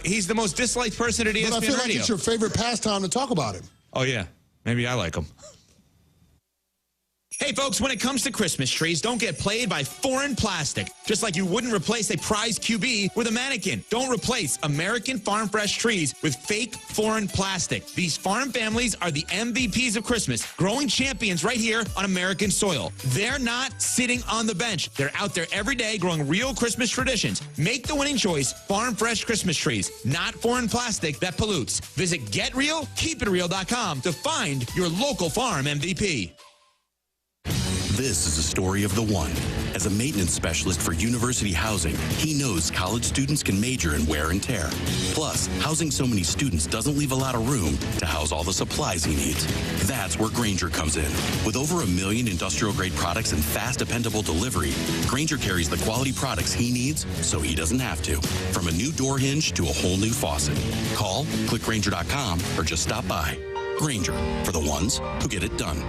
He's the most disliked person at ESPN But I feel like Radio. it's your favorite pastime to talk about him. Oh, yeah. Maybe I like him. Hey, folks, when it comes to Christmas trees, don't get played by foreign plastic. Just like you wouldn't replace a prize QB with a mannequin. Don't replace American Farm Fresh trees with fake foreign plastic. These farm families are the MVPs of Christmas, growing champions right here on American soil. They're not sitting on the bench. They're out there every day growing real Christmas traditions. Make the winning choice, Farm Fresh Christmas trees, not foreign plastic that pollutes. Visit GetRealKeepItReal.com to find your local farm MVP. This is the story of the one. As a maintenance specialist for university housing, he knows college students can major in wear and tear. Plus, housing so many students doesn't leave a lot of room to house all the supplies he needs. That's where Grainger comes in. With over 1 million industrial-grade products and fast, dependable delivery, Grainger carries the quality products he needs so he doesn't have to. From a new door hinge to a whole new faucet. Call, click Grainger.com, or just stop by. Grainger, for the ones who get it done.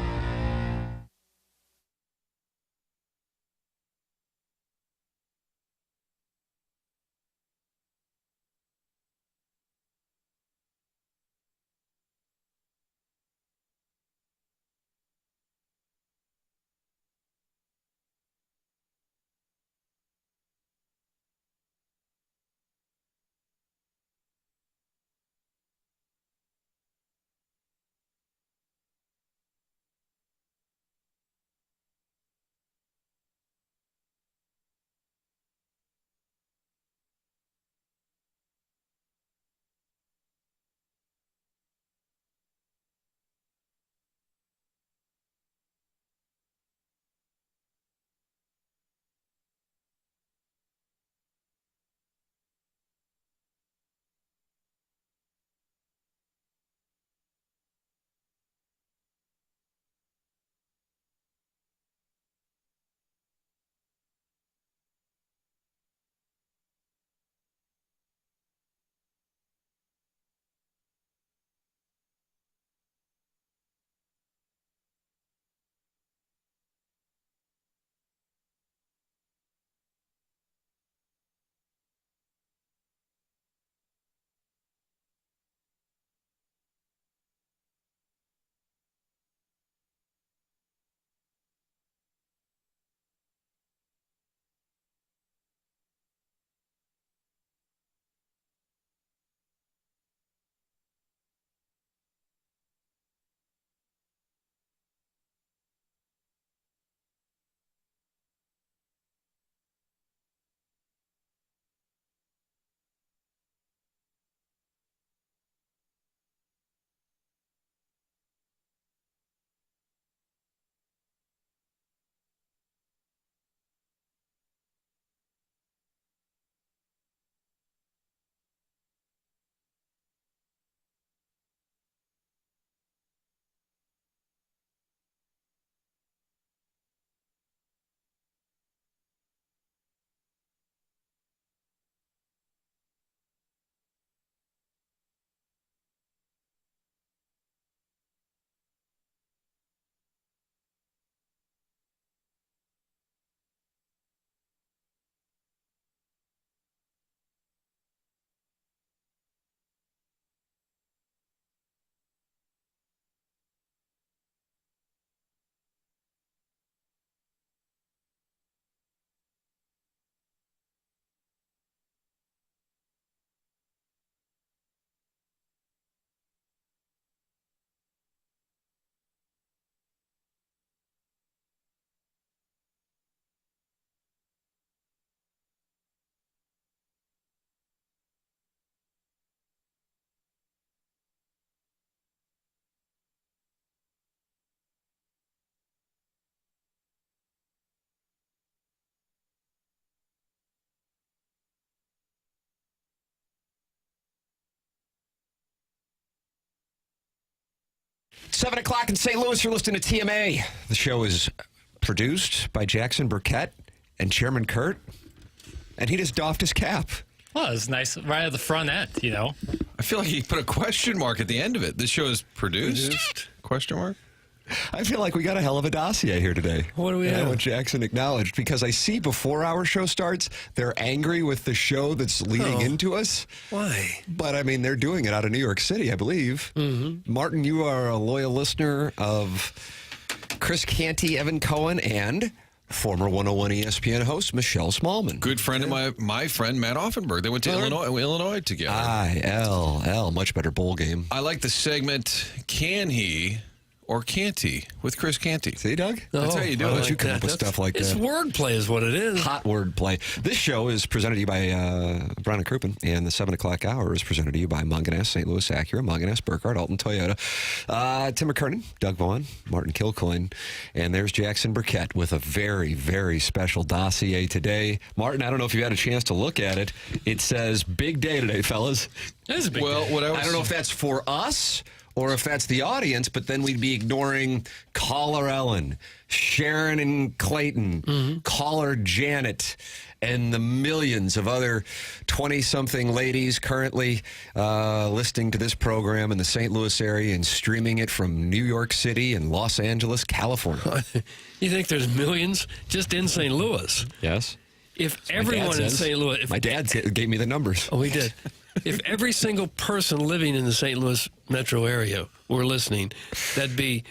Seven o'clock in St. Louis, you're listening to TMA. The show is produced by Jackson Burkett and Chairman Kurt, and he just doffed his cap. Well, it's nice right at the front end, you know. I feel like he put a question mark at the end of it. This show is produced? Question mark? I feel like we got a hell of a dossier here today. What do we And have? I want Jackson acknowledged because I see before our show starts, they're angry with the show that's leading into us. Why? But, I mean, they're doing it out of New York City, I believe. Mm-hmm. Martin, you are a loyal listener of Chris Canty, Evan Cohen, and former 101 ESPN host Michelle Smallman. Good friend of my friend Matt Offenberg. They went to Illinois together. ILL, much better bowl game. I like the segment, Can He or Can't He, with Chris Canty. See, Doug? That's how you do Why it. don't you come up with stuff like It's that? wordplay is what it is. Hot wordplay. This show is presented to you by Brown & Crouppen, and the 7 o'clock hour is presented to you by Munganess, St. Louis Acura, Munganess, Burkhardt, Alton Toyota, Tim McKernan, Doug Vaughn, Martin Kilcoyne, and there's Jackson Burkett with a very, very special dossier today. Martin, I don't know if you had a chance to look at it. It says, big day today, fellas. That is a big Well, deal. what I don't know if that's for us or if that's the audience, but then we'd be ignoring caller Ellen, Sharon and Clayton, caller Janet, and the millions of other 20-something ladies currently listening to this program in the St. Louis area and streaming it from New York City and Los Angeles, California. You think there's millions just in St. Louis? Yes? If everyone in St. Louis... If, My dad gave me the numbers. oh, he did. If every single person living in the St. Louis metro area were listening, that'd be,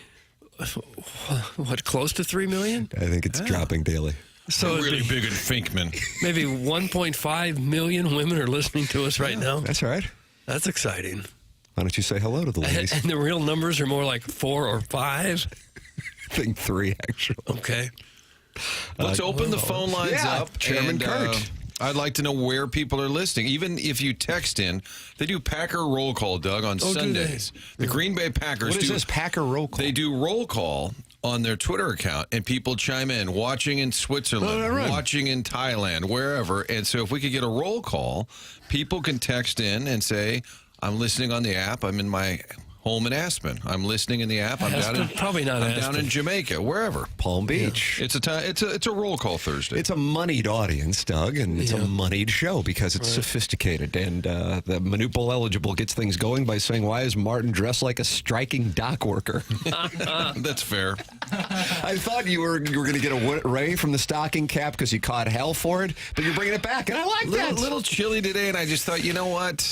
what, close to 3 million? I think it's dropping daily. So it'd really be big in Finkman. maybe 1.5 million women are listening to us right now. That's all right. That's exciting. Why don't you say hello to the ladies? And the real numbers are more like 4 or 5. I think 3, actually. Okay. Let's open the phone lines yeah, up. Chairman Kurt. I'd like to know where people are listening. Even if you text in, they do Packer roll call, Doug, on Sundays. The Green Bay Packers What is this Packer roll call? They do roll call on their Twitter account, and people chime in, watching in Switzerland, watching in Thailand, wherever. And so if we could get a roll call, people can text in and say, I'm listening on the app. I'm in my home in Aspen. I'm listening in the app. I'm Probably not I'm Aspen. down in Jamaica, wherever. Palm Beach. It's a roll call Thursday. It's a moneyed audience, Doug, and it's a moneyed show because it's sophisticated. And the Manute Bowl eligible gets things going by saying, why is Martin dressed like a striking dock worker? That's fair. I thought you were going to get a ray from the stocking cap because you caught hell for it, but you're bringing it back, and I like that. A little chilly today, and I just thought, you know what?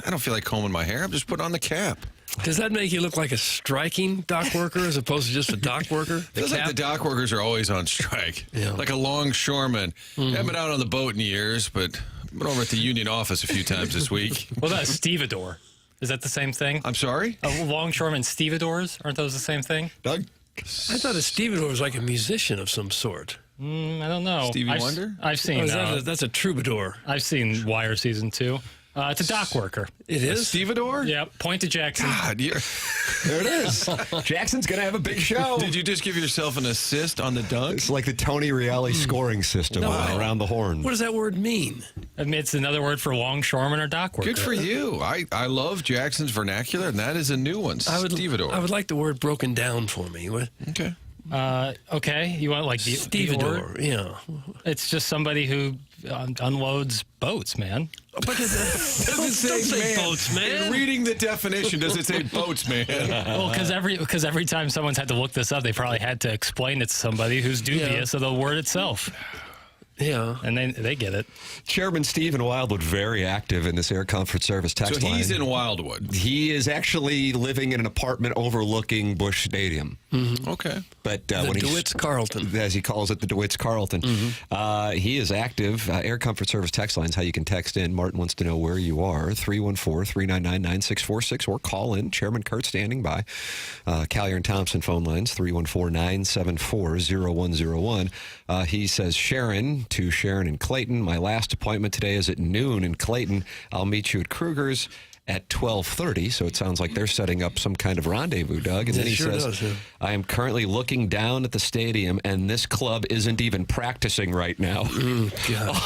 I don't feel like combing my hair. I'm just putting on the cap. Does that make you look like a striking dock worker as opposed to just a dock worker? Feels like the dock workers are always on strike. Yeah. Like a longshoreman. Haven't been out on the boat in years, but I've been over at the union office a few times this week. What about a stevedore? Is that the same thing? I'm sorry? Longshoremen stevedores? Aren't those the same thing? Doug? I thought a stevedore was like a musician of some sort. I don't know. Stevie Wonder? I've seen. That's a troubadour. I've seen Wire season 2. It's a dock worker. It is? Stevedore? Yeah. Point to Jackson. God, There it is. Jackson's going to have a big show. Did you just give yourself an assist on the dunk? It's like the Tony Reale scoring system around the horn. What does that word mean? I mean, it's another word for longshoreman or dock worker. Good for you. I love Jackson's vernacular, and that is a new one. Stevedore. I would like the word broken down for me. What? Okay. Okay. You want like the Stevedore, yeah. It's just somebody who unloads boats, man. But it doesn't say boats, man. Reading the definition, does it say boats, man? Well, because every time someone's had to look this up, they probably had to explain it to somebody who's dubious of the word itself. Yeah. And they get it. Chairman Stephen Wildwood, very active in this Air Comfort Service text So line. he's in Wildwood. He is actually living in an apartment overlooking Busch Stadium. Okay. But The when DeWitt's Carlton. as he calls it, the DeWitt's Carlton. He is active. Air Comfort Service text lines, how you can text in. Martin wants to know where you are, 314-399-9646, or call in. Chairman Kurt standing by. Callier and Thompson phone lines, 314-974-0101. He says, Sharon, to Sharon and Clayton, my last appointment today is at noon in Clayton. I'll meet you at Kruger's at 12:30, so it sounds like they're setting up some kind of rendezvous, Doug. And then he says, I am currently looking down at the stadium, and this club isn't even practicing right now.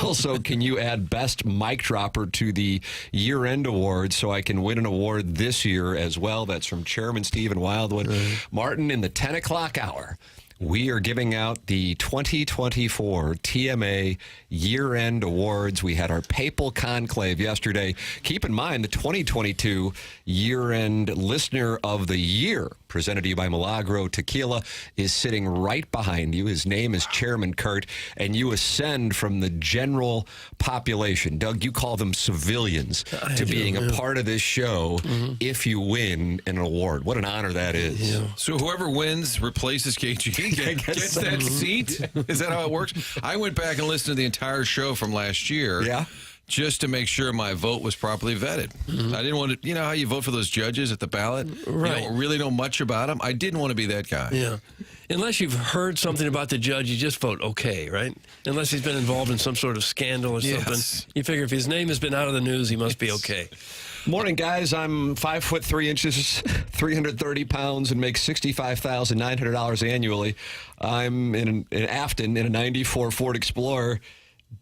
Also, can you add best mic dropper to the year-end award so I can win an award this year as well? That's from Chairman Stephen Wildwood. Martin, in the 10 o'clock hour, we are giving out the 2024 TMA year-end awards. We had our papal conclave yesterday. Keep in mind, the 2022 year-end listener of the year presented to you by Milagro Tequila, is sitting right behind you. His name is Chairman Kurt, and you ascend from the general population. Doug, you call them civilians to being a part of this show if you win an award. What an honor that is. Yeah. So whoever wins replaces KG gets that seat? Is that how it works? I went back and listened to the entire show from last year. Yeah. Just to make sure my vote was properly vetted. I didn't want to, you know how you vote for those judges at the ballot? Right. You don't really know much about them. I didn't want to be that guy. Yeah. Unless you've heard something about the judge, you just vote okay, right? Unless he's been involved in some sort of scandal or something. Yes. You figure if his name has been out of the news, he must be okay. Morning, guys. I'm 5 foot 3 inches, 330 pounds, and make $65,900 annually. I'm in Afton in a 94 Ford Explorer.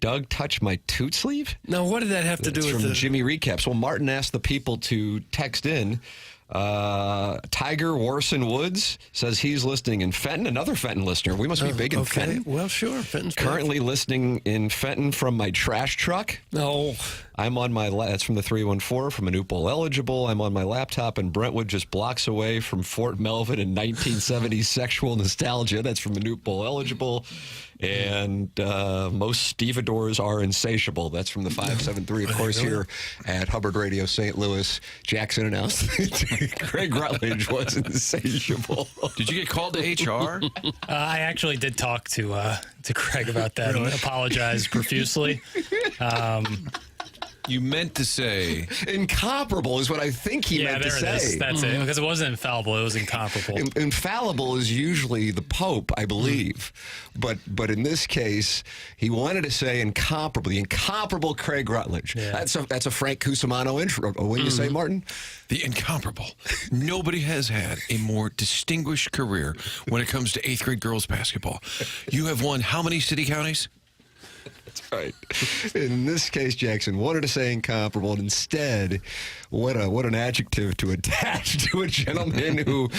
Doug touched my toot sleeve? Now, what did that have to do It's with from the... Jimmy Recaps. Well, Martin asked the people to text in. Tiger Warson Woods says he's listening in Fenton, another Fenton listener. We must be big in Fenton. Well, sure. Fenton's Currently listening in Fenton from my trash truck. No. I'm on my, that's from the 314, from Manute Bowl eligible. I'm on my laptop in Brentwood, just blocks away from Fort Melvin in 1970s sexual nostalgia. That's from Manute Bowl eligible. And most stevedores are insatiable. That's from the 573. Of course, here at Hubbard Radio St. Louis, Jackson announced that Craig Rutledge was insatiable. Did you get called to HR? I actually did talk to Craig about that and apologized profusely. You meant to say Incomparable is what I think he meant to say. That's it. Because it wasn't infallible. It was incomparable. Infallible is usually the Pope, I believe. But in this case, he wanted to say incomparable. The incomparable Craig Rutledge. Yeah. That's a Frank Cusimano intro. What do you say, Martin? the incomparable. Nobody has had a more distinguished career when it comes to 8th grade girls basketball. You have won how many city counties? That's right. In this case, Jackson wanted to say incomparable, and instead, what an adjective to attach to a gentleman who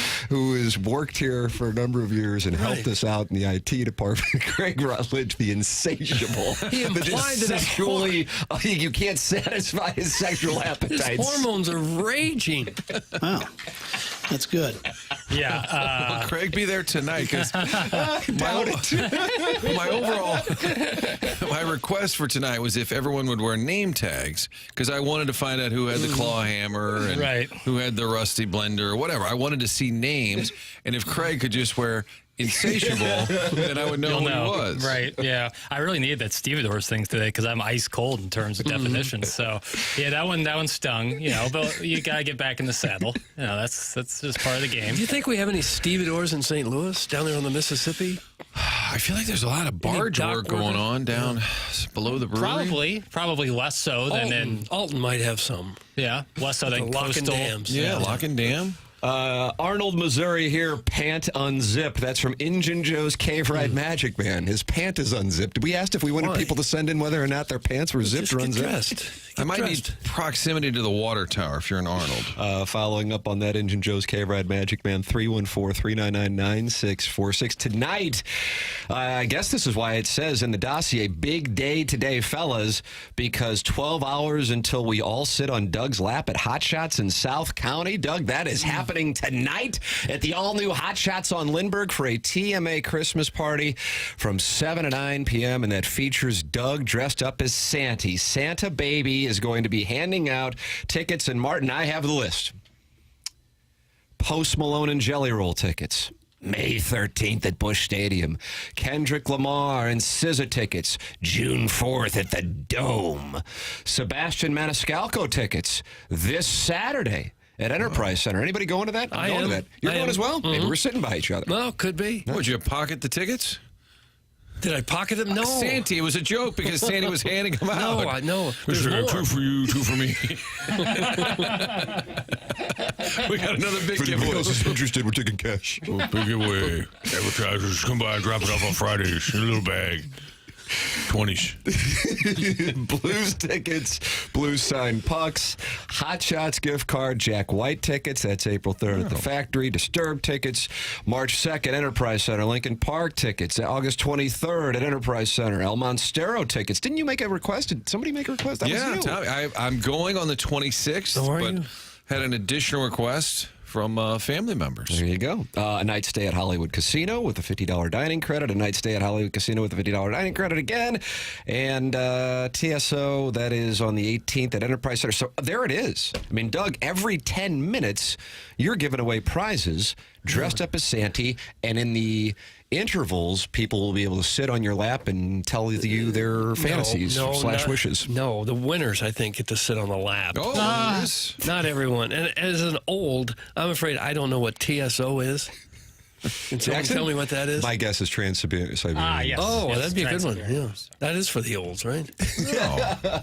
has worked here for a number of years and helped us out in the IT department. Craig Rutledge, the insatiable. He implied that sexually, you can't satisfy his sexual appetites. his hormones are raging. Wow. That's good. Yeah. Will Craig be there tonight? Because my request for tonight was if everyone would wear name tags, because I wanted to find out who had the claw hammer and who had the rusty blender or whatever. I wanted to see names, and if Craig could just wear insatiable, then I would know who he was. Right, yeah. I really needed that stevedores thing today because I'm ice cold in terms of definitions. So, yeah, that one stung, but you got to get back in the saddle. That's just part of the game. Do you think we have any stevedores in St. Louis, down there on the Mississippi? I feel like there's a lot of barge work going on down below the brewery. Probably less so than in Alton might have some. Yeah, less so than Lock and coastal dams. Yeah, Lock and Dam. Arnold, Missouri here, pant unzipped. That's from Injun Joe's Cave Ride Magic Man. His pant is unzipped. We asked if we wanted people to send in whether or not their pants were zipped or unzipped. I might need proximity to the water tower if you're in Arnold. Following up on that, Injun Joe's Cave Ride Magic Man, 314-399-9646. Tonight, I guess this is why it says in the dossier, big day today, fellas, because 12 hours until we all sit on Doug's lap at Hot Shots in South County. Doug, that is happening tonight at the all-new Hot Shots on Lindbergh for a TMA Christmas party from 7 to 9 p.m., and that features Doug dressed up as Santa. Santa Baby is going to be handing out tickets, and Martin, I have the list. Post Malone and Jelly Roll tickets, May 13th at Busch Stadium. Kendrick Lamar and SZA tickets, June 4th at the Dome. Sebastian Maniscalco tickets this Saturday at Enterprise Center. Anybody going to that? I'm going to that. You're going as well? Maybe we're sitting by each other. Well, could be. Would you pocket the tickets? Did I pocket them? No. Santy, it was a joke because Sandy was handing them out. No, I know. There's There's more. 2 for you, 2 for me. We got another big giveaway. Is interested, we're taking cash. Oh, big giveaway. Advertisers, come by and drop it off on Fridays in a little bag. 20s. Blues tickets, Blues signed pucks, Hot Shots gift card, Jack White tickets. That's April 3rd at the Factory. Disturbed tickets, March 2nd, Enterprise Center. Lincoln Park tickets, August 23rd at Enterprise Center. El Monstero tickets. Didn't you make a request? Did somebody make a request? That was you. Tommy, I'm going on the 26th, Oh, are but you? had an additional request from family members. There you go. A night stay at Hollywood Casino with a $50 dining credit. A night stay at Hollywood Casino with a $50 dining credit again. And TSO, that is on the 18th at Enterprise Center. So there it is. I mean, Doug, every 10 minutes, you're giving away prizes dressed up as Santa. And in the intervals, people will be able to sit on your lap and tell you their fantasies / wishes. No, the winners, I think, get to sit on the lap. Oh, yes. Not everyone. And as an old, I'm afraid I don't know what TSO is. Can someone tell me what that is? My guess is Trans-Siberian. Yes. Oh, Yes, that'd be a good one. Trans-Siberian. Yeah. That is for the olds, right? No.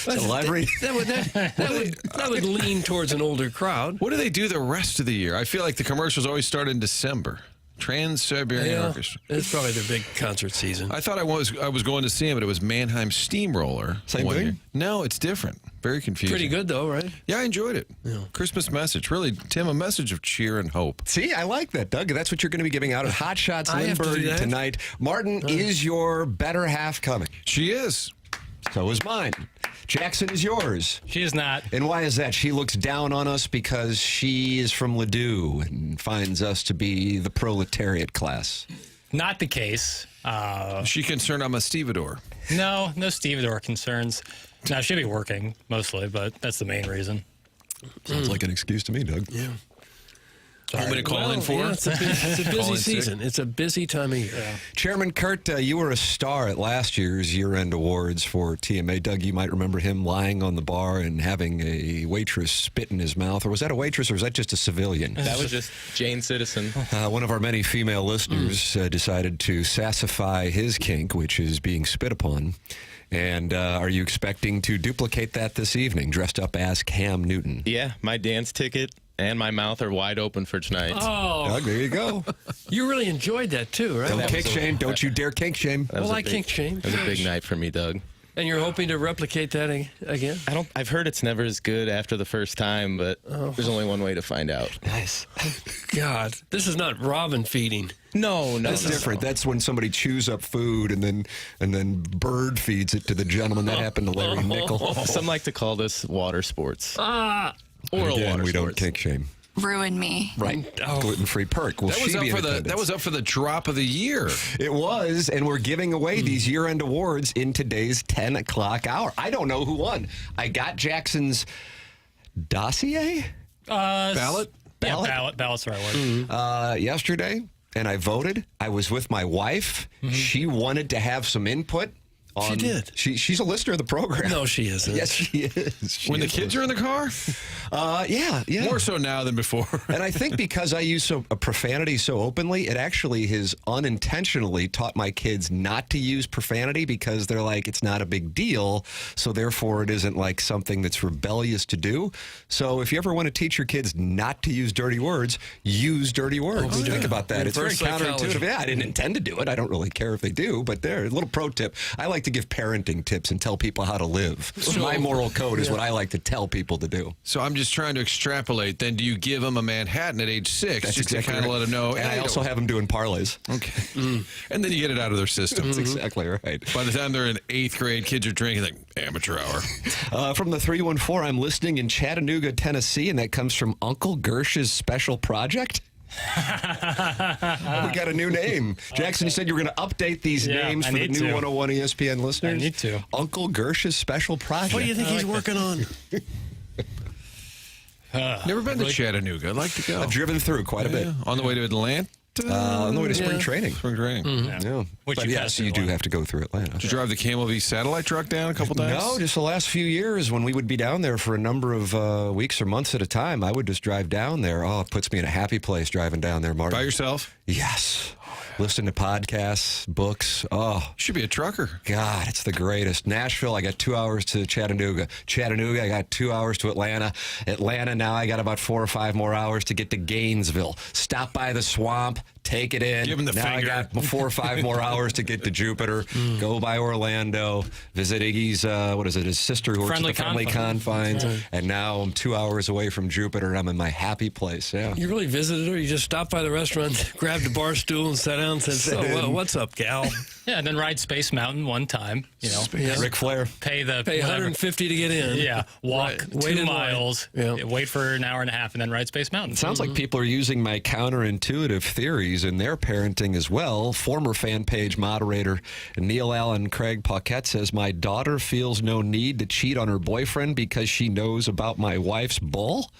The library. That would lean towards an older crowd. What do they do the rest of the year? I feel like the commercials always start in December. Trans-Siberian Orchestra. It's probably their big concert season. I thought I was going to see him, but it was Mannheim Steamroller. Same one thing? year. No, it's different. Very confusing. Pretty good, though, right? Yeah, I enjoyed it. Yeah. Christmas message. Really, Tim, a message of cheer and hope. See, I like that, Doug. That's what you're going to be giving out at Hot Shots I have to do Lindbergh that? tonight. Martin, is your better half coming? She is. So is mine. Jackson is yours. She is not. And why is that? She looks down on us because she is from Ladue and finds us to be the proletariat class. Not the case. Is she concerned I'm a stevedore? No stevedore concerns. Now, she'll be working mostly, but that's the main reason. Sounds like an excuse to me, Doug. Yeah. Want me to call in for? Yeah, it's a busy Call in sick? season. It's a busy time of year. Chairman Kurt, you were a star at last year's year-end awards for TMA. Doug, you might remember him lying on the bar and having a waitress spit in his mouth. Or was that a waitress or was that just a civilian? That was just Jane Citizen. One of our many female listeners decided to sassify his kink, which is being spit upon. And are you expecting to duplicate that this evening, dressed up as Cam Newton? Yeah, my dance ticket and my mouth are wide open for tonight. Oh, Doug, there you go. you really enjoyed that, too, right? Don't kink shame. Don't you dare kink shame. That was Well, a I big- kink shame. That was a big night for me, Doug. And you're hoping to replicate that again? I've heard it's never as good after the first time, but there's only one way to find out. Nice. God, this is not robin feeding. No. That's different. That's when somebody chews up food and then bird feeds it to the gentleman. That happened to Larry Nickel. Some like to call this water sports. Ah, Oral Again, water we don't sports. kink shame. Ruin me. Right. Gluten-free perk. Will That was she up be for in the attendance? up for the drop of the year. It was, and we're giving away these year-end awards in today's 10 o'clock hour. I don't know who won. I got Jackson's dossier Ballot? Yeah, ballot's the right word. yesterday, and I voted. I was with my wife. She wanted to have some input. She did. She's a listener of the program. no, she isn't. Yes, she is. When the kids are in the car? Yeah. More so now than before. And I think because I use a profanity so openly, it actually has unintentionally taught my kids not to use profanity because they're like, it's not a big deal. So therefore, it isn't like something that's rebellious to do. So if you ever want to teach your kids not to use dirty words, use dirty words. Think about that. It's very Reverse psychology. counterintuitive. Yeah, I didn't intend to do it. I don't really care if they do, but there, a little pro tip. I like to give parenting tips and tell people how to live. My moral code is what I like to tell people to do. So I'm just trying to extrapolate. Then do you give them a Manhattan at age 6 That's just to exactly kind of right. let them know? And I hey, also have them doing parlays. Okay. And then you get it out of their system. That's exactly right. By the time they're in 8th grade, kids are drinking like amateur hour. From the 314, I'm listening in Chattanooga, Tennessee, and that comes from Uncle Gersh's special project. We got a new name. Jackson, you said you were going to update these names I for the need new to. 101 ESPN listeners. I need to. Uncle Gersh's special project. What do you think he's working on? Never been to Chattanooga. I'd like to go. I've driven through quite a bit. On the way to Atlanta? On the way to spring training. Spring training. Yeah. Which But you yes, passed you in do Atlanta. have to go through Atlanta. Did you drive the Camel V satellite truck down a couple times? No, just the last few years when we would be down there for a number of weeks or months at a time, I would just drive down there. Oh, it puts me in a happy place driving down there, Martin. By yourself? Yes. Listen to podcasts, books. Oh, You should be a trucker. God, it's the greatest. Nashville, I got 2 hours to Chattanooga. Chattanooga, I got 2 hours to Atlanta. Atlanta, now I got about 4 or 5 more hours to get to Gainesville. Stop by the swamp, take it in. Give him the now finger. I got 4 or 5 more hours to get to Jupiter, go by Orlando, visit Iggy's, his sister who works at the Friendly Confines, and now I'm 2 hours away from Jupiter, and I'm in my happy place. Yeah. You really visited her? You just stopped by the restaurant, grabbed a bar stool, and sat down and said, "So, what's up, gal?" Yeah, and then ride Space Mountain one time. Ric Flair. Pay $150 to get in. Yeah, walk Wait 2 in miles, wait for an hour and a half, and then ride Space Mountain. Sounds like people are using my counterintuitive theories in their parenting as well. Former fan page moderator Neil Allen Craig Paquette says, my daughter feels no need to cheat on her boyfriend because she knows about my wife's bull.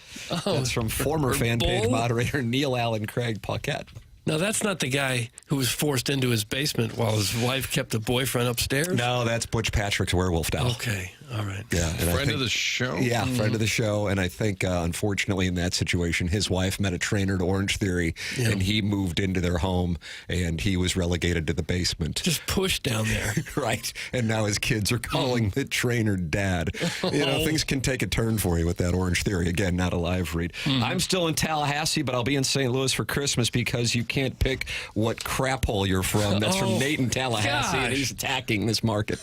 That's from former fan page moderator Neil Allen Craig Paquette. Now, that's not the guy who was forced into his basement while his wife kept the boyfriend upstairs? No, that's Butch Patrick's werewolf doll. Okay, all right. Yeah, Friend of the show? Yeah, friend of the show. And I think, unfortunately, in that situation, his wife met a trainer at Orange Theory, and he moved into their home, and he was relegated to the basement. Just pushed down there. Right. And now his kids are calling the trainer dad. You know, things can take a turn for you with that Orange Theory. Again, not a live read. I'm still in Tallahassee, but I'll be in St. Louis for Christmas because you can't pick what crap hole you're from. That's from Nate in Tallahassee, and he's attacking this market.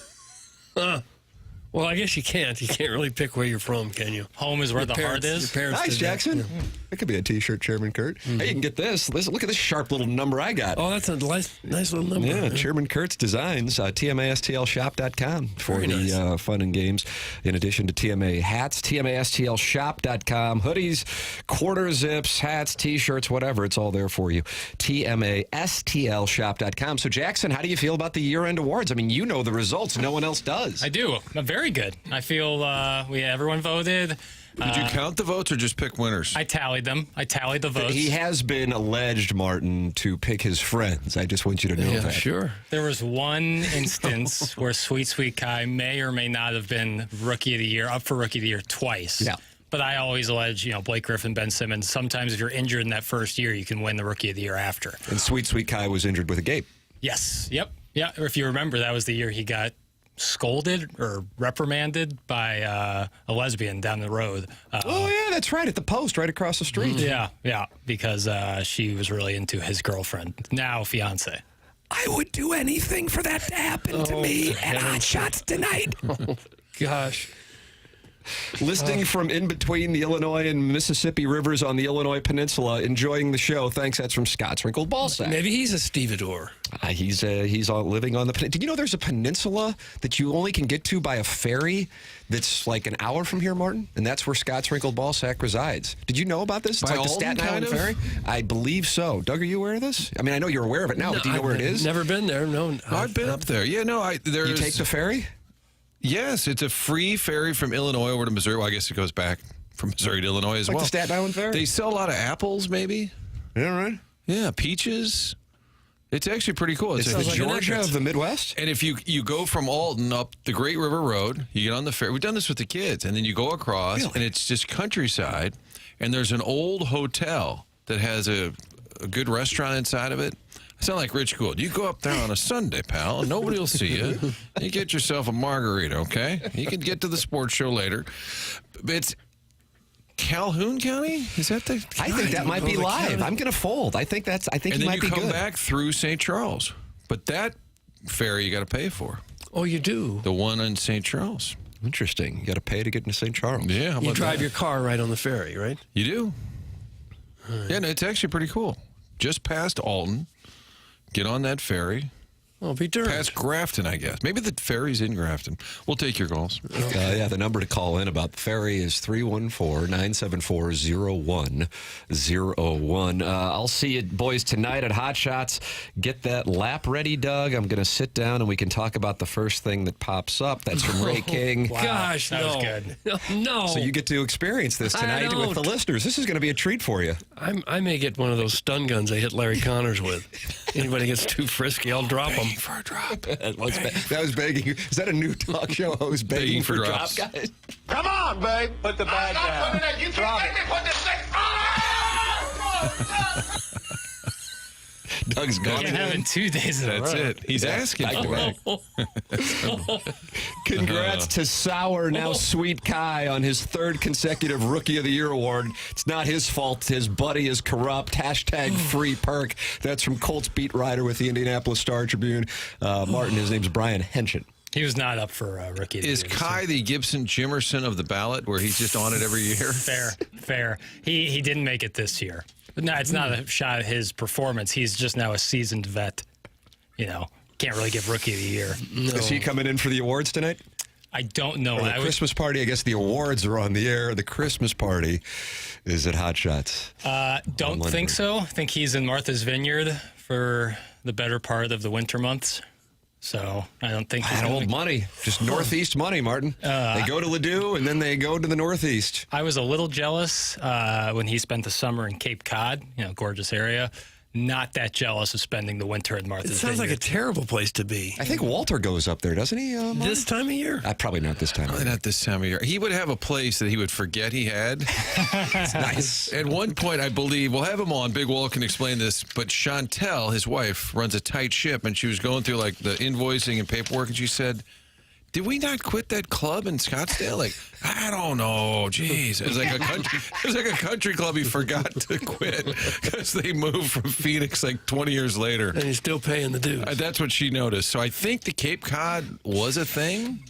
Well, I guess you can't. You can't really pick where you're from, can you? Home is where the heart is. Your parents Nice, did that. Jackson. That could be a T-shirt, Chairman Kurt. Hey, you can get this. Listen, look at this sharp little number I got. Oh, that's a nice little number. Yeah, Chairman Kurt's Designs, TMASTLshop.com for the fun and games. In addition to TMA hats, TMASTLshop.com, hoodies, quarter zips, hats, T-shirts, whatever. It's all there for you. TMASTLshop.com. So, Jackson, how do you feel about the year-end awards? I mean, you know the results. No one else does. I do. I'm very good. I feel everyone voted. Did you count the votes or just pick winners? I tallied them. I tallied the votes. He has been alleged, Martin, to pick his friends. I just want you to know that. Sure. There was one instance where Sweet Kai may or may not have been Rookie of the Year, up for Rookie of the Year twice. Yeah. But I always allege, Blake Griffin, Ben Simmons, sometimes if you're injured in that first year, you can win the Rookie of the Year after. And Sweet Kai was injured with a gape. Yes. Yep. Yeah. Or if you remember, that was the year he got scolded or reprimanded by a lesbian down the road. Oh, yeah, that's right. At the post right across the street. Yeah, because she was really into his girlfriend, now fiance. I would do anything for that to happen to me at Hot Shots tonight. Gosh. Listening from in between the Illinois and Mississippi rivers on the Illinois Peninsula, enjoying the show. Thanks. That's from Scott's Wrinkled Ballsack. Maybe he's a stevedore. He's living on the peninsula. Did you know there's a peninsula that you only can get to by a ferry that's like an hour from here, Martin? And that's where Scott's Wrinkled Ballsack resides. Did you know about this? It's By like the Alton, Staten Island Ferry? I believe so. Doug, are you aware of this? I mean, I know you're aware of it now, but do you know where it is? Never been there. No. I've been up there. Yeah, no, there's... You take the ferry? Yes, it's a free ferry from Illinois over to Missouri. Well, I guess it goes back from Missouri to Illinois as Like well. the Staten Island Ferry? They sell a lot of apples, maybe. Yeah, right. Yeah, peaches. It's actually pretty cool. It's the Georgia of the Midwest? And if you go from Alton up the Great River Road, you get on the ferry. We've done this with the kids. And then you go across, and it's just countryside. And there's an old hotel that has a good restaurant inside of it. I sound like Rich Gould. You go up there on a Sunday, pal, and nobody will see you. You get yourself a margarita, okay? You can get to the sports show later. It's Calhoun County? Is that the I think that might be live. County? I'm going to fold. I think And he then might you be come good. back through St. Charles. But that ferry you got to pay for. Oh, you do? The one in St. Charles. Interesting. You got to pay to get into St. Charles. Yeah, how You about drive that? your car right on the ferry, right? You do. Yeah, no, it's actually pretty cool. Just past Alton. Get on that ferry. Oh, be darned. Past Grafton, I guess. Maybe the ferry's in Grafton. We'll take your calls. Yeah, the number to call in about the ferry is 314-974-0101. I'll see you boys tonight at Hot Shots. Get that lap ready, Doug. I'm going to sit down and we can talk about the first thing that pops up. That's from Ray King. Wow, Gosh, that no. was good. No. So you get to experience this I tonight with the don't. listeners. This is going to be a treat for you. I may get one of those stun guns they hit Larry Connors with. Anybody gets too frisky, I'll drop them. For a drop. That was begging. Is that a new talk show host begging for drops. drop, guys? Come on, babe. Put the bag down. You drop it. Put this thing. Doug's gone. Can't have it 2 days in a row. That's it. He's asking for it. Congrats to Sour, now Sweet Kai, on his third consecutive Rookie of the Year award. It's not his fault. His buddy is corrupt. Hashtag free perk. That's from Colts beat writer with the Indianapolis Star-Tribune. Martin, his name's Brian Henshin. He was not up for Rookie of the Year. Is Kai the Gibson Jimerson of the ballot, where he's just on it every year? Fair. He didn't make it this year. No, it's not a shot at his performance. He's just now a seasoned vet. Can't really give Rookie of the Year. No. Is he coming in for the awards tonight? I don't know. Or the Christmas party, I guess the awards are on the air. The Christmas party is at Hot Shots. Don't think so. I think he's in Martha's Vineyard for the better part of the winter months. So I don't think he's old money. Just Northeast money, Martin. They go to Ladue, and then they go to the Northeast. I was a little jealous when he spent the summer in Cape Cod, gorgeous area. Not that jealous of spending the winter at Martha's Vineyard. It sounds like a terrible place to be. I think Walter goes up there, doesn't he? This time of year? Probably not this time of year. Not this time of year. He would have a place that he would forget he had. Nice. At one point, I believe, we'll have him on. Big Wall can explain this, but Chantel, his wife, runs a tight ship, and she was going through like the invoicing and paperwork, and she said, did we not quit that club in Scottsdale? Like, I don't know. Jeez. It was like a country club he forgot to quit because they moved from Phoenix like 20 years later. And he's still paying the dues. That's what she noticed. So I think the Cape Cod was a thing.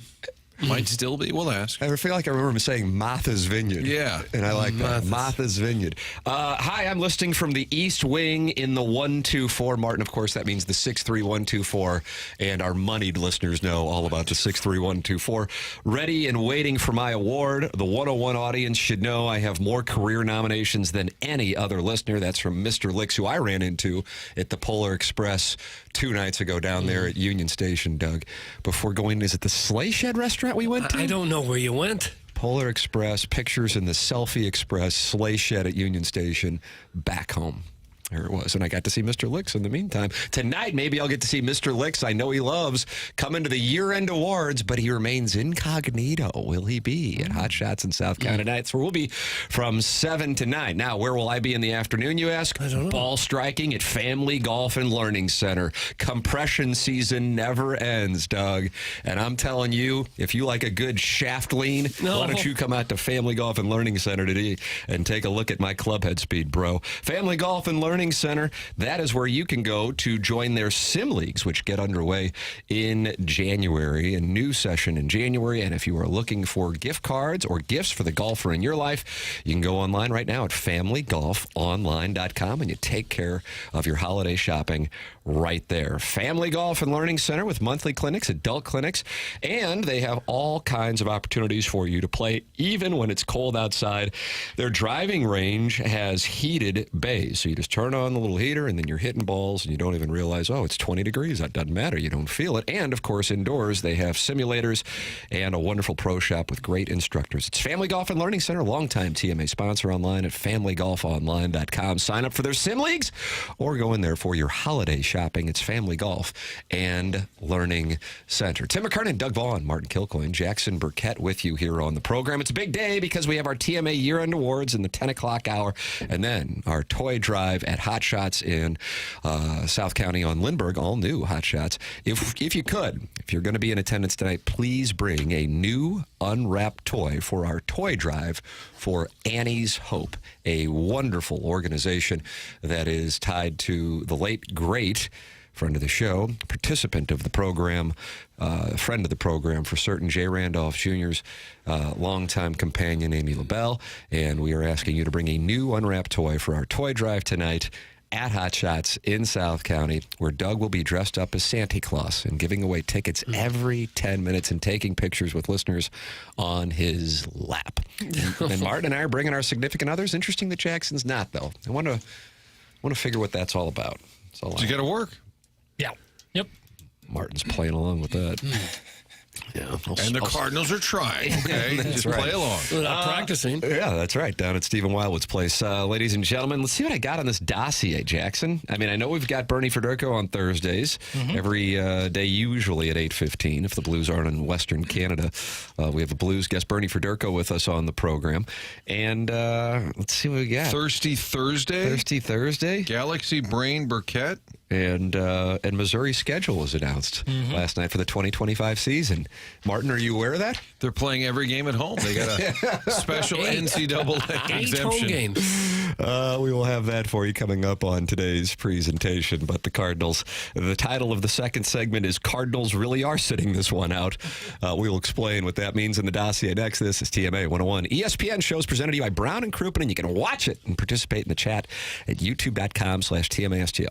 Might still be. We'll ask. I feel like I remember him saying Martha's Vineyard. Yeah. And I like that. Martha's Vineyard. Hi, I'm listing from the East Wing in the 124. Martin, of course, that means the 63124. And our moneyed listeners know all about the 63124. Ready and waiting for my award. The 101 audience should know I have more career nominations than any other listener. That's from Mr. Licks, who I ran into at the Polar Express 2 nights ago down there at Union Station, Doug. Before going, is it the Sleigh Shed restaurant we went to? I don't know where you went. Polar Express, pictures in the Selfie Express, Sleigh Shed at Union Station, back home. There it was. And I got to see Mr. Licks in the meantime. Tonight, maybe I'll get to see Mr. Licks. I know he loves coming to the year-end awards, but he remains incognito. Will he be at Hot Shots in South County tonight? So we'll be from 7 to 9. Now, where will I be in the afternoon, you ask? I don't know. Ball striking at Family Golf and Learning Center. Compression season never ends, Doug. And I'm telling you, if you like a good shaft lean, why don't you come out to Family Golf and Learning Center today and take a look at my club head speed, bro. Family Golf and Learning Center, that is where you can go to join their sim leagues, which get underway in January, a new session in January. And if you are looking for gift cards or gifts for the golfer in your life, you can go online right now at familygolfonline.com and you take care of your holiday shopping right there. Family Golf and Learning Center with monthly clinics, adult clinics, and they have all kinds of opportunities for you to play even when it's cold outside. Their driving range has heated bays, so you just turn on the little heater and then you're hitting balls and you don't even realize, oh, it's 20 degrees. That doesn't matter. You don't feel it. And, of course, indoors they have simulators and a wonderful pro shop with great instructors. It's Family Golf and Learning Center, longtime TMA sponsor, online at familygolfonline.com. Sign up for their sim leagues or go in there for your holiday shopping. It's Family Golf and Learning Center. Tim McKernan, Doug Vaughn, Martin Kilcoyne, Jackson Burkett with you here on the program. It's a big day because we have our TMA year-end awards in the 10 o'clock hour and then our toy drive at Hot Shots in South County on Lindbergh, all new Hot Shots. If you're going to be in attendance tonight, please bring a new unwrapped toy for our toy drive for Annie's Hope, a wonderful organization that is tied to the late, great friend of the show, participant of the program, friend of the program for certain, Jay Randolph Jr.'s longtime companion, Amy LaBelle. And we are asking you to bring a new unwrapped toy for our toy drive tonight at Hot Shots in South County, where Doug will be dressed up as Santa Claus and giving away tickets every 10 minutes and taking pictures with listeners on his lap. And Martin and I are bringing our significant others. Interesting that Jackson's not, though. I want to figure what that's all about. You got to work. Yeah. Yep. Martin's playing along with that. Yeah, and the Cardinals are trying. Okay, just play along. Without practicing. Yeah, that's right. Down at Stephen Wildwood's place. Ladies and gentlemen, let's see what I got on this dossier, Jackson. I mean, I know we've got Bernie Federko on Thursdays, every day, usually at 8:15. If the Blues aren't in Western Canada, we have a Blues guest, Bernie Federko, with us on the program. And let's see what we got. Thirsty Thursday? Thirsty Thursday? Galaxy Brain Burkett? And Missouri's schedule was announced last night for the 2025 season. Martin, are you aware of that? They're playing every game at home. They got a special NCAA 8 exemption. home games. We will have that for you coming up on today's presentation. But the Cardinals, the title of the second segment is Cardinals Really Are Sitting This One Out. We will explain what that means in the dossier next. This is TMA 101. ESPN shows presented to you by Brown and Crouppen, and you can watch it and participate in the chat at youtube.com/TMASTL.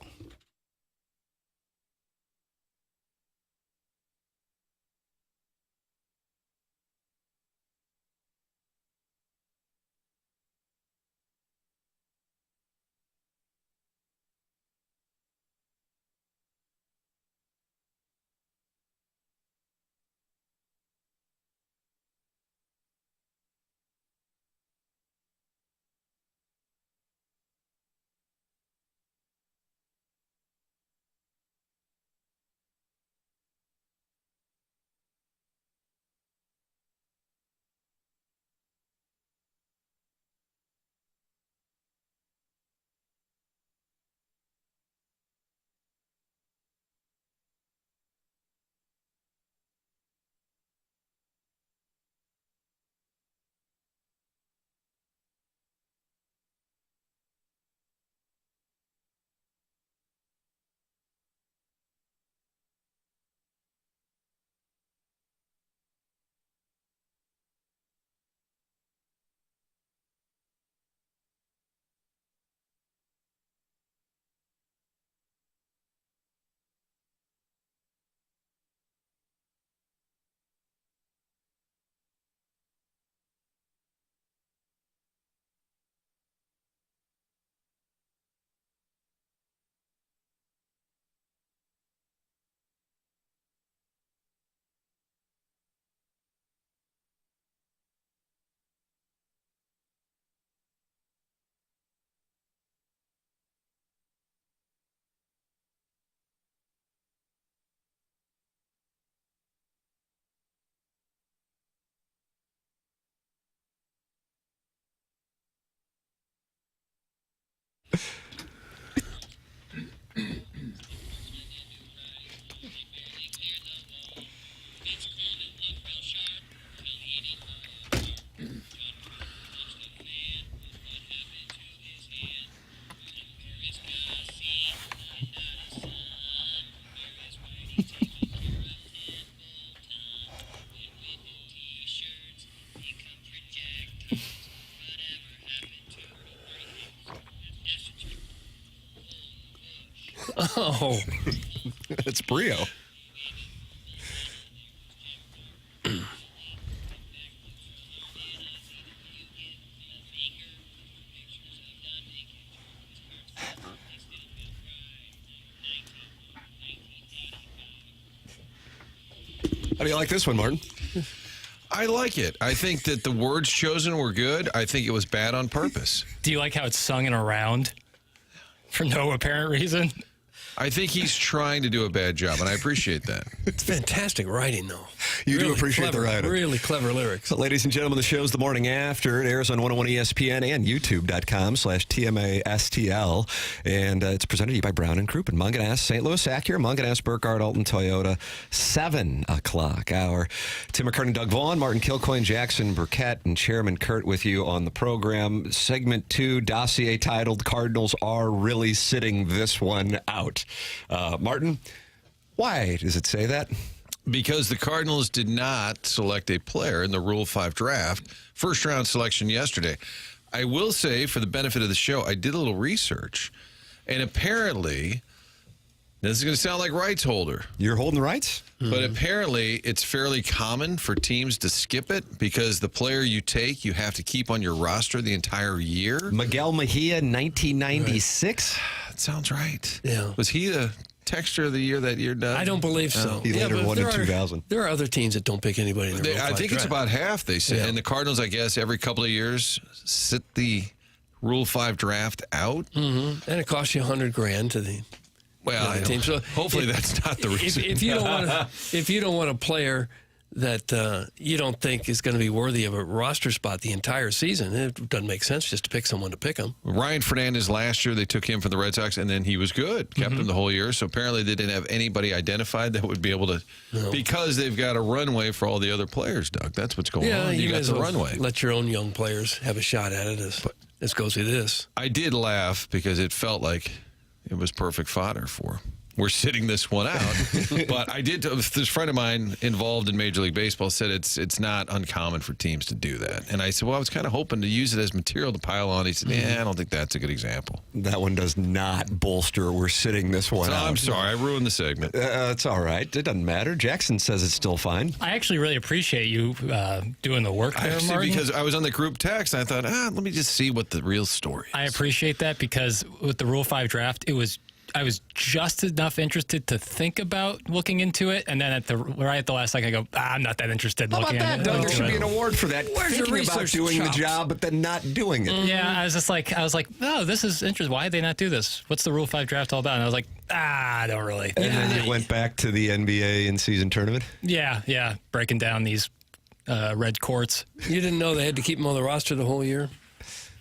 Oh, It's Brio. How do you like this one, Martin? I like it. I think that the words chosen were good. I think it was bad on purpose. Do you like how it's sung in a round for no apparent reason? I think he's trying to do a bad job, and I appreciate that. it's fantastic writing, though. You do Really appreciate clever, the writing. Really clever lyrics. So, ladies and gentlemen, the show's The Morning After. It airs on 101 ESPN and youtube.com/TMASTL. And it's presented to you by Brown and Crouppen. Munganess, St. Louis Acura, Munganess, Burkhardt, Alton, Toyota. 7 o'clock hour. Tim McKernan, Doug Vaughn, Martin Kilcoyne, Jackson Burkett, and Chairman Kurt with you on the program. Segment 2, dossier titled Cardinals Are Really Sitting This One Out. Martin, why does it say that? Because the Cardinals did not select a player in the Rule 5 draft, first-round selection yesterday. I will say, for the benefit of the show, I did a little research, and apparently, this is going to sound like rights holder. You're holding the rights? But apparently, it's fairly common for teams to skip it because the player you take, you have to keep on your roster the entire year. Miguel Mejia, 1996. That sounds right. Yeah. Was he the Texture of the year that year, Doug? I don't believe so. He later but won in there 2000. There are other teams that don't pick anybody in the Rule 5 I think it's draft. about half, they say. Yeah. And the Cardinals, I guess, every couple of years sit the Rule 5 draft out. Mm-hmm. And it costs you $100,000 to the Well, team. So hopefully that's not the reason. if you don't want a player that you don't think is going to be worthy of a roster spot the entire season. It doesn't make sense just to pick someone to pick them. Ryan Fernandez last year, they took him from the Red Sox, and then he was good. Kept him the whole year. So apparently they didn't have anybody identified that would be able to, because they've got a runway for all the other players, Doug. That's what's going on. You got the runway. Let your own young players have a shot at it as goes through this. I did laugh because it felt like it was perfect fodder for we're sitting this one out. But I did. This friend of mine involved in Major League Baseball said it's not uncommon for teams to do that. And I said, well, I was kind of hoping to use it as material to pile on. He said, yeah, I don't think that's a good example. That one does not bolster. We're sitting this one out. I'm sorry. I ruined the segment. It's all right. It doesn't matter. Jackson says it's still fine. I actually really appreciate you doing the work there, Martin. Because I was on the group text, and I thought, let me just see what the real story is. I appreciate that because with the Rule 5 draft, I was just enough interested to think about looking into it, and then right at the last second, I go, I'm not that interested. How about that, Doug? There should be an award for that. Where's your Thinking about research doing chops? the job, but then not doing it. Yeah, I was like, oh, this is interesting. Why did they not do this? What's the Rule 5 draft all about? And I was like, I don't really. And then you went back to the NBA in-season tournament? Yeah, breaking down these red courts. You didn't know they had to keep him on the roster the whole year?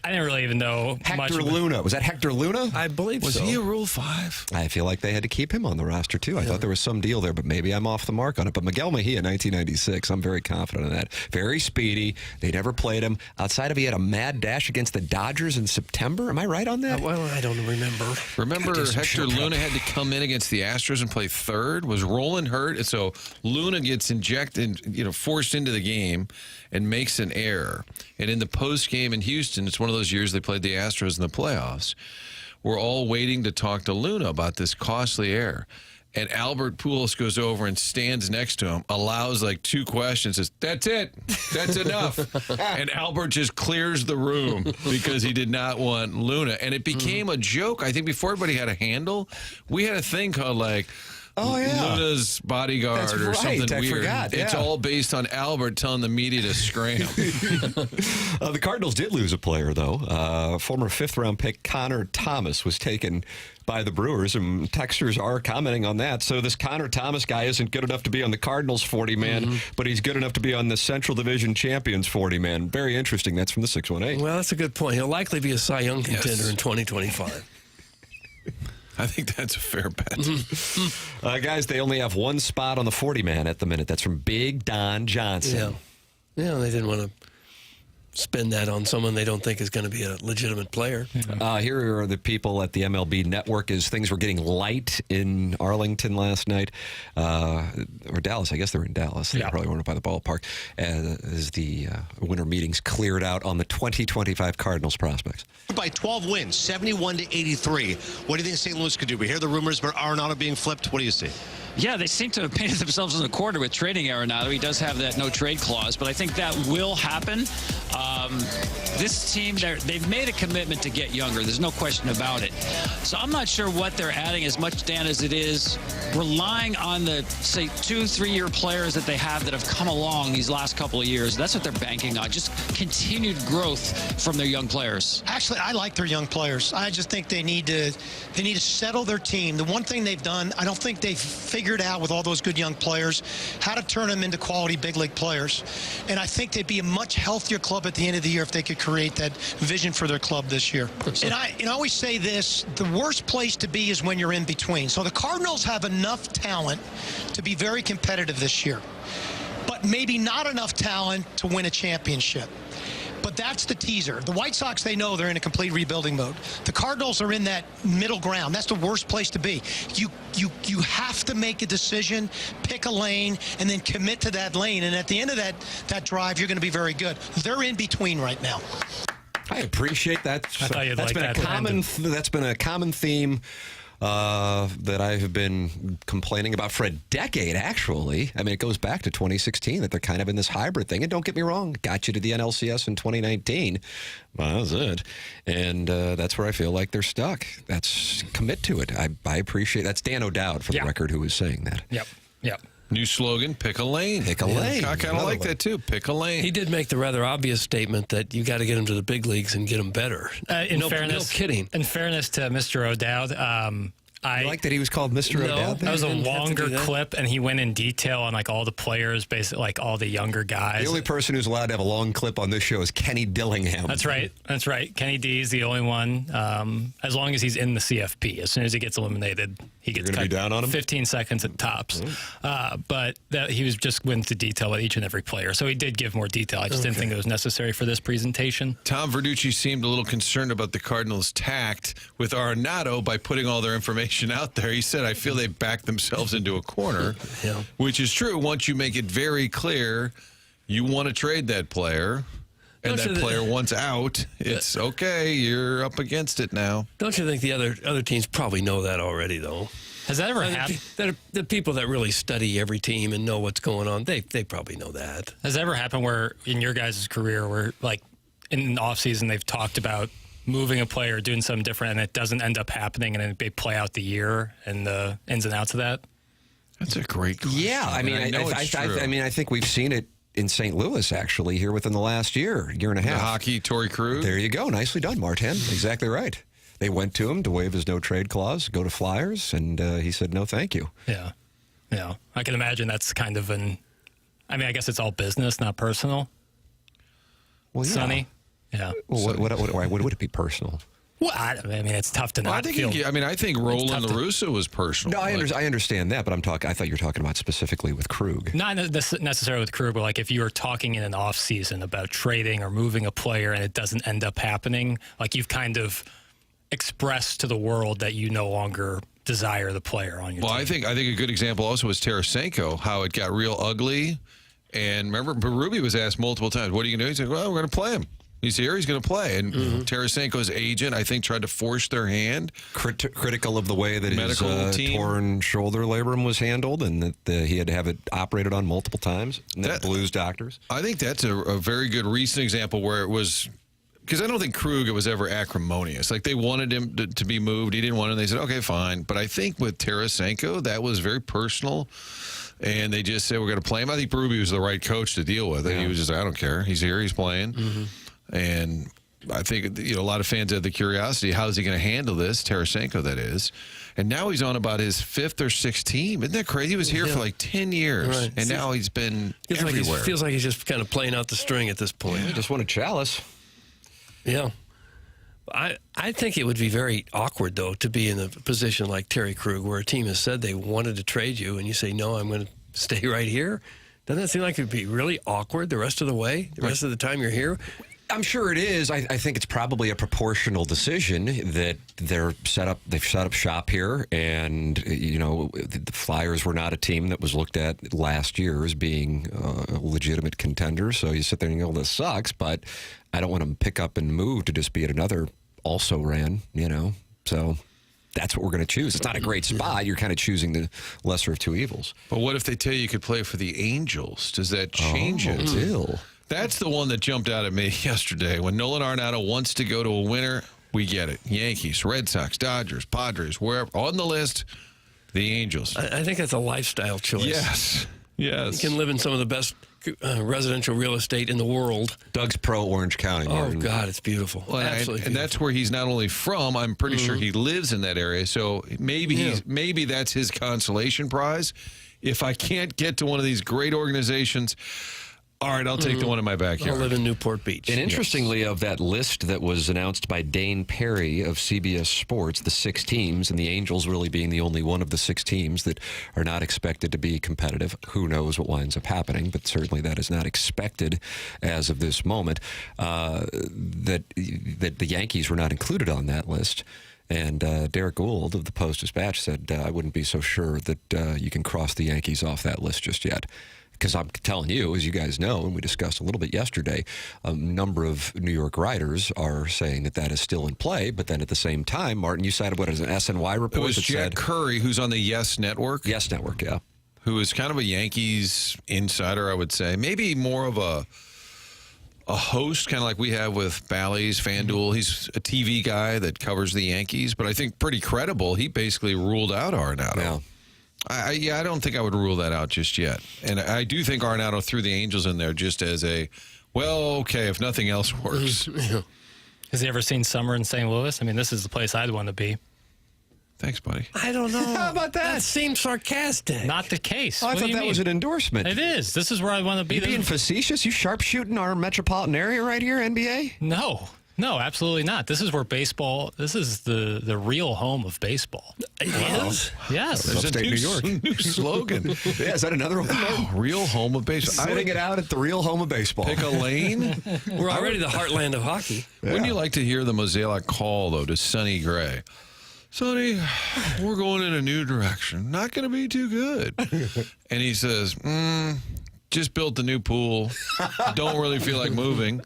I didn't really even know much. Hector Luna. Was that Hector Luna? I believe Was so. he a Rule 5? I feel like they had to keep him on the roster, too. I thought there was some deal there, but maybe I'm off the mark on it. But Miguel Mejia, 1996, I'm very confident in that. Very speedy. They never played him. Outside of he had a mad dash against the Dodgers in September. Am I right on that? Well, I don't remember. Remember Hector Luna had to come in against the Astros and play third? Was Roland hurt? And so Luna gets injected, forced into the game and makes an error. And in the post game in Houston, it's one of those years they played the Astros in the playoffs. We're all waiting to talk to Luna about this costly error. And Albert Pujols goes over and stands next to him, allows like 2 questions, says, that's it. That's enough. And Albert just clears the room because he did not want Luna. And it became a joke. I think before everybody had a handle, we had a thing called like, Luna's bodyguard That's or right. something I weird. forgot, It's yeah. all based on Albert telling the media to scram. The Cardinals did lose a player, though. Former fifth-round pick Connor Thomas was taken by the Brewers, and texters are commenting on that. So this Connor Thomas guy isn't good enough to be on the Cardinals 40-man, but he's good enough to be on the Central Division Champions 40-man. Very interesting. That's from the 618. Well, that's a good point. He'll likely be a Cy Young contender in 2025. I think that's a fair bet. Guys, they only have one spot on the 40-man at the minute. That's from Big Don Johnson. Yeah, they didn't want to spend that on someone they don't think is going to be a legitimate player. Here are the people at the MLB Network as things were getting light in Arlington last night. Or Dallas. I guess they're in Dallas. They probably weren't by the ballpark. As the winter meetings cleared out on the 2025 Cardinals prospects. By 12 wins, 71 to 83. What do you think St. Louis could do? We hear the rumors about Arenado being flipped. What do you see? Yeah, they seem to have painted themselves in the corner with trading Arenado. He does have that no-trade clause, but I think that will happen. This team, they've made a commitment to get younger. There's no question about it. So I'm not sure what they're adding as much, Dan, as it is relying on the, say, 2-3 year players that they have that have come along these last couple of years. That's what they're banking on, just continued growth from their young players. Actually, I like their young players. I just think they need to settle their team. The one thing they've done, I don't think they've figured out with all those good young players how to turn them into quality big league players. And I think they'd be a much healthier club at the end of the year if they could create that vision for their club this year. And I always say this, the worst place to be is when you're in between. So the Cardinals have enough talent to be very competitive this year, but maybe not enough talent to win a championship. But that's the teaser. The White Sox, they know they're in a complete rebuilding mode. The Cardinals are in that middle ground. That's the worst place to be. You have to make a decision, pick a lane, and then commit to that lane. And at the end of that drive, you're going to be very good. They're in between right now. I appreciate that. I thought you'd like that. That's been a common theme that I have been complaining about for a decade, actually. I mean, it goes back to 2016 that they're kind of in this hybrid thing. And don't get me wrong, got you to the NLCS in 2019. Well, that was it. And that's where I feel like they're stuck. That's commit to it. I appreciate that's Dan O'Dowd, for the record, who was saying that. Yep. New slogan, pick a lane. Pick a lane. I kind of like that, too. Pick a lane. He did make the rather obvious statement that you got to get them to the big leagues and get them better. No kidding. In fairness to Mr. O'Dowd, I like that he was called Mr. O'Dowd. That was a longer clip, and he went in detail on like all the players, basically like all the younger guys. The only person who's allowed to have a long clip on this show is Kenny Dillingham. That's right. That's right. Kenny D is the only one. As long as he's in the CFP, as soon as he gets eliminated, he gets cut be down on him? 15 seconds at tops. But he was just went into detail with each and every player, so he did give more detail. I just didn't think it was necessary for this presentation. Tom Verducci seemed a little concerned about the Cardinals' tact with Arenado by putting all their information out there. He said, I feel they backed themselves into a corner, which is true. Once you make it very clear you want to trade that player and that player wants out, it's okay. You're up against it now. Don't you think the other teams probably know that already, though? Has that ever happened? The people that really study every team and know what's going on, they probably know that. Has that ever happened where in your guys' career where like in the offseason they've talked about moving a player, doing something different, and it doesn't end up happening, and then they play out the year and the ins and outs of that? That's a great question. Yeah, I mean, I think we've seen it in St. Louis, actually, here within the last year and a half. The hockey, Torrey Krug. There you go. Nicely done, Martin. Exactly right. They went to him to waive his no-trade clause, go to Flyers, and he said, no, thank you. Yeah. I can imagine that's kind of I guess it's all business, not personal. Well, yeah. Sonny? Yeah. Well, why would it be personal? Well, I mean, it's tough to not feel. I think Roland LaRusso was personal. No, I understand that, but I thought you were talking about specifically with Krug. Not necessarily with Krug, but like if you were talking in an off season about trading or moving a player and it doesn't end up happening, like you've kind of expressed to the world that you no longer desire the player on your team. I think a good example also was Tarasenko, how it got real ugly. And remember, Berube was asked multiple times, what are you going to do? He said, well, we're going to play him. He's here. He's going to play. And Tarasenko's agent, I think, tried to force their hand. Critical of the way that medical his torn shoulder labrum was handled and that he had to have it operated on multiple times. And that Blues doctors. I think that's a very good recent example where it was, because I don't think Krug, it was ever acrimonious. Like they wanted him to be moved. He didn't want it. And they said, okay, fine. But I think with Tarasenko, that was very personal. And they just said, we're going to play him. I think Berube was the right coach to deal with it. Yeah. He was just, I don't care. He's here. He's playing. And I think a lot of fans had the curiosity, how is he going to handle this? Tarasenko, that is. And now he's on about his 5th or 6th team. Isn't that crazy? He was here for like 10 years. Right. And now he's been everywhere. Feels like he's just kind of playing out the string at this point. Yeah, just won a chalice. Yeah. I think it would be very awkward, though, to be in a position like Terry Krug, where a team has said they wanted to trade you, and you say, no, I'm going to stay right here. Doesn't that seem like it would be really awkward the rest of the way, the rest of the time you're here? I'm sure it is. I think it's probably a proportional decision that they've set up shop here, and the Flyers were not a team that was looked at last year as being a legitimate contender. So you sit there and you go, this sucks, but I don't want to pick up and move to just be at another also ran, So that's what we're going to choose. It's not a great spot. You're kind of choosing the lesser of two evils. But what if they tell you could play for the Angels? Does that change it? That's the one that jumped out at me yesterday. When Nolan Arenado wants to go to a winner, we get it. Yankees, Red Sox, Dodgers, Padres, wherever. On the list, the Angels. I think that's a lifestyle choice. Yes. You can live in some of the best residential real estate in the world. Doug's pro Orange County. Martin. Oh, God, it's beautiful. Well, Absolutely and that's where he's not only from, I'm pretty sure he lives in that area. So maybe that's his consolation prize. If I can't get to one of these great organizations, all right, I'll take the one in my backyard. I'll live in Newport Beach. And interestingly, of that list that was announced by Dane Perry of CBS Sports, the 6 teams, and the Angels really being the only one of the 6 teams that are not expected to be competitive. Who knows what winds up happening, but certainly that is not expected as of this moment. That the Yankees were not included on that list. And Derek Gould of the Post-Dispatch said, I wouldn't be so sure that you can cross the Yankees off that list just yet. Because I'm telling you, as you guys know, and we discussed a little bit yesterday, a number of New York writers are saying that is still in play. But then at the same time, Martin, you cited what is an SNY report? It was Jack Curry, who's on the Yes Network. Yes Network, yeah. Who is kind of a Yankees insider, I would say. Maybe more of a host, kind of like we have with Bally's, FanDuel. He's a TV guy that covers the Yankees, but I think pretty credible. He basically ruled out Arenado. Yeah. I don't think I would rule that out just yet. And I do think Arenado threw the Angels in there just as if nothing else works. Has he ever seen summer in St. Louis? I mean, this is the place I'd want to be. Thanks, buddy. I don't know. How about that? That seems sarcastic. Not the case. I What do thought you that mean? was an endorsement. It is. This is where I want to be. You being facetious? You sharpshooting our metropolitan area right here, NBA? No, absolutely not. This is where baseball. This is the real home of baseball. It is? Yes. There's a Upstate New York. new slogan. Yeah, is that another one? Real home of baseball. Sitting it out at the real home of baseball. Pick a lane. We're already the heartland of hockey. Wouldn't you like to hear the Mozeliak call, though, to Sonny Gray? Sonny, we're going in a new direction. Not going to be too good. And he says, just built the new pool. Don't really feel like moving.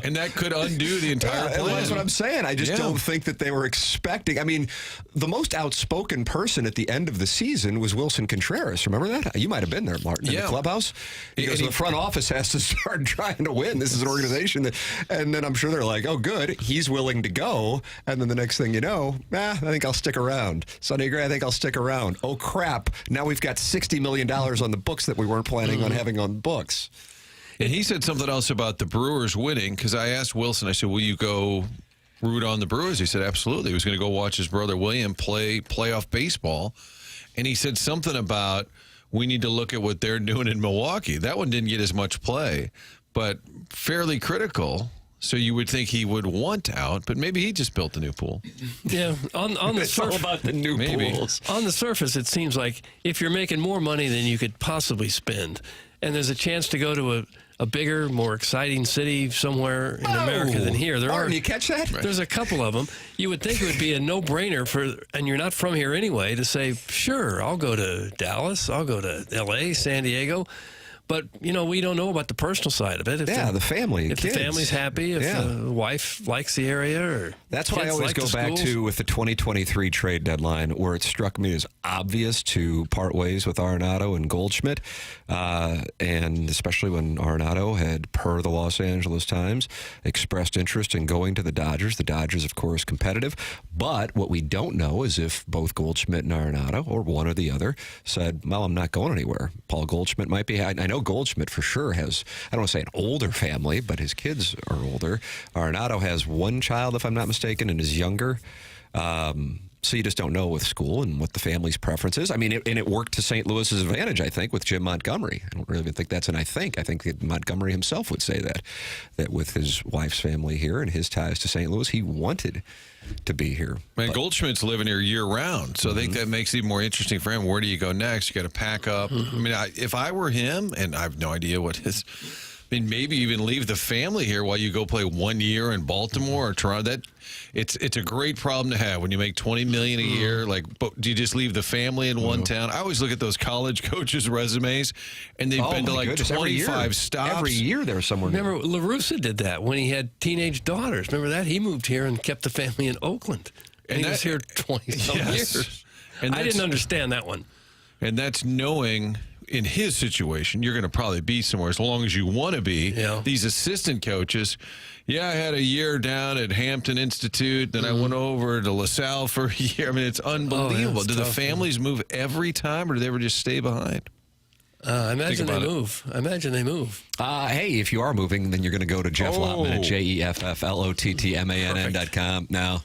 And that could undo the entire plan. That's what I'm saying. I just don't think that they were expecting. I mean, the most outspoken person at the end of the season was Wilson Contreras. Remember that? You might have been there, Martin, in the clubhouse. He goes, the front office has to start trying to win. This is an organization that, and then I'm sure they're like, oh, good, he's willing to go. And then the next thing you know, I think I'll stick around. Sonny Gray, I think I'll stick around. Oh, crap. Now we've got $60 million on the books that we weren't planning on having on books. And he said something else about the Brewers winning, because I asked Wilson, I said, will you go root on the Brewers? He said, absolutely. He was going to go watch his brother William play playoff baseball. And he said something about, we need to look at what they're doing in Milwaukee. That one didn't get as much play, but fairly critical. So you would think he would want out, but maybe he just built the new pool. Yeah, on the It's all about the new pools. On the surface, it seems like if you're making more money than you could possibly spend, and there's a chance to go to a bigger, more exciting city somewhere in America than here. Martin, you catch that? There's a couple of them. You would think it would be a no-brainer and you're not from here anyway, to say, sure, I'll go to Dallas, I'll go to L.A., San Diego. But, we don't know about the personal side of it. The family, If kids. the family's happy, if the wife likes the area. Or that's what I kids always like go the back schools. to with the 2023 trade deadline, where it struck me as obvious to part ways with Arenado and Goldschmidt, and especially when Arenado had, per the Los Angeles Times, expressed interest in going to the Dodgers. The Dodgers, of course, competitive. But what we don't know is if both Goldschmidt and Arenado, or one or the other, said, well, I'm not going anywhere. Paul Goldschmidt might be. I know Goldschmidt for sure has, I don't want to say an older family, but his kids are older. Arenado has one child, if I'm not mistaken, and is younger. So you just don't know with school and what the family's preference is. I mean, it worked to St. Louis's advantage, I think, with Jim Montgomery. I don't really even think that's an I think. I think that Montgomery himself would say that with his wife's family here and his ties to St. Louis, he wanted to be here. Man, Goldschmidt's living here year-round, so I think that makes it even more interesting for him. Where do you go next? You got to pack up. I mean, if I were him, and I have no idea what his... I mean, maybe even leave the family here while you go play 1 year in Baltimore or Toronto. It's a great problem to have when you make $20 million a year. Like, but do you just leave the family in one town? I always look at those college coaches' resumes, and they've been to like 25 stops. Every year there's somewhere. Remember, La Russa did that when he had teenage daughters. Remember that? He moved here and kept the family in Oakland. And he was here 20-some years. And I didn't understand that one. And that's knowing... in his situation, you're going to probably be somewhere as long as you want to be. Yeah. These assistant coaches, I had a year down at Hampton Institute, then I went over to LaSalle for a year. I mean, it's unbelievable. Do the families move every time, or do they ever just stay behind? I imagine they move. Hey, if you are moving, then you're going to go to Jeff Lottman at JEFFLOTTMANN.com. Now,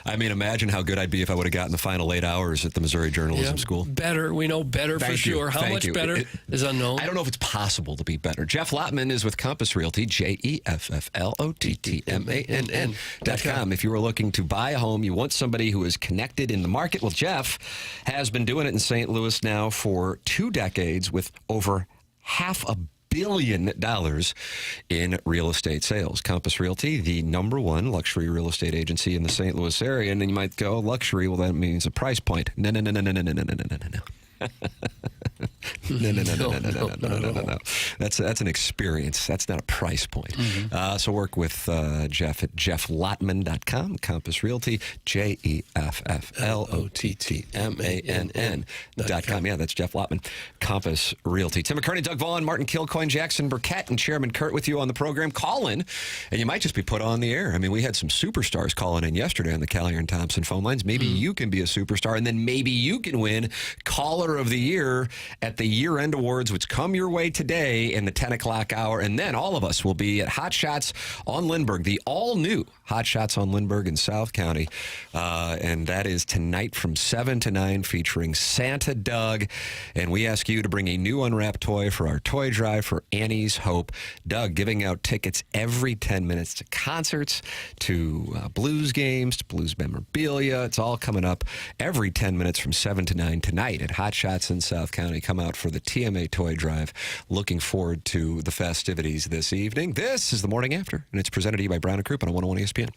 I mean, imagine how good I'd be if I would have gotten the final 8 hours at the Missouri Journalism School. Better. We know better for sure. How much better is unknown. I don't know if it's possible to be better. Jeff Lottman is with Compass Realty, JEFFLOTTMANN.com. If you are looking to buy a home, you want somebody who is connected in the market. Well, Jeff has been doing it in St. Louis now for 2 decades with over $500 million in real estate sales. Compass Realty, the #1 luxury real estate agency in the St. Louis area. And then you might go, luxury, well, that means a price point. No. No. That's an experience. That's not a price point. So work with Jeff at jefflottman.com, Compass Realty, JEFFLOTTMANN.com. Yeah, that's Jeff Lottman, Compass Realty. Tim McKernan, Doug Vaughn, Martin Kilcoyne, Jackson Burkett, and Chairman Kurt with you on the program. Call in, and you might just be put on the air. I mean, we had some superstars calling in yesterday on the Callier and Thompson phone lines. Maybe you can be a superstar, and then maybe you can win Caller of the Year at the year-end awards, which come your way today in the 10 o'clock hour. And then all of us will be at Hot Shots on Lindbergh, the all-new Hot Shots on Lindbergh in South County. And that is tonight from 7 to 9, featuring Santa Doug. And we ask you to bring a new unwrapped toy for our toy drive for Annie's Hope. Doug giving out tickets every 10 minutes to concerts, to blues games, to blues memorabilia. It's all coming up every 10 minutes from 7 to 9 tonight at Hot Shots in South County. Come out for the TMA toy drive. Looking forward to the festivities this evening. This is the Morning After, and it's presented to you by Brown & Croup on 101 ESPN.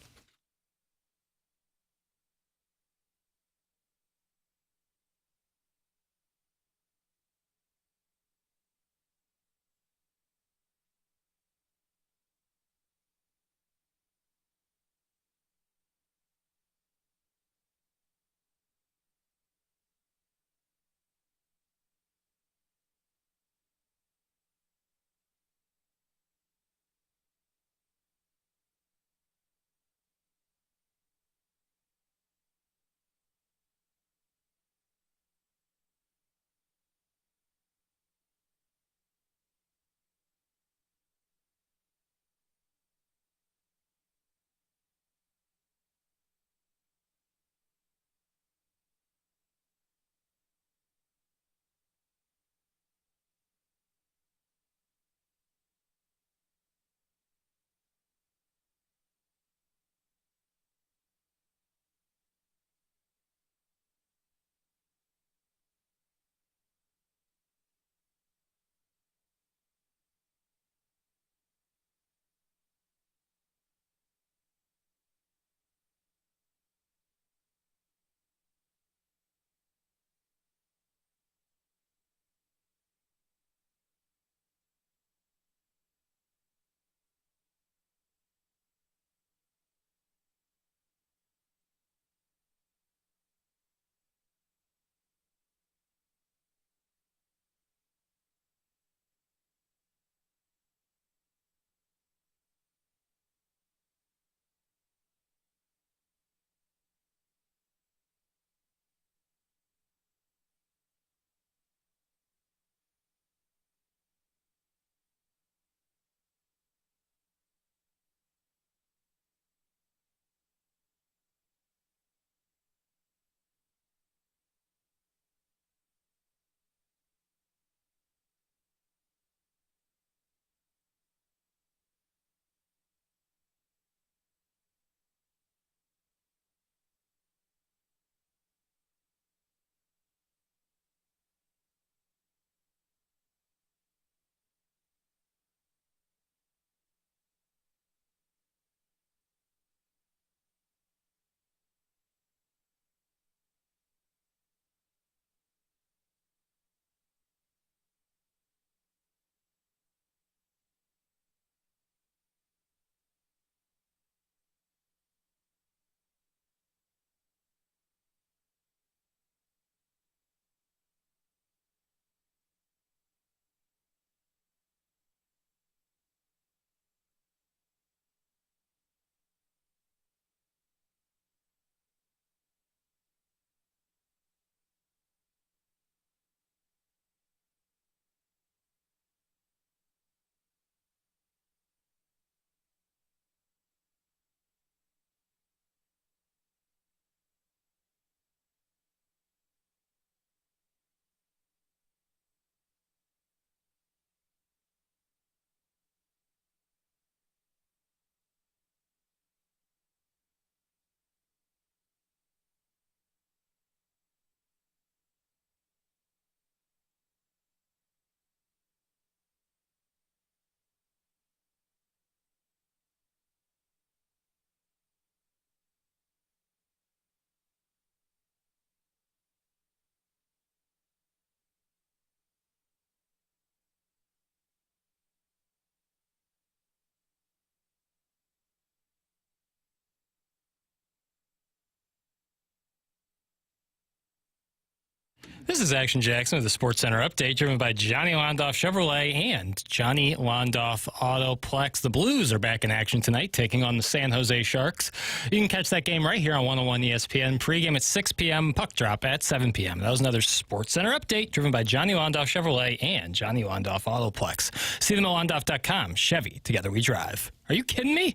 This is Action Jackson with the Sports Center update, driven by Johnny Londoff Chevrolet and Johnny Londoff Autoplex. The Blues are back in action tonight, taking on the San Jose Sharks. You can catch that game right here on 101 ESPN. Pregame at 6 p.m., puck drop at 7 p.m. That was another Sports Center update, driven by Johnny Londoff Chevrolet and Johnny Londoff Autoplex. See them at Londoff.com. Chevy, together we drive. Are you kidding me?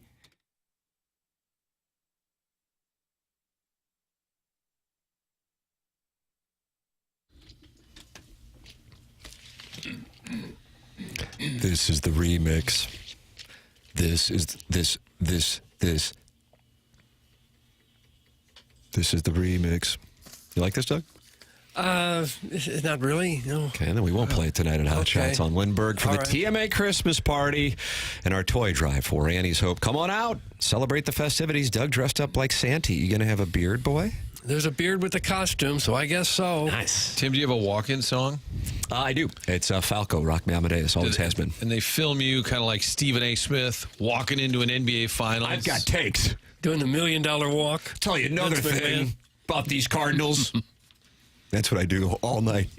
This is the remix. This is the remix. You like this, Doug? Not really, no. Okay, then we won't play it tonight at Hot Shots on Lindbergh for the TMA Christmas party and our toy drive for Annie's Hope. Come on out, celebrate the festivities. Doug dressed up like Santa. You going to have a beard, boy? There's a beard with the costume, so I guess so. Nice. Tim, do you have a walk-in song? I do. It's Falco, Rock Me Amadeus. Always has been. And they film you kind of like Stephen A. Smith walking into an NBA Finals. I've got takes. Doing the $1 Million Walk. Tell you another thing about these Cardinals. That's what I do all night.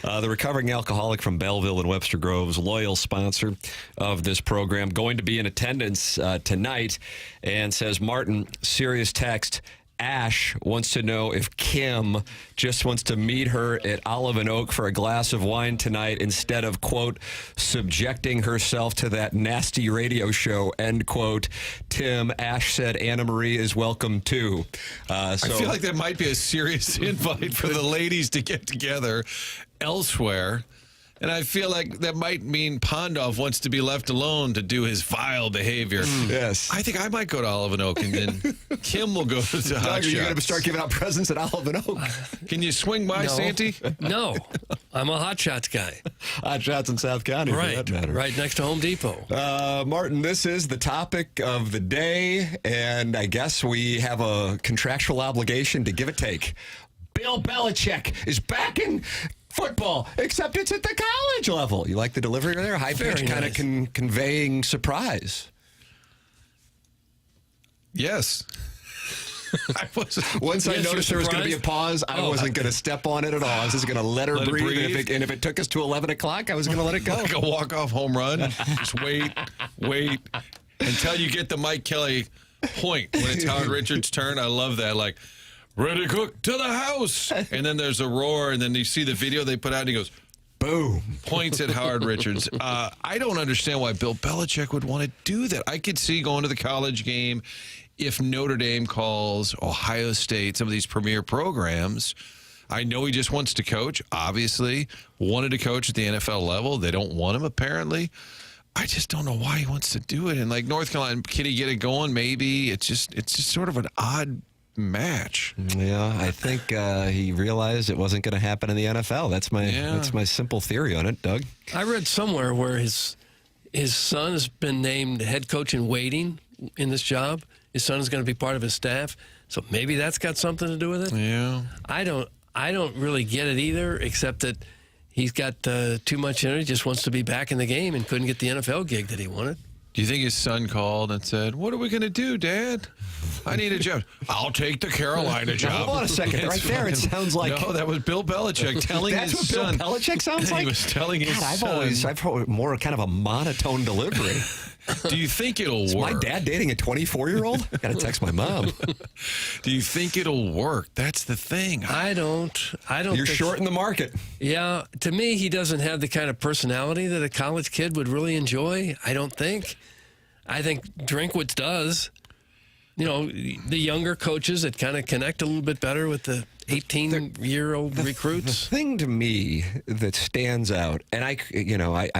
The recovering alcoholic from Belleville and Webster Groves, loyal sponsor of this program, going to be in attendance tonight, and says, Martin, serious text. Ash wants to know if Kim just wants to meet her at Olive and Oak for a glass of wine tonight instead of, quote, subjecting herself to that nasty radio show, end quote. Tim, Ash said Anna Marie is welcome too. I feel like that might be a serious invite for the ladies to get together elsewhere. And I feel like that might mean Pondov wants to be left alone to do his vile behavior. Yes. I think I might go to Olive and Oak, and then Kim will go to Hot Doug, are you going to Shots. start giving out presents at Olive and Oak? Can you swing by, Santy? No, I'm a Hot Shots guy. Hot Shots in South County, Right, for that matter. right next to Home Depot. Martin, this is the topic of the day, and I guess we have a contractual obligation to give a take. Bill Belichick is back in football, except it's at the college level. You like the delivery there? High pitch, kind of conveying surprise. Yes. Once I noticed there was going to be a pause, I wasn't going to step on it at all. I was just going to let her breathe. And if it took us to 11 o'clock, I was going to let it go. Like a walk-off home run. Just wait until you get the Mike Kelly point when it's Howard Richards' turn. I love that. Like, ready, cook, to the house. And then there's a roar, and then you see the video they put out, and he goes, boom, points at Howard Richards. I don't understand why Bill Belichick would want to do that. I could see going to the college game if Notre Dame calls, Ohio State, some of these premier programs. I know he just wants to coach, obviously. Wanted to coach at the NFL level. They don't want him, apparently. I just don't know why he wants to do it. And like North Carolina, can he get it going? Maybe. It's just sort of an odd match. Yeah, I think he realized it wasn't going to happen in the NFL. That's my simple theory on it, Doug. I read somewhere where his son has been named head coach in waiting in this job. His son is going to be part of his staff, so maybe that's got something to do with it. Yeah, I don't really get it either, except that he's got too much energy, just wants to be back in the game, and couldn't get the NFL gig that he wanted. Do you think his son called and said, "What are we going to do, Dad? I need a job. I'll take the Carolina job." Hold on a second. Right there, it sounds like... No, that was Bill Belichick telling his son. That's what Bill Belichick sounds like? He was telling his son. I've heard more kind of a monotone delivery. Do you think it'll Is work? my dad dating a 24-year-old? Got to text my mom. Do you think it'll work? That's the thing. I don't. You're short in the market. Yeah, to me, he doesn't have the kind of personality that a college kid would really enjoy. I don't think. I think Drinkwitz does. You know, the younger coaches that kind of connect a little bit better with the 18-year-old recruits. The thing to me that stands out, and I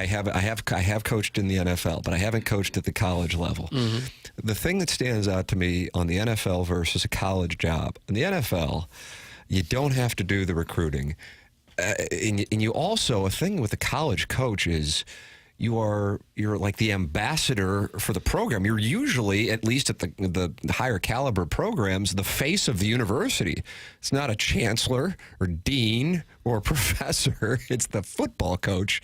have coached in the NFL, but I haven't coached at the college level. Mm-hmm. The thing that stands out to me on the NFL versus a college job, in the NFL, you don't have to do the recruiting. And you also, a thing with a college coach is you're like the ambassador for the program. You're usually, at least at the higher caliber programs, the face of the university. It's not a chancellor or dean or professor. It's the football coach.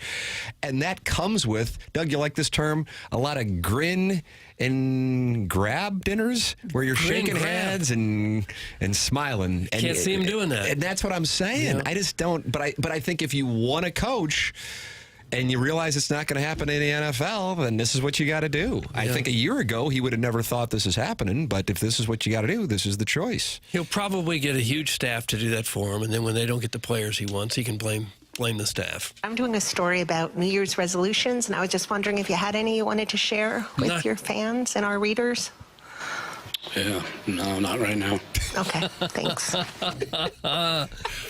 And that comes with, Doug, you like this term? A lot of grin in grab dinners where you're shaking hands and smiling. And can't see him doing that. And that's what I'm saying. Yeah. I just don't. But I think if you want to coach and you realize it's not going to happen in the NFL, then this is what you got to do. I think a year ago he would have never thought this is happening, but if this is what you got to do, this is the choice. He'll probably get a huge staff to do that for him, and then when they don't get the players he wants, he can blame the staff. I'm doing a story about New Year's resolutions, and I was just wondering if you had any you wanted to share with your fans and our readers. Yeah, no, not right now. Okay, thanks.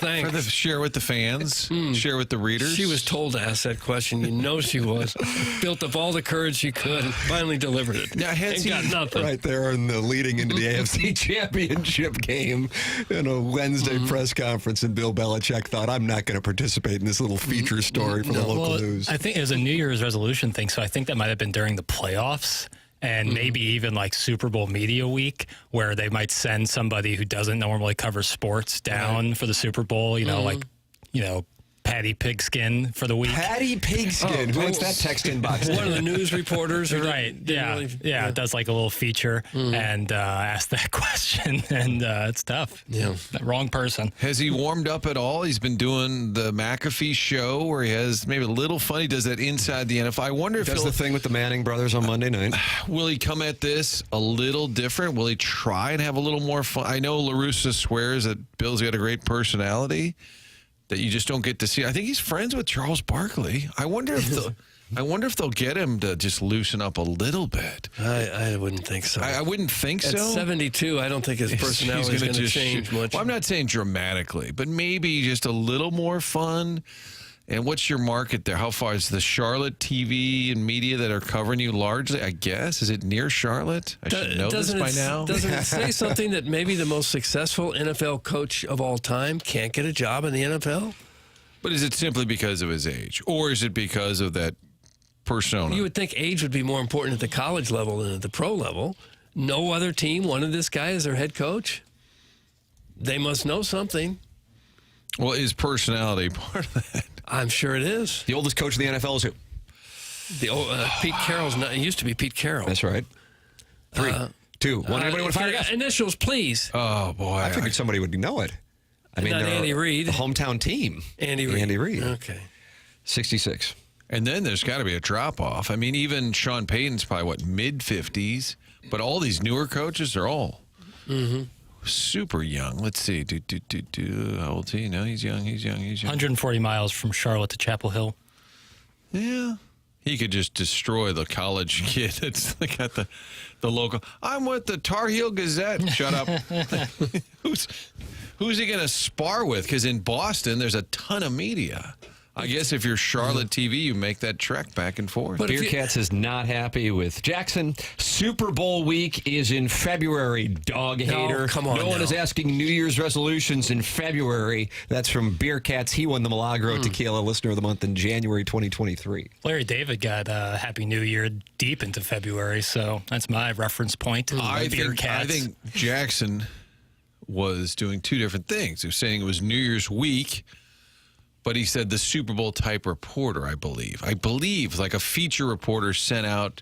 Thanks. Share with the fans, share with the readers. She was told to ask that question. You know she was. Built up all the courage she could and finally delivered it. Now, Ain't got nothing. Right there in the leading into the AFC Championship game in a Wednesday press conference, and Bill Belichick thought, I'm not going to participate in this little feature story for the local news. I think it was a New Year's resolution thing, so I think that might have been during the playoffs. And maybe even like Super Bowl media week, where they might send somebody who doesn't normally cover sports down for the Super Bowl, Patty Pigskin for the week. Patty Pigskin. Who wants that text inbox? One of the news reporters. Right. Yeah. Does like a little feature and ask that question. And it's tough. Yeah. Wrong person. Has he warmed up at all? He's been doing the McAfee show where he has maybe a little fun. He does that inside the NFL. I wonder if does the thing with the Manning brothers on Monday night. Will he come at this a little different? Will he try and have a little more fun? I know La Russa swears that Bill's got a great personality that you just don't get to see. I think he's friends with Charles Barkley. I wonder if they'll get him to just loosen up a little bit. I wouldn't think so. I wouldn't think At so. 72, I don't think his personality is going to change much. Well, I'm not saying dramatically, but maybe just a little more fun. And what's your market there? How far is the Charlotte TV and media that are covering you largely? I guess. Is it near Charlotte? I should know this by now. Doesn't it say something that maybe the most successful NFL coach of all time can't get a job in the NFL? But is it simply because of his age? Or is it because of that persona? You would think age would be more important at the college level than at the pro level. No other team wanted this guy as their head coach. They must know something. Well, is personality part of that? I'm sure it is. The oldest coach in the NFL is who? Pete Carroll's not. It used to be Pete Carroll. That's right. 3, 2, 1. Anybody want to fire? Initials, please. Oh, boy. I figured somebody would know it. I mean, not Andy Reid. The hometown team. Andy Reid. Okay. 66. And then there's got to be a drop-off. I mean, even Sean Payton's probably, mid-50s? But all these newer coaches are all super young. Let's see. How old is he? No, he's young. 140 miles from Charlotte to Chapel Hill. Yeah. He could just destroy the college kid that's got the local. I'm with the Tar Heel Gazette. Shut up. Who's he going to spar with? Because in Boston, there's a ton of media. I guess if you're Charlotte TV, you make that trek back and forth. But Bearcats is not happy with Jackson. Super Bowl week is in February, dog hater. Come on. No one is asking New Year's resolutions in February. That's from Bearcats. He won the Milagro Tequila Listener of the Month in January 2023. Larry David got Happy New Year deep into February, so that's my reference point. I think Jackson was doing two different things. He was saying it was New Year's week, but he said the Super Bowl type reporter, I believe, like a feature reporter sent out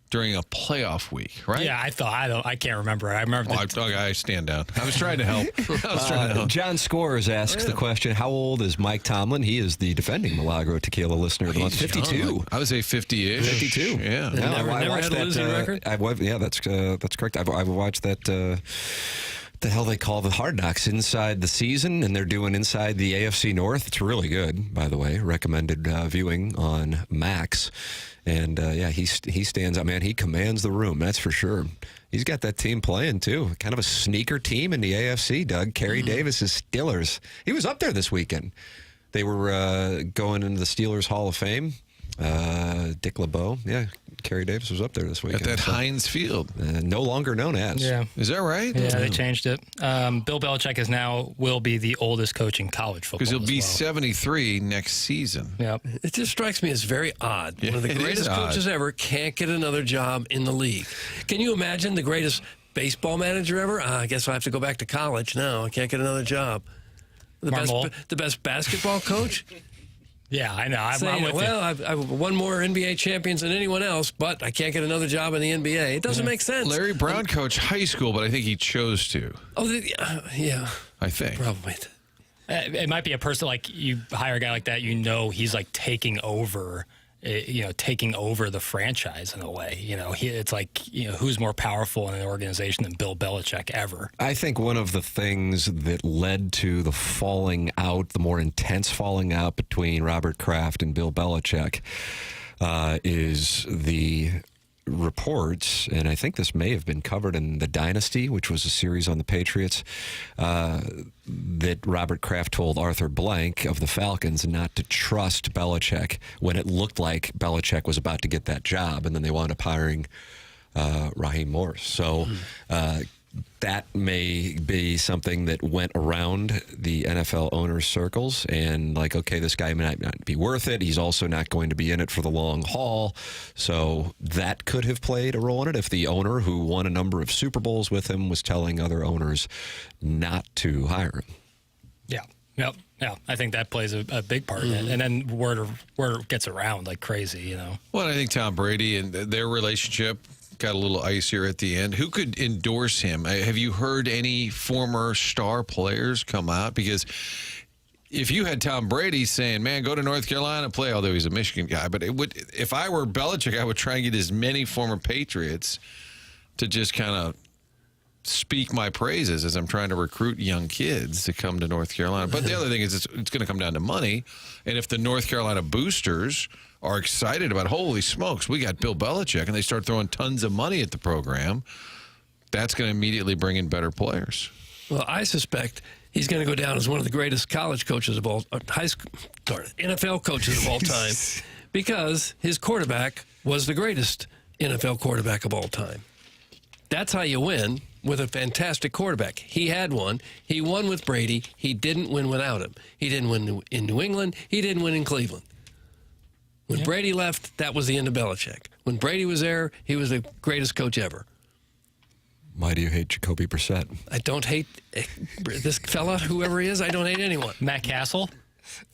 during a playoff week, right? Yeah, I can't remember. I remember. I stand down. I was trying to help. John Scores asks the question, how old is Mike Tomlin? He is the defending Milagro Tequila Listener of the Month. 52. I would say 50-ish. 52. Yeah. Never had a losing record? Yeah, that's correct. I've watched that. The hell they call the Hard Knocks inside the season, and they're doing inside the AFC North. It's really good, by the way. Recommended viewing on Max. And he stands out, man. He commands the room, that's for sure. He's got that team playing too. Kind of a sneaker team in the AFC, Doug. Kerry Davis's Steelers. He was up there this weekend. They were going into the Steelers Hall of Fame. Dick LeBeau. Yeah, Kerry Davis was up there this weekend. At that Heinz Field. No longer known as. Yeah. Is that right? Yeah, they changed it. Bill Belichick will be the oldest coach in college football. Because he'll be 73 next season. Yep. It just strikes me as very odd. Yeah, One of the it greatest is odd. coaches ever can't get another job in the league. Can you imagine the greatest baseball manager ever? I guess I have to go back to college now. I can't get another job. The best basketball coach? Yeah, I know. I'm saying, with well, you. I've won more NBA champions than anyone else, but I can't get another job in the NBA. It doesn't make sense. Larry Brown coached high school, but I think he chose to. Oh, yeah. I think. Probably. It might be a person like you hire a guy like that, he's like taking over the franchise in a way. It's like, who's more powerful in an organization than Bill Belichick ever? I think one of the things that led to the falling out, the more intense falling out between Robert Kraft and Bill Belichick is the reports, and I think this may have been covered in The Dynasty, which was a series on the Patriots, that Robert Kraft told Arthur Blank of the Falcons not to trust Belichick when it looked like Belichick was about to get that job, and then they wound up hiring Raheem Morris. So that may be something that went around the NFL owners' circles, and like, okay, this guy might not be worth it. He's also not going to be in it for the long haul. So that could have played a role in it if the owner who won a number of Super Bowls with him was telling other owners not to hire him. Yeah. Yep. Yeah, I think that plays a big part in it. And then word gets around like crazy, Well, I think Tom Brady and their relationship got a little icier at the end. Who could endorse him? Have you heard any former star players come out? Because if you had Tom Brady saying, man, go to North Carolina, play, although he's a Michigan guy, but if I were Belichick, I would try and get as many former Patriots to just kind of speak my praises as I'm trying to recruit young kids to come to North Carolina. But the other thing is it's going to come down to money. And if the North Carolina boosters are excited about, holy smokes, we got Bill Belichick, and they start throwing tons of money at the program, that's going to immediately bring in better players. Well, I suspect he's going to go down as one of the greatest college coaches of all, NFL coaches of all time, because his quarterback was the greatest NFL quarterback of all time. That's how you win with a fantastic quarterback. He had one. He won with Brady. He didn't win without him. He didn't win in New England. He didn't win in Cleveland. When Brady left, that was the end of Belichick. When Brady was there, he was the greatest coach ever. Why do you hate Jacoby Brissett? I don't hate this fella, whoever he is. I don't hate anyone. Matt Castle?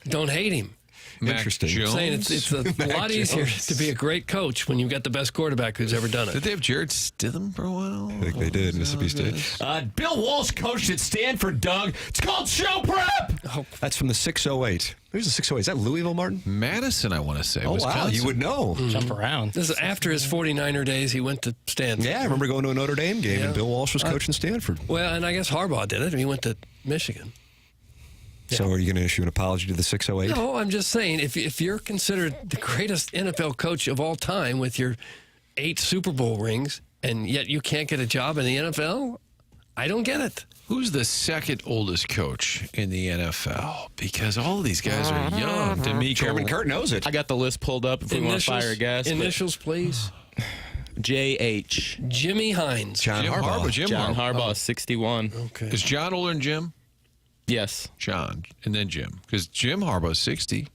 Don't hate him. Interesting. I'm saying it's a lot easier to be a great coach when you've got the best quarterback who's ever done it. Did they have Jared Stidham for a while? I think they did, Mississippi State. Bill Walsh coached at Stanford, Doug. It's called show prep. Oh, that's from the 608. Who's the 608? Is that Louisville, Martin? Madison, I want to say. Oh, Wisconsin. wow. You would know. Jump around. This is after his 49er days. He went to Stanford. Yeah, I remember going to a Notre Dame game, and Bill Walsh was coaching Stanford. Well, and I guess Harbaugh did it. He went to Michigan. So are you going to issue an apology to the 608? No, I'm just saying, if you're considered the greatest NFL coach of all time with your 8 Super Bowl rings, and yet you can't get a job in the NFL, I don't get it. Who's the second oldest coach in the NFL? Because all of these guys are young. Chairman Kurt knows it. I got the list pulled up if we want to fire a guest. Initials, please. J.H. Jimmy Hines. John Harbaugh. John Harbaugh is 61. Okay. Is John older than Jim? Yes. John, and then Jim. Because Jim Harbaugh's 60.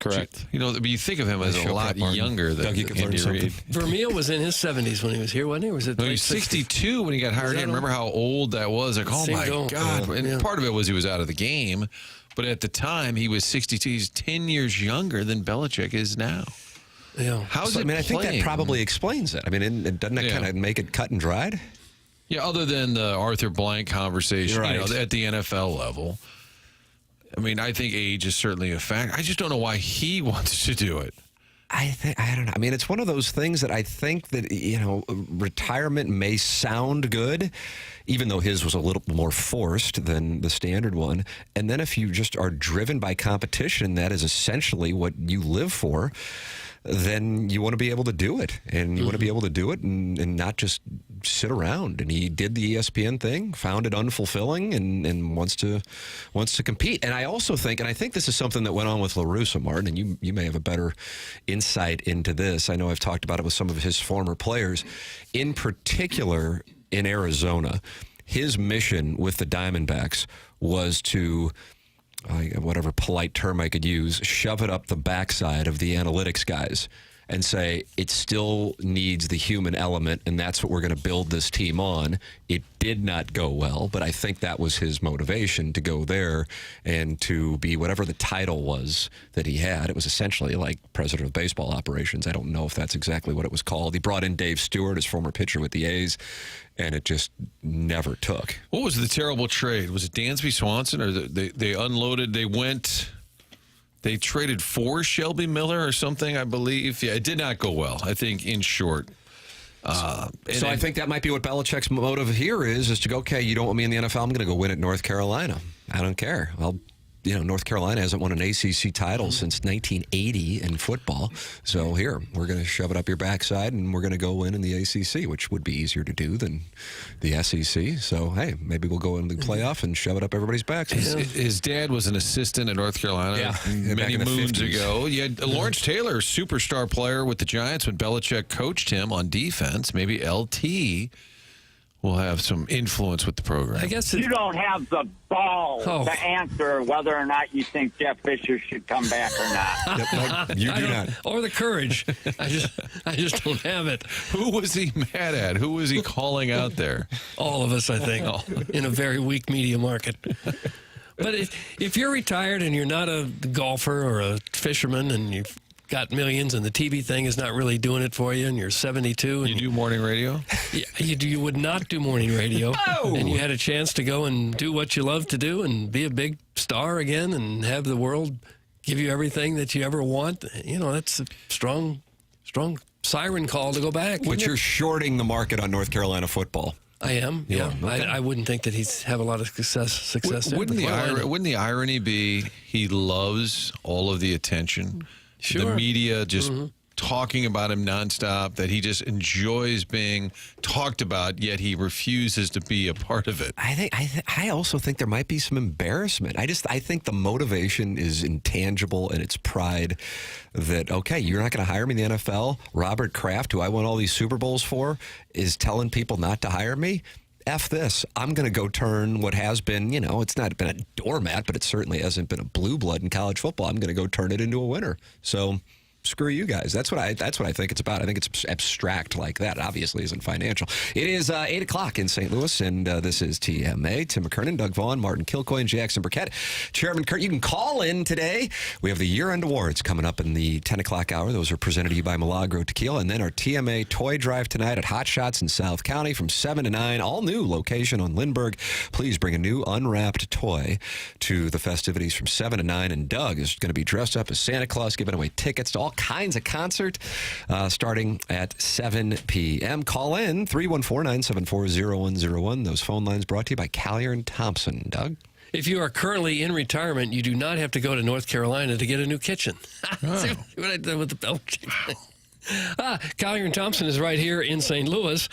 Correct. But you think of him as a lot younger than Andy Reid. Vermeil was in his 70s when he was here, wasn't he? Was it? No, he was 62 when he got hired in. Remember how old that was? Like, oh my God. And part of it was he was out of the game. But at the time, he was 62. He's 10 years younger than Belichick is now. Yeah. How's it I think that probably explains it. I mean, doesn't that kind of make it cut and dried? Yeah, other than the Arthur Blank conversation, at the NFL level. I mean, I think age is certainly a fact. I just don't know why he wants to do it. I don't know. I mean, it's one of those things that I think that, retirement may sound good, even though his was a little more forced than the standard one. And then if you just are driven by competition, that is essentially what you live for, then you want to be able to do it. And you want to be able to do it and not just sit around. And he did the ESPN thing, found it unfulfilling, and wants to compete. And I also think, and I think this is something that went on with La Russa, Martin, and you may have a better insight into this. I know I've talked about it with some of his former players. In particular, in Arizona, his mission with the Diamondbacks was to, whatever polite term I could use, shove it up the backside of the analytics guys and say it still needs the human element, and that's what we're going to build this team on. It did not go well, but I think that was his motivation to go there and to be whatever the title was that he had. It was essentially like president of baseball operations. I don't know if that's exactly what it was called. He brought in Dave Stewart, his former pitcher with the A's, and it just never took. What was the terrible trade? Was it Dansby Swanson, or they unloaded? They traded for Shelby Miller or something, I believe. Yeah, it did not go well, I think, in short. So I think that might be what Belichick's motive here is to go, okay, you don't want me in the NFL, I'm going to go win at North Carolina. I don't care. Well, North Carolina hasn't won an ACC title since 1980 in football. So here, we're going to shove it up your backside, and we're going to go win in the ACC, which would be easier to do than the SEC. So, hey, maybe we'll go into the playoff and shove it up everybody's backs. His dad was an assistant at North Carolina many moons ago. You had Lawrence Taylor, superstar player with the Giants when Belichick coached him on defense. Maybe LT will have some influence with the program. I guess you don't have the balls to answer whether or not you think Jeff Fisher should come back or not. You do not. Or the courage. I just don't have it. Who was he mad at? Who was he calling out there? All of us, I think, in a very weak media market. But if you're retired and you're not a golfer or a fisherman and you've got millions and the TV thing is not really doing it for you and you're 72 and you do morning radio? Yeah, you would not do morning radio. And you had a chance to go and do what you love to do and be a big star again and have the world give you everything that you ever want. That's a strong siren call to go back. But you're shorting the market on North Carolina football. I am. Yeah. Okay. I wouldn't think that he's have a lot of success there. Wouldn't the irony be he loves all of the attention? Sure. The media just talking about him nonstop, that he just enjoys being talked about, yet he refuses to be a part of it. I also think there might be some embarrassment. I think the motivation is intangible, and it's pride that, okay, you're not going to hire me in the NFL. Robert Kraft, who I won all these Super Bowls for, is telling people not to hire me. F this. I'm going to go turn what has been, it's not been a doormat, but it certainly hasn't been a blue blood in college football. I'm going to go turn it into a winner. So screw you guys. That's what I think it's about. I think it's abstract like that. It obviously isn't financial. It is 8 o'clock in St. Louis, and this is TMA. Tim McKernan, Doug Vaughn, Martin Kilcoyne, Jackson Burkett, Chairman Kurt. You can call in today. We have the year-end awards coming up in the 10 o'clock hour. Those are presented to you by Milagro Tequila. And then our TMA toy drive tonight at Hot Shots in South County from 7 to 9. All new location on Lindbergh. Please bring a new unwrapped toy to the festivities from 7 to 9. And Doug is going to be dressed up as Santa Claus, giving away tickets to all kinds of concert starting at 7 p.m. Call in 314-974-0101. Those phone lines brought to you by Collier and Thompson. Doug? If you are currently in retirement, you do not have to go to North Carolina to get a new kitchen. See what I did with the Belichick thing. Collier & Thompson is right here in St. Louis,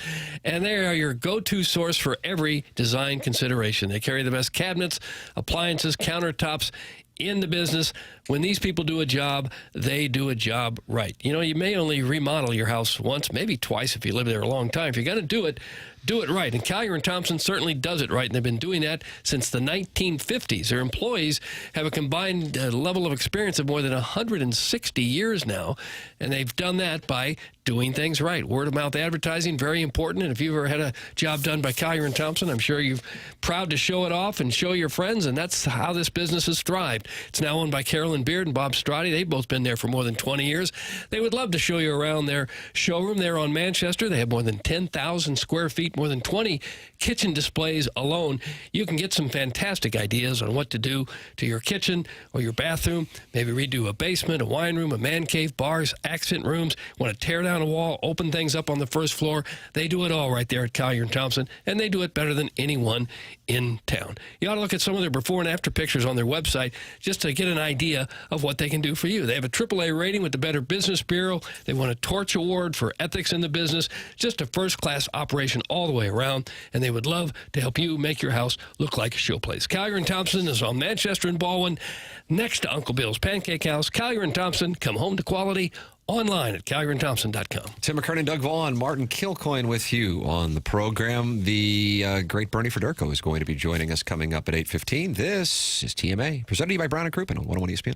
and they are your go-to source for every design consideration. They carry the best cabinets, appliances, countertops in the business. When these people do a job, they do a job right. You may only remodel your house once, maybe twice if you live there a long time. If you're going to do it right. And Collier & Thompson certainly does it right, and they've been doing that since the 1950s. Their employees have a combined level of experience of more than 160 years now, and they've done that by doing things right. Word-of-mouth advertising, very important, and if you've ever had a job done by Collier & Thompson, I'm sure you're proud to show it off and show your friends, and that's how this business has thrived. It's now owned by Carolyn Beard and Bob Strati. They've both been there for more than 20 years. They would love to show you around their showroom there on Manchester. They have more than 10,000 square feet, more than 20 kitchen displays alone. You can get some fantastic ideas on what to do to your kitchen or your bathroom. Maybe redo a basement, a wine room, a man cave, bars, accent rooms. Want to tear down a wall, open things up on the first floor. They do it all right there at Collier & Thompson, and they do it better than anyone in town. You ought to look at some of their before and after pictures on their website just to get an idea of what they can do for you. They have a AAA rating with the Better Business Bureau. They won a Torch Award for ethics in the business. Just a first-class operation all the way around, and they would love to help you make your house look like a showplace. Collier & Thompson is on Manchester and Baldwin, next to Uncle Bill's Pancake House. Collier & Thompson, come home to quality. Online at CollierandThompson.com. Tim McKernan, Doug Vaughn, Martin Kilcoyne with you on the program. The great Bernie Federico is going to be joining us coming up at 8:15. This is TMA, presented to you by Brown & Crouppen on 101 ESPN.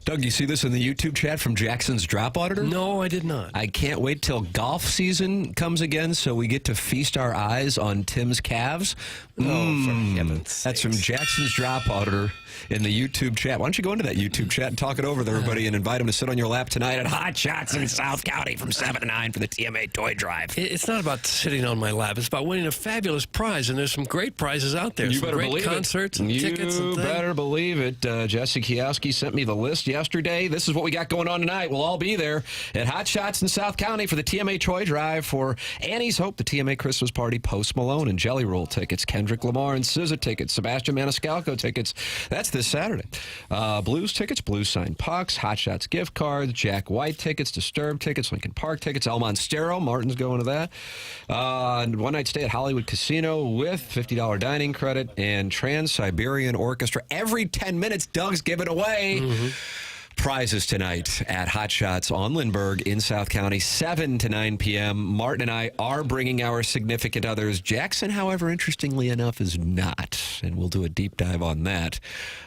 Doug, you see this in the YouTube chat from Jackson's Drop Auditor? No, I did not. I can't wait till golf season comes again so we get to feast our eyes on Tim's calves. Oh, for heaven's That's from Jackson's Drop Auditor in the YouTube chat. Why don't you go into that YouTube chat and talk it over with everybody and invite them to sit on your lap tonight at Hot Shots in South County from 7 to 9 for the TMA Toy Drive. It's not about sitting on my lap. It's about winning a fabulous prize, and there's some great prizes out there. You some better great believe concerts it. and tickets and You things. better believe it. Jesse Kiowski sent me the list yesterday. This is what we got going on tonight. We'll all be there at Hot Shots in South County for the TMA Toy Drive for Annie's Hope, the TMA Christmas Party, Post Malone and Jelly Roll tickets, Kendrick Lamar and SZA tickets, Sebastian Maniscalco tickets. That's this Saturday. Blues tickets, Blues signed pucks, Hot Shots gift cards, Jack White tickets, Disturbed tickets, Lincoln Park tickets, El Monstero. Martin's going to that. One night stay at Hollywood Casino with $50 dining credit and Trans-Siberian Orchestra. Every 10 minutes, Doug's giving away prizes tonight at Hot Shots on Lindbergh in South County, 7 to 9 p.m. Martin and I are bringing our significant others. Jackson, however, interestingly enough, is not. And we'll do a deep dive on that.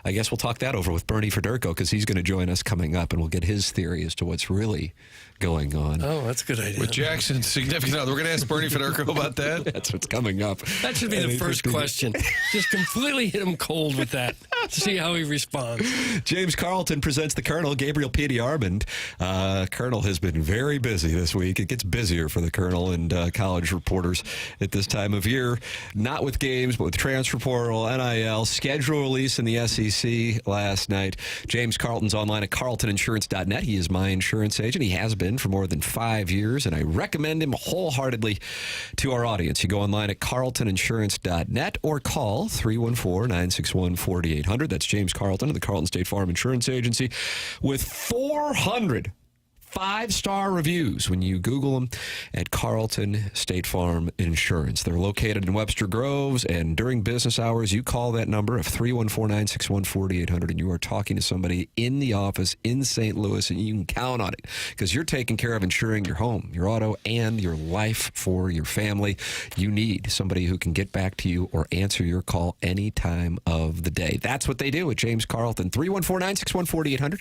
I guess we'll talk that over with Bernie Federko because he's going to join us coming up and we'll get his theory as to what's really going on. Oh, that's a good idea. With Jackson's significant other. We're going to ask Bernie Federko about that. That's what's coming up. That should be the first question. Just completely hit him cold with that. See how he responds. James Carlton presents the Colonel, Gabriel P.D. Armand. Colonel has been very busy this week. It gets busier for the Colonel and college reporters at this time of year. Not with games, but with transfer portal, NIL, schedule release in the SEC last night. James Carlton's online at carltoninsurance.net. He is my insurance agent. He has been for more than 5 years, and I recommend him wholeheartedly to our audience. You go online at carltoninsurance.net or call 314-961-4800. That's James Carlton of the Carlton State Farm Insurance Agency with 400 5-star reviews when you Google them at Carlton State Farm Insurance. They're located in Webster Groves, and during business hours, you call that number of 314-961-4800, and you are talking to somebody in the office in St. Louis, and you can count on it because you're taking care of insuring your home, your auto, and your life for your family. You need somebody who can get back to you or answer your call any time of the day. That's what they do at James Carlton, 314-961-4800,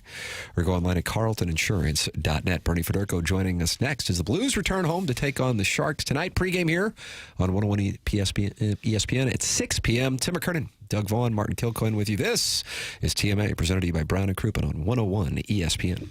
or go online at carltoninsurance.net. Bernie Federko joining us next as the Blues return home to take on the Sharks tonight. Pregame here on 101 ESPN at 6 p.m. Tim McKernan, Doug Vaughn, Martin Kilcoyne with you. This is TMA, presented to you by Brown and Crouppen on 101 ESPN.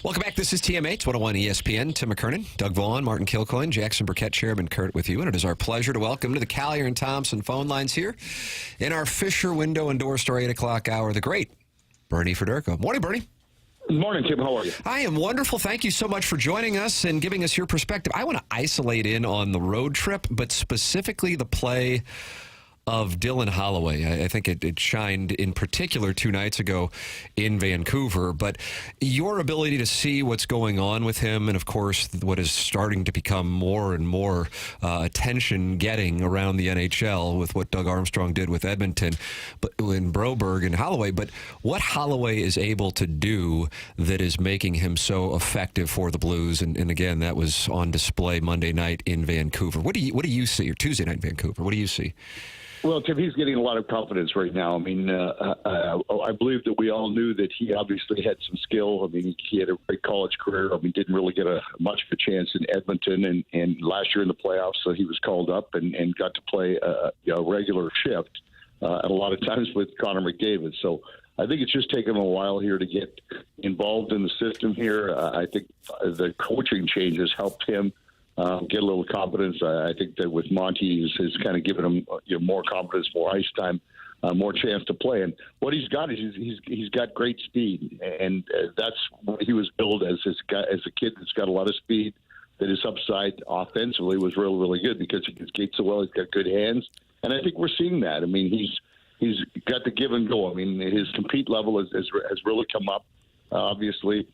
Welcome back. This is TMH 101 ESPN. Tim McKernan, Doug Vaughn, Martin Kilcoyne, Jackson Burkett, Chairman Kurt with you. And it is our pleasure to welcome to the Collier and Thompson phone lines here in our Fisher Window and Door Store 8 o'clock hour, the great Bernie Federico. Morning, Bernie. Good morning, Tim. How are you? I am wonderful. Thank you so much for joining us and giving us your perspective. I want to isolate in on the road trip, but specifically the play of Dylan Holloway. I think it shined in particular 2 nights ago in Vancouver, but your ability to see what's going on with him and, of course, what is starting to become more and more attention getting around the NHL with what Doug Armstrong did with Edmonton, but in Broberg and Holloway, but what Holloway is able to do that is making him so effective for the Blues, and again, that was on display Monday night in Vancouver. What do you see, or Tuesday night in Vancouver? What do you see? Well, Tim, he's getting a lot of confidence right now. I mean, I believe that we all knew that he obviously had some skill. I mean, he had a great college career. I mean, didn't really get much of a chance in Edmonton, and last year in the playoffs, so he was called up and got to play a regular shift, and a lot of times with Connor McDavid. So I think it's just taken him a while here to get involved in the system here. I think the coaching changes helped him get a little confidence. I think that with Monty, has kind of given him more confidence, more ice time, more chance to play. And what he's got is he's got great speed, and that's what he was billed as a kid that's got a lot of speed. That his upside offensively was really, really good because he can skate so well. He's got good hands, and I think we're seeing that. I mean, he's got the give and go. I mean, his compete level has really come up. Obviously,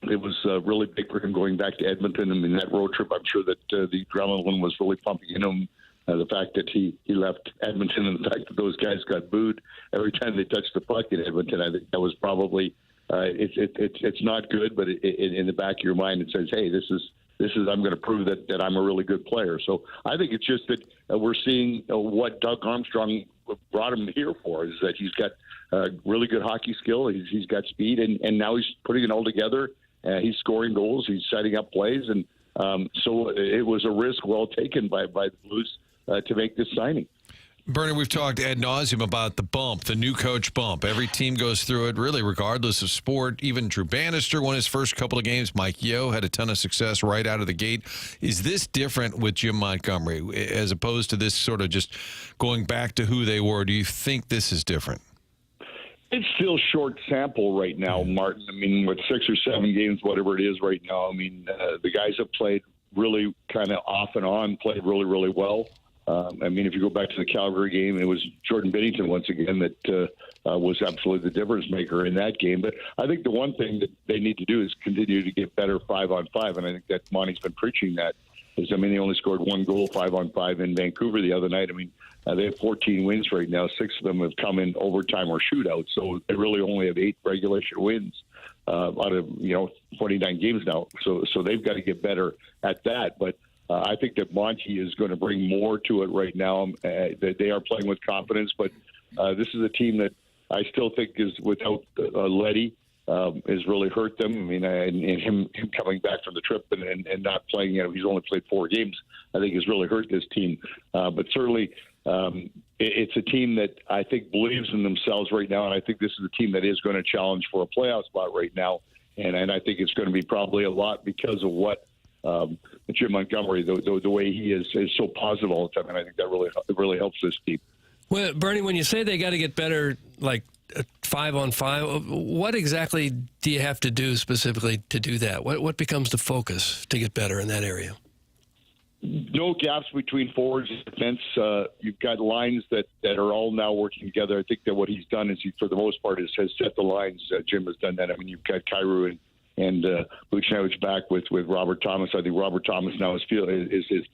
it was really big for him going back to Edmonton. I mean, that road trip, I'm sure that the adrenaline was really pumping in him. The fact that he left Edmonton and the fact that those guys got booed every time they touched the puck in Edmonton, I think that was probably it's not good, but in the back of your mind it says, hey, this is I'm going to prove that I'm a really good player. So I think it's just that we're seeing what Doug Armstrong brought him here for, is that he's got really good hockey skill, he's got speed, and now he's putting it all together. He's scoring goals. He's setting up plays. And so it was a risk well taken by the Blues to make this signing. Bernie, we've talked ad nauseum about the bump, the new coach bump. Every team goes through it, really, regardless of sport. Even Drew Bannister won his first couple of games. Mike Yeo had a ton of success right out of the gate. Is this different with Jim Montgomery as opposed to this sort of just going back to who they were? Do you think this is different? It's still short sample right now, Martin. I mean, with 6 or 7 games, whatever it is right now, I mean, the guys have played really kind of off and on, played really, really well. I mean, if you go back to the Calgary game, it was Jordan Binnington once again that was absolutely the difference maker in that game. But I think the one thing that they need to do is continue to get better 5-on-5, and I think that Monty's been preaching that. I mean, they only scored 1 goal 5-on-5 in Vancouver the other night. I mean, they have 14 wins right now. 6 of them have come in overtime or shootouts, so they really only have 8 regulation wins out of 29 games now. So they've got to get better at that. But I think that Monty is going to bring more to it right now. They are playing with confidence, but this is a team that I still think is without Leddy. Has really hurt them. I mean, and him coming back from the trip and not playing, he's only played 4 games, I think has really hurt this team. But certainly it's a team that I think believes in themselves right now, and I think this is a team that is going to challenge for a playoff spot right now. And I think it's going to be probably a lot because of what Jim Montgomery, the way he is so positive all the time, and I think that really helps this team. Well, Bernie, when you say they got to get better, like 5-on-5, what exactly do you have to do specifically to do that? What becomes the focus to get better in that area? No gaps between forwards and defense. You've got lines that are all now working together. I think that what he's done is for the most part, has set the lines. Jim has done that. I mean, you've got Kyrou and Buchnevich back with Robert Thomas. I think Robert Thomas now is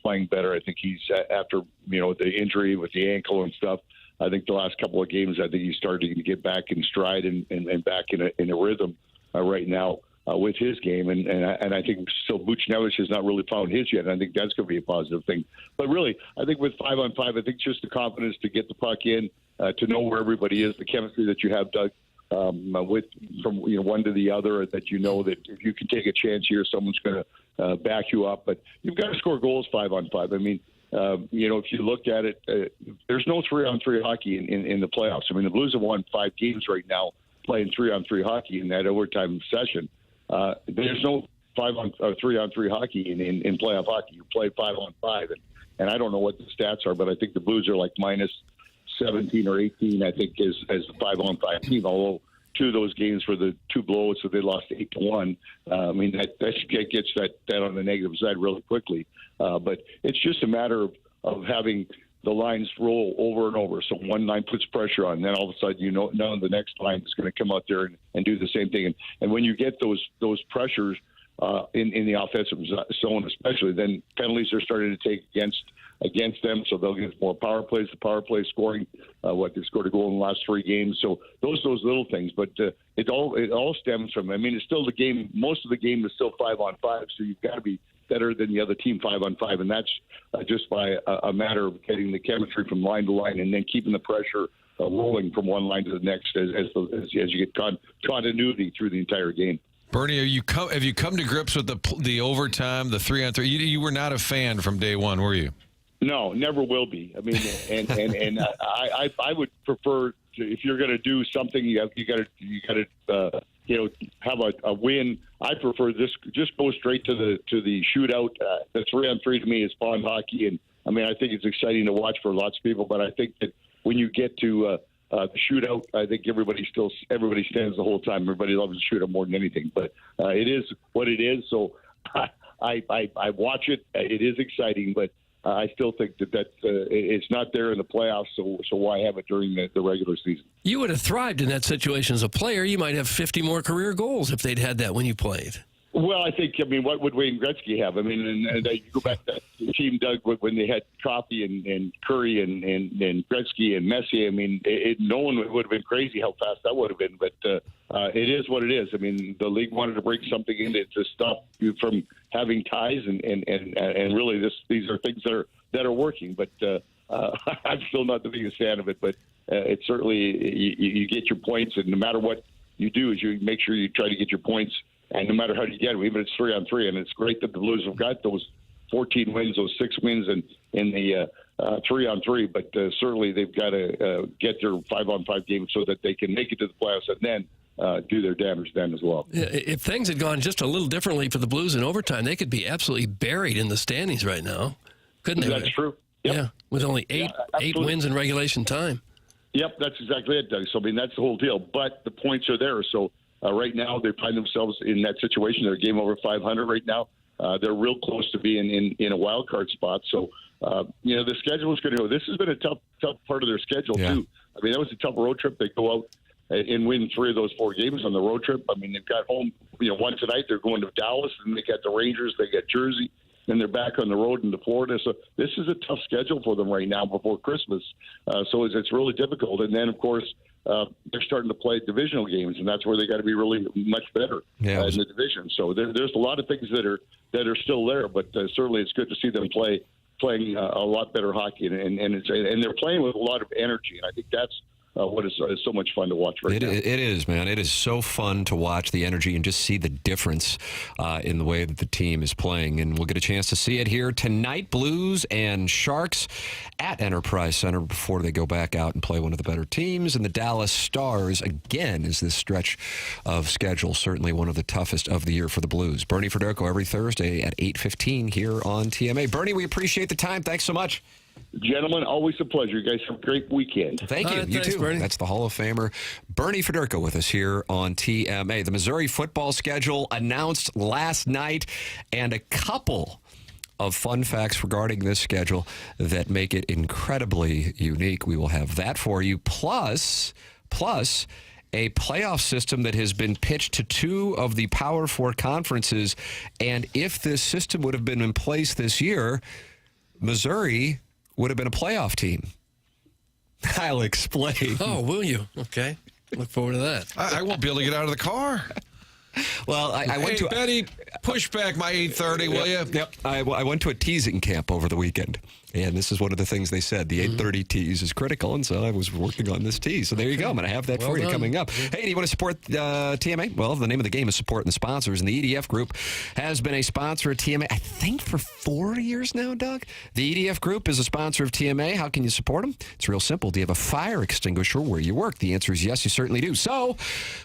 playing better. I think he's after the injury with the ankle and stuff. I think the last couple of games, I think he's starting to get back in stride and back in a rhythm right now with his game. And I think still Buchnevich has not really found his yet. And I think that's going to be a positive thing. But really, I think with 5-on-5, I think just the confidence to get the puck in, to know where everybody is, the chemistry that you have, Doug, from one to the other, that that if you can take a chance here, someone's going to back you up. But you've got to score goals 5-on-5. I mean, if you look at it, there's no 3-on-3 hockey in the playoffs. I mean, the Blues have won 5 games right now playing 3-on-3 hockey in that overtime session. there's no 3-on-3 hockey in playoff hockey. You play 5-on-5, and I don't know what the stats are, but I think the Blues are like minus 17 or 18. I think as the 5-on-5 team. Although 2 of those games were the 2 blowouts, so they lost 8-1. I mean that gets that on the negative side really quickly. But it's just a matter of having the lines roll over and over. So one line puts pressure on, and then all of a sudden now the next line is going to come out there and do the same thing. And when you get those pressures in the offensive zone, especially, then penalties are starting to take against them, so they'll get more power plays. The power play scoring, they've scored a goal in the last 3 games. So those little things, but it all stems from. I mean, it's still the game. Most of the game is still 5-on-5, so you've got to be better than the other team 5-on-5, and that's just by a matter of getting the chemistry from line to line, and then keeping the pressure rolling from one line to the next as you get continuity through the entire game. Bernie, have you come to grips with the overtime, the 3-on-3? You were not a fan from day one, were you? No, never will be. I mean, and I would prefer if you're going to do something, you got to have a win. I prefer this. Just go straight to the shootout. The 3-on-3 to me is fun hockey, and I mean I think it's exciting to watch for lots of people. But I think that when you get to the shootout, I think everybody stands the whole time. Everybody loves the shootout more than anything. But it is what it is. So I watch it. It is exciting, but I still think that it's not there in the playoffs, so why have it during the regular season? You would have thrived in that situation as a player. You might have 50 more career goals if they'd had that when you played. Well, I mean, what would Wayne Gretzky have? I mean, and you go back to the team, Doug, when they had Coffey and Curry and Gretzky and Messier. I mean, no one would have been crazy how fast that would have been, but it is what it is. I mean, the league wanted to bring something in to stop you from having ties, and really these are things that are working. But I'm still not the biggest fan of it, but it's certainly you get your points, and no matter what you do, is you make sure you try to get your points. And no matter how you get them, even if it's 3-on-3, and it's great that the Blues have got those 14 wins, those 6 wins in the 3-on-3, but certainly they've got to get their 5-on-5 games so that they can make it to the playoffs and then do their damage then as well. If things had gone just a little differently for the Blues in overtime, they could be absolutely buried in the standings right now, couldn't they? That's true. Yep. Yeah, with only eight wins in regulation time. Yep, that's exactly it, Doug. So, I mean, that's the whole deal. But the points are there, so right now, they find themselves in that situation. They're a game over 500 right now. They're real close to being in a wild card spot. So, the schedule is going to go. This has been a tough part of their schedule, too. I mean, that was a tough road trip. They go out and win 3 of those 4 games on the road trip. I mean, they've got home, one tonight. They're going to Dallas, and they got the Rangers. They got Jersey. Then they're back on the road into Florida. So this is a tough schedule for them right now before Christmas. So it's really difficult. And then, of course, they're starting to play divisional games, and that's where they got to be really much better in the division. So there's a lot of things that are still there, but certainly it's good to see them playing a lot better hockey, and they're playing with a lot of energy, and I think that's what is so much fun to watch right now. It is, man. It is so fun to watch the energy and just see the difference in the way that the team is playing. And we'll get a chance to see it here tonight. Blues and Sharks at Enterprise Center before they go back out and play one of the better teams. And the Dallas Stars, again, is this stretch of schedule certainly one of the toughest of the year for the Blues. Bernie Federko every Thursday at 8:15 here on TMA. Bernie, we appreciate the time. Thanks so much. Gentlemen, always a pleasure. You guys have a great weekend. Thank you. You too. Bernie. That's the Hall of Famer Bernie Federko with us here on TMA. The Missouri football schedule announced last night, and a couple of fun facts regarding this schedule that make it incredibly unique. We will have that for you. Plus a playoff system that has been pitched to 2 of the Power 4 conferences. And if this system would have been in place this year, Missouri would have been a playoff team. I'll explain. Oh, will you? Okay. Look forward to that. I won't be able to get out of the car. Well, I went to Betty, push back my 8:30, will you? Yep. I went to a teasing camp over the weekend. And this is one of the things they said. The 8:30 tease is critical, and so I was working on this tease. So there you go. I'm going to have that for you coming up. Hey, do you want to support TMA? Well, the name of the game is supporting the sponsors, and the EDF Group has been a sponsor of TMA, I think, for 4 years now, Doug. The EDF Group is a sponsor of TMA. How can you support them? It's real simple. Do you have a fire extinguisher where you work? The answer is yes, you certainly do. So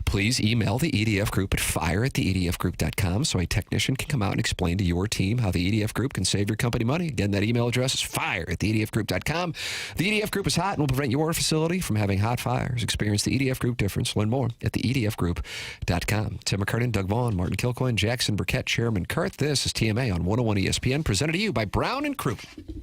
please email the EDF Group at fire@theedfgroup.com so a technician can come out and explain to your team how the EDF Group can save your company money. Again, that email address is fire@theedfgroup.com. The EDF Group is hot and will prevent your facility from having hot fires. Experience the EDF Group difference. Learn more at theedfgroup.com. Tim McKernan, Doug Vaughn, Martin Kilcoyne, Jackson Burkett, Chairman Kurt. This is TMA on 101 ESPN, presented to you by Brown and Crouppen.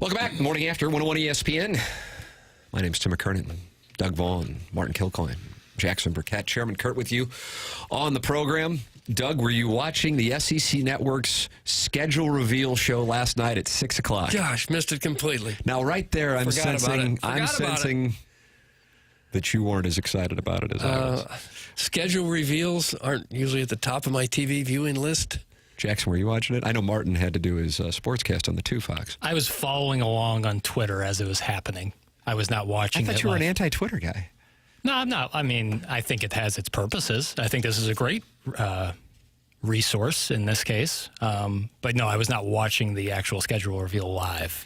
Welcome back. Morning After 101 ESPN. My name's Tim McKernan. Doug Vaughn, Martin Kilcoyne, Jackson Burkett, Chairman Kurt with you on the program. Doug, were you watching the SEC Network's schedule reveal show last night at 6 o'clock? Gosh, missed it completely. Now, right there, I'm sensing that you weren't as excited about it as I was. Schedule reveals aren't usually at the top of my TV viewing list. Jackson, were you watching it? I know Martin had to do his sportscast on the 2 Fox. I was following along on Twitter as it was happening. I was not watching it. I thought you were an anti-Twitter guy. No, I'm not. I mean, I think it has its purposes. I think this is a great resource in this case. But no, I was not watching the actual schedule reveal live.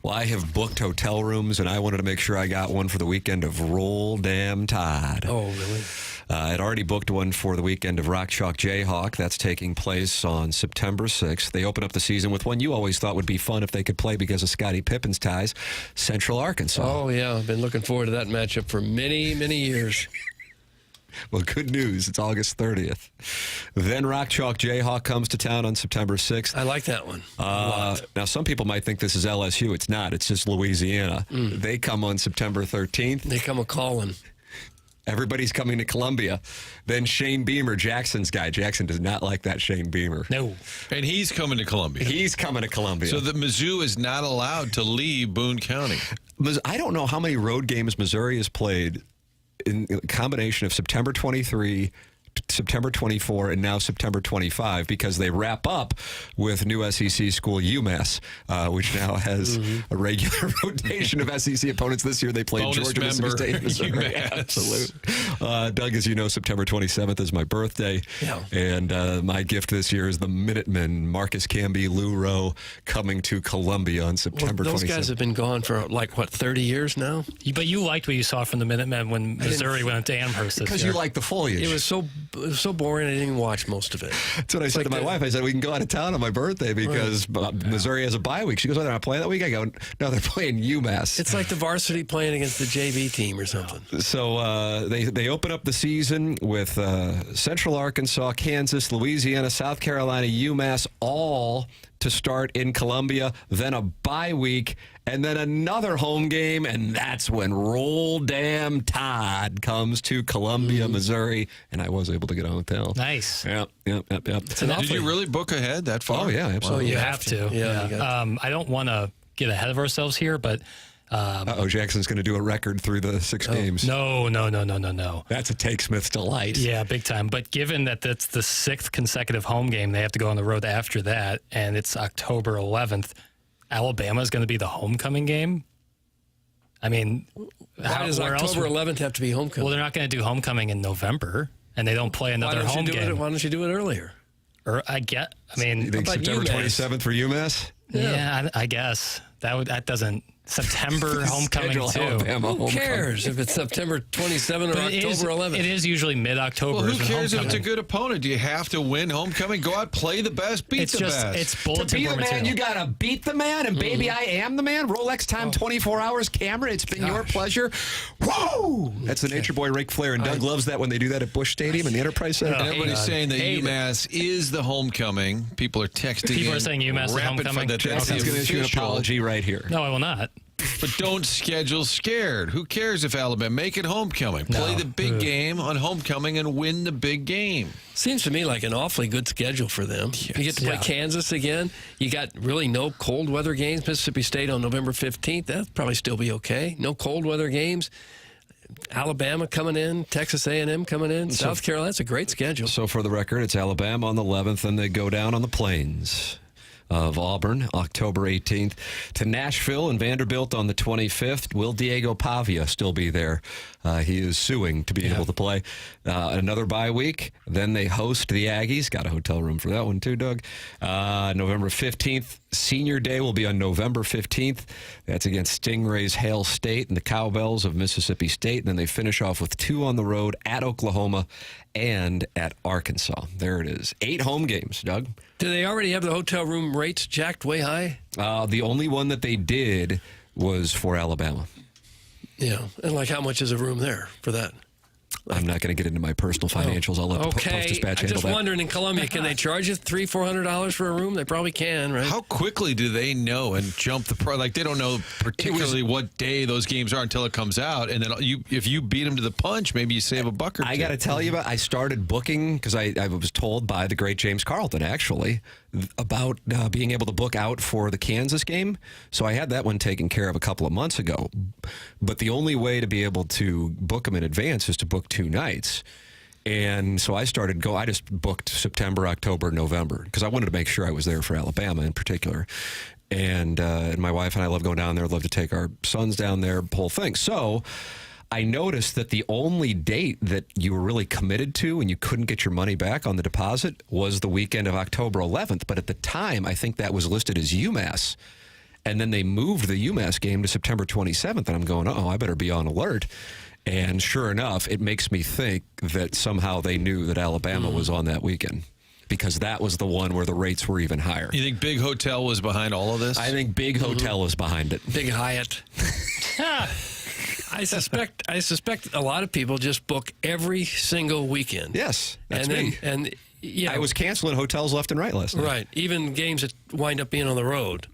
Well, I have booked hotel rooms, and I wanted to make sure I got one for the weekend of Roll Damn Tide. Oh, really? I'd already booked one for the weekend of Rock Chalk Jayhawk. That's taking place on September 6th. They open up the season with one you always thought would be fun if they could play because of Scottie Pippen's ties, Central Arkansas. Oh, yeah. I've been looking forward to that matchup for many, many years. Well, good news. It's August 30th. Then Rock Chalk Jayhawk comes to town on September 6th. I like that one. Now, some people might think this is LSU. It's not. It's just Louisiana. They come on September 13th. They come a-calling. Everybody's coming to Columbia. Then Shane Beamer, Jackson's guy. Jackson does not like that Shane Beamer. No. And he's coming to Columbia. He's coming to Columbia. So the Mizzou is not allowed to leave Boone County. I don't know how many road games Missouri has played in a combination of September 23, September 24, and now September 25, because they wrap up with new SEC school UMass, which now has a regular rotation of SEC opponents. This year they played Bonus Georgia, Mississippi State, Missouri. Absolutely. Doug, as you know, September 27th is my birthday, and my gift this year is the Minutemen, Marcus Camby, Lou Rowe, coming to Columbia on September 27th. Those guys have been gone for, 30 years now? But you liked what you saw from the Minutemen when Missouri went to Amherst this because year. you like the foliage. It was so boring I didn't even watch most of it. That's what I said to my wife. I said, we can go out of town on my birthday because Missouri has a bye week. She goes, oh, they're not playing that week? I go, no, they're playing UMass. It's like the varsity playing against the JV team or something. So they open up the season with Central Arkansas, Kansas, Louisiana, South Carolina, UMass, all to start in Columbia, then a bye week, and then another home game, and that's when Roll Damn Tide comes to Columbia, Missouri, and I was able to get a hotel. Nice. Yep. Did you really book ahead that far? Oh, yeah, absolutely. Well, you have to. Yeah. I don't want to get ahead of ourselves here, but Jackson's going to do a record through the 6 games. No. That's a Take Smith's delight. Yeah, big time. But given that that's the 6th consecutive home game, they have to go on the road after that, and it's October 11th. Alabama is going to be the homecoming game. I mean, why does October 11th have to be homecoming? Well, they're not going to do homecoming in November, and they don't play another home game. Why don't you do it earlier? You think September 27th for UMass? Yeah, I guess that doesn't. September homecoming too. Who cares if it's September 27 or October 11? It is usually mid-October. Well, who cares if it's a good opponent? Do you have to win homecoming? Go out, play the best, beat the best. It's bulletin to be the man, material. you got to beat the man, and baby, I am the man. Rolex time, 24 hours, camera. It's been your pleasure. Whoa! That's the Nature Boy Ric Flair, and Doug loves that when they do that at Busch Stadium and the Enterprise Center. And everybody's saying that UMass is the homecoming. People are texting. People are saying UMass is homecoming. Jackson's going to issue an apology right here. No, I will not. But don't schedule scared. Who cares if Alabama? Make it homecoming. Play the big game on homecoming and win the big game. Seems to me like an awfully good schedule for them. Yes. You get to play Kansas again. You got really no cold weather games. Mississippi State on November 15th. That'll probably still be okay. No cold weather games. Alabama coming in, Texas A&M coming in, South Carolina. That's a great schedule. So for the record, it's Alabama on the 11th, and they go down on the plains of Auburn, October 18th, to Nashville and Vanderbilt on the 25th. Will Diego Pavia still be there? He is suing to be able to play. Another bye week. Then they host the Aggies. Got a hotel room for that one too, Doug. November 15th. Senior Day will be on November 15th. That's against Stingrays, Hail State, and the Cowbells of Mississippi State. And then they finish off with 2 on the road at Oklahoma and at Arkansas. There it is. 8 home games, Doug. Do they already have the hotel room rates jacked way high? The only one that they did was for Alabama. Yeah, and how much is a room there for that? I'm not going to get into my personal financials. I'll let the Post-Dispatch handle that. I'm just wondering, in Columbia, can they charge you $300-400 for a room? They probably can, right? How quickly do they know and jump the price? Like, they don't know particularly what day those games are until it comes out. And then if you beat them to the punch, maybe you save a buck or two. I got to tell you, I started booking because I was told by the great James Carlton, actually, about being able to book out for the Kansas game. So I had that one taken care of a couple of months ago. But the only way to be able to book them in advance is to book 2 nights. And so I just booked September, October, November because I wanted to make sure I was there for Alabama in particular. And my wife and I love going down there, love to take our sons down there, whole thing. So I noticed that the only date that you were really committed to and you couldn't get your money back on the deposit was the weekend of October 11th. But at the time, I think that was listed as UMass. And then they moved the UMass game to September 27th, and I'm going, I better be on alert. And sure enough, it makes me think that somehow they knew that Alabama was on that weekend, because that was the one where the rates were even higher. You think Big Hotel was behind all of this? I think Big Hotel was behind it. Big Hyatt. I suspect a lot of people just book every single weekend. Yes, that's and me. And I was canceling hotels left and right last night. Right, even games that wind up being on the road,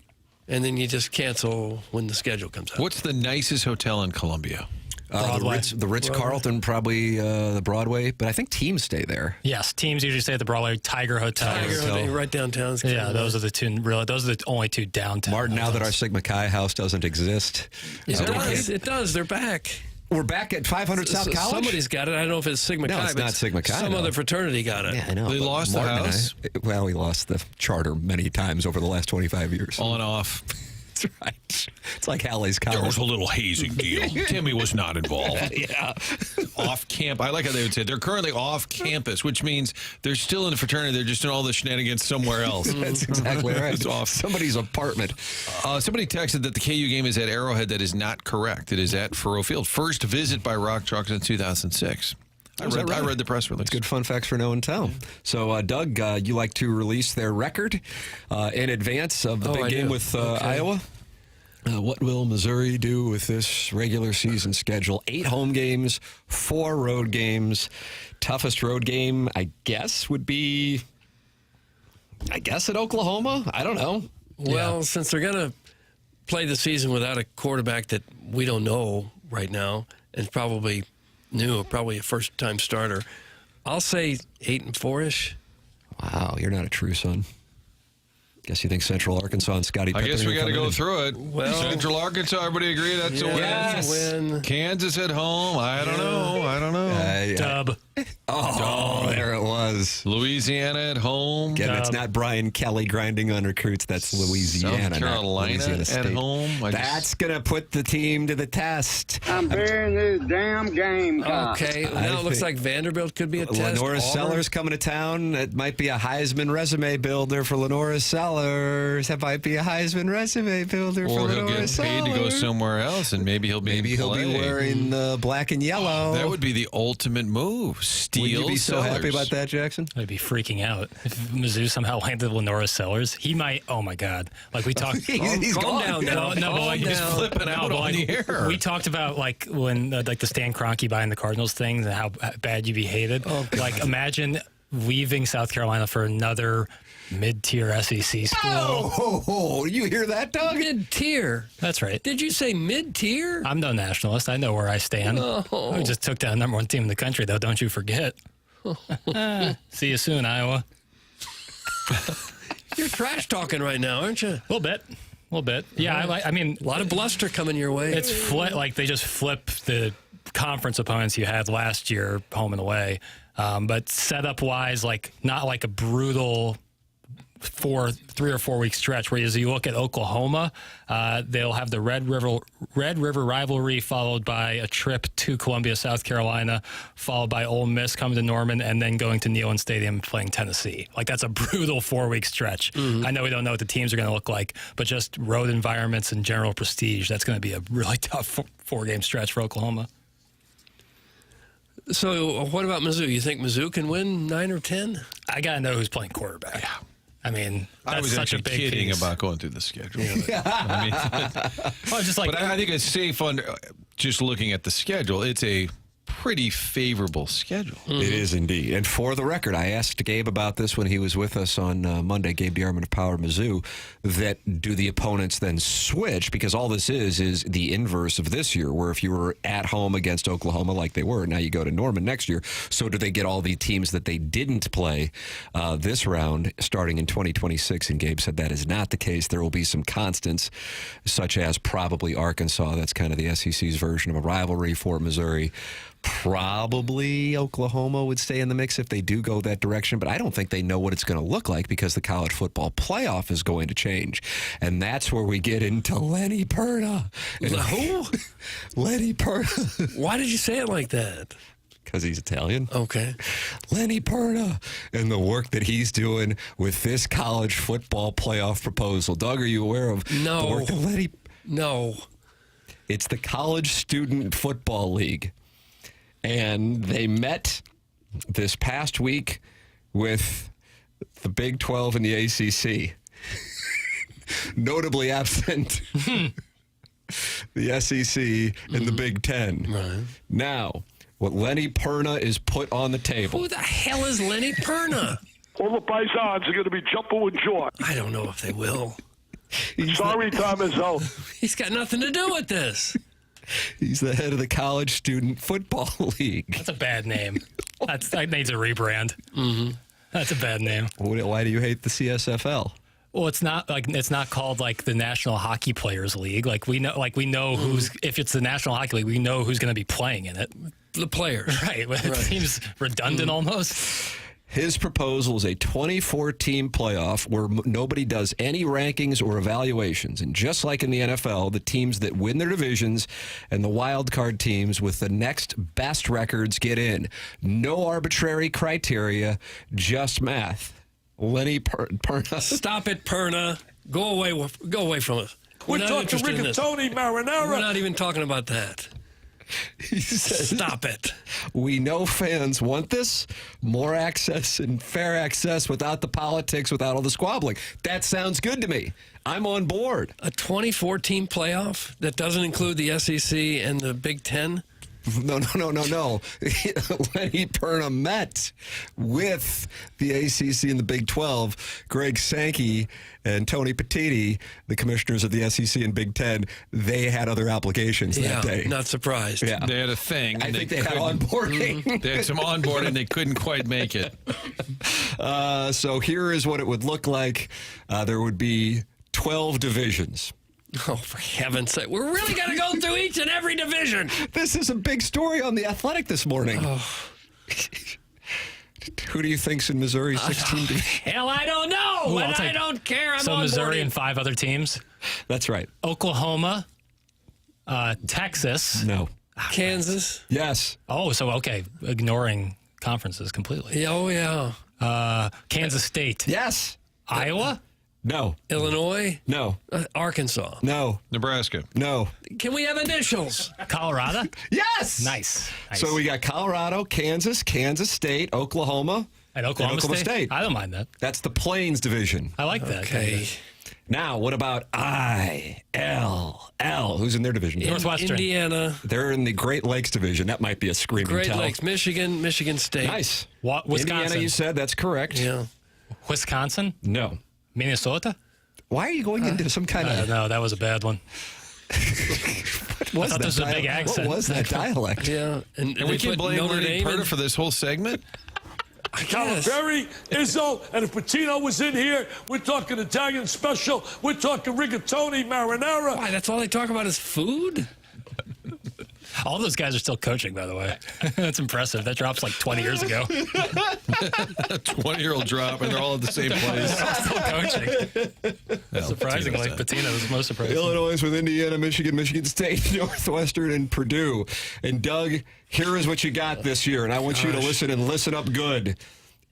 and then you just cancel when the schedule comes out. What's the nicest hotel in Columbia? The Ritz-Carlton, probably the Broadway, but I think teams stay there. Yes, teams usually stay at the Broadway. Tiger Hotel. Right downtown. Yeah, those are the two. Really, those are the only two downtown. Martin, now that our Sigma Chi house doesn't exist, It does. They're back. We're back at 500 South College? Somebody's got it. I don't know if it's Sigma Chi. No, it's not Sigma Chi. Some other fraternity got it. Yeah, I know. They lost Martin the house? we lost the charter many times over the last 25 years. On and off. That's right. It's like Halley's College. There was a little hazing deal. Timmy was not involved. Yeah. Off camp. I like how they would say they're currently off campus, which means they're still in the fraternity. They're just doing all the shenanigans somewhere else. That's exactly right. It's off somebody's apartment. Somebody texted that the KU game is at Arrowhead. That is not correct. It is at Furrow Field. First visit by Rock Chalk in 2006. I read the press release. That's good fun facts for no one tell. So, Doug, you like to release their record in advance of the big game with Iowa? What will Missouri do with this regular season schedule? 8 home games, 4 road games. Toughest road game, I guess, would be, at Oklahoma. I don't know. Well, since they're going to play the season without a quarterback that we don't know right now, and probably a first-time starter, I'll say 8-4-ish. Wow, you're not a true son. Guess you think Central Arkansas and Scotty Pippen. I guess we got to go through it. Well, Central Arkansas, everybody agree that's a win? Yes. Win. Kansas at home. I don't know. Dub. There it was. Louisiana at home. Again, it's not Brian Kelly grinding on recruits. That's Louisiana. South Carolina Louisiana State. at home. That's going to put the team to the test. I'm burying this damn game. Okay, now it looks like Vanderbilt could be a test. Lenora Sellers coming to town. It might be a Heisman resume builder for Lenora Sellers. That might be a Heisman resume builder for Lenora Sellers. Or he'll get paid to go somewhere else, and maybe he'll be wearing the black and yellow. That would be the ultimate move. Steal Would you be so happy about that, Jackson? I'd be freaking out if Mizzou somehow landed Lenora Sellers. He might. Oh my God! Like we talked. he's gone down now. No, but like he's flipping out on the air. We talked about like when like the Stan Kroenke buying the Cardinals things and how bad you'd be hated. Like imagine leaving South Carolina for another mid-tier SEC school. Oh, you hear that, Doug? Mid-tier. That's right. Did you say mid-tier? I'm no nationalist. I know where I stand. Oh. I just took down the #1 team in the country, though. Don't you forget. See you soon, Iowa. You're trash talking right now, aren't you? A little bit. Yeah, I mean, a lot of bluster coming your way. It's like they just flip the conference opponents you had last year, home and away. But setup wise, like not like a brutal 3 or 4 week stretch. Whereas you look at Oklahoma, they'll have the Red River rivalry, followed by a trip to Columbia, South Carolina, followed by Ole Miss coming to Norman, and then going to Neyland Stadium and playing Tennessee. Like that's a brutal 4 week stretch. I know we don't know what the teams are going to look like, but just road environments and general prestige, that's going to be a really tough 4 game stretch for Oklahoma. So what about Mizzou? You think Mizzou can win 9 or 10? I got to know who's playing quarterback. Yeah. I mean, that's I was such actually a big kidding piece. about going through the schedule. I mean, but I think it's safe just looking at the schedule. It's a pretty favorable schedule. It is indeed. And for the record, I asked Gabe about this when he was with us on Monday, Gabe DeArmond of Power Mizzou, that do the opponents then switch? Because all this is the inverse of this year, where if you were at home against Oklahoma like they were, now you go to Norman next year. So do they get all the teams that they didn't play this round starting in 2026? And Gabe said that is not the case. There will be some constants, such as probably Arkansas. That's kind of the SEC's version of a rivalry for Missouri. Probably Oklahoma would stay in the mix if they do go that direction, but I don't think they know what it's going to look like because the college football playoff is going to change. And that's where we get into Lenny Perna. Who? Lenny Perna. Why did you say it like that? because he's Italian. Okay. Lenny Perna and the work that he's doing with this college football playoff proposal. Doug, are you aware of the work that Lenny... No. It's the College Student Football League. And they met this past week with the Big 12 and the ACC. Notably absent the SEC and the Big Ten. Right. Now, what Lenny Perna is put on the table. Who the hell is Lenny Perna? All the paisans are going to be jumping with joy. I don't know if they will. Sorry, Thomas. He's got nothing to do with this. He's the head of the College Student Football League. That's a bad name. That needs a rebrand. Mm-hmm. That's a bad name. Why do you hate the CSFL? Well, it's not called like the National Hockey Players League. We know who's, if it's the National Hockey League, we know who's going to be playing in it. The players. Right. It seems redundant almost. His proposal is a 24-team playoff where nobody does any rankings or evaluations. And just like in the NFL, the teams that win their divisions and the wild card teams with the next best records get in. No arbitrary criteria, just math. Lenny Perna. Stop it, Perna. Go away from us. We're talking rigatoni marinara. We're not even talking about that. He says, stop it. We know fans want this. More access and fair access without the politics, without all the squabbling. That sounds good to me. I'm on board. A 24-team playoff that doesn't include the SEC and the Big Ten? No. Lenny Perna met with the ACC and the Big 12. Greg Sankey and Tony Petitti, the commissioners of the SEC and Big Ten, they had other applications that day. Not surprised. Yeah. They had a thing. I think they had onboarding. They had some onboarding. They couldn't quite make it. So here is what it would look like. There would be 12 divisions. Oh, for heaven's sake. We're really going to go through each and every division. This is a big story on The Athletic this morning. Oh. Who do you think's in Missouri 16 division? Hell, I don't know, but I don't care. I'm so on Missouri board. and 5 other teams? That's right. Oklahoma, Texas. No. Kansas. Yes. Oh, so okay. Ignoring conferences completely. Oh, yeah. Kansas State. Yes. Iowa? No. Illinois? No. Arkansas? No. Nebraska? No. Can we have initials? Colorado? Yes. Nice. So we got Colorado, Kansas, Kansas State, Oklahoma, and Oklahoma State. I don't mind that. That's the Plains division. I like that. Okay. Now, what about ILL? Who's in their division? Northwestern. Indiana. They're in the Great Lakes division. That might be a screaming Great tell. Lakes, Michigan State. Nice. Wisconsin. Indiana, you said. That's correct. Yeah. Wisconsin? No. Minnesota? Why are you going into some kind of... No, that was a bad one. I thought this was a big accent. What was that dialect? Yeah. And we can blame Lenny Perna for this whole segment? Calipari, Izzo, and if Patino was in here, we're talking Italian special. We're talking rigatoni marinara. Why, that's all they talk about is food? All those guys are still coaching, by the way. That's impressive. That drops like 20 years ago. 20-year-old drop, and they're all at the same place. Still coaching. Surprisingly, Patino was most surprising. Illinois with Indiana, Michigan State, Northwestern, and Purdue. And Doug, here is what you got this year, and I want you to listen and listen up good.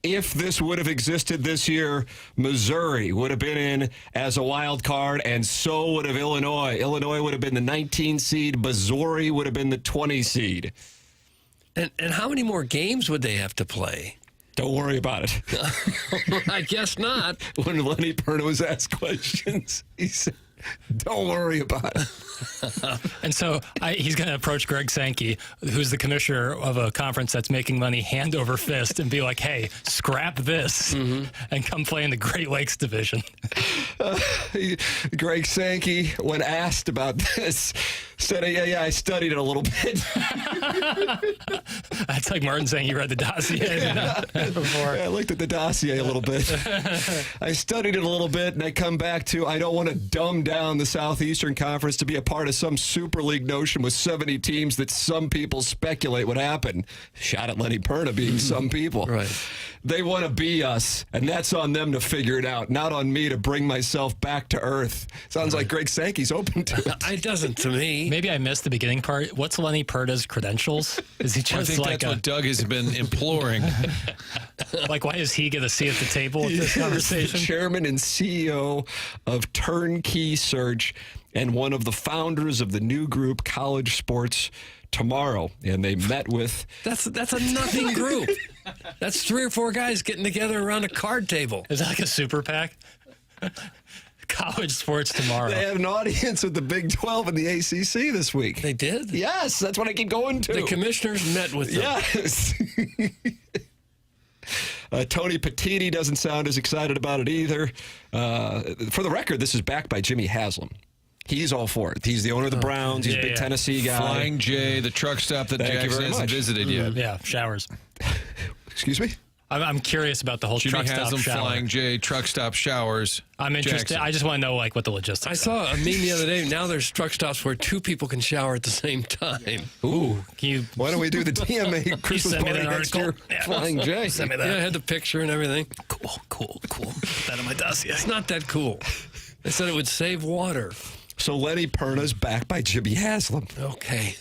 If this would have existed this year, Missouri would have been in as a wild card, and so would have Illinois. Illinois would have been the 19 seed. Missouri would have been the 20 seed. And how many more games would they have to play? Don't worry about it. I guess not. When Lenny Perna was asked questions, he said, don't worry about it. And so he's going to approach Greg Sankey, who's the commissioner of a conference that's making money hand over fist, and be like, hey, scrap this and come play in the Great Lakes division. Greg Sankey, when asked about this, said, yeah, I studied it a little bit. That's like Martin saying you read the dossier before. Yeah, I looked at the dossier a little bit. I studied it a little bit, and I come back to I don't want to dumb down the Southeastern Conference to be a part of some Super League notion with 70 teams that some people speculate would happen. Shot at Lenny Perna being some people. Right. They want to be us, and that's on them to figure it out, not on me to bring myself back to earth. Sounds like Greg Sankey's open to it. It doesn't to me. money. Maybe I missed the beginning part. What's Lenny Perda's credentials? Is he just I think that's what Doug has been imploring. Like, why does he get a seat at the table with this conversation? The chairman and CEO of Turnkey Search and one of the founders of the new group College Sports Tomorrow. And they met with... That's a nothing group. That's 3 or 4 guys getting together around a card table. Is that like a super PAC? College Sports Tomorrow. They had an audience with the Big 12 and the ACC this week. They did? Yes, that's what I keep going to. The commissioners met with them. Yes. Tony Petitti doesn't sound as excited about it either. For the record, this is backed by Jimmy Haslam. He's all for it. He's the owner of the Browns. He's a big Tennessee guy. Flying J, the truck stop that Jackson hasn't visited yet. Yeah, showers. Excuse me? I'm curious about the whole Jimmy truck stop Haslam, shower. Flying J, truck stop showers. I'm interested. Jackson. I just want to know what the logistics are. I saw a meme the other day. Now there's truck stops where 2 people can shower at the same time. Ooh. Can you? Why don't we do the DMA Christmas send me party that next article? year? Flying J. Send me that. Yeah, I had the picture and everything. Cool. Put that in my dossier. It's not that cool. They said it would save water. So Lenny Perna's backed by Jimmy Haslam. Okay.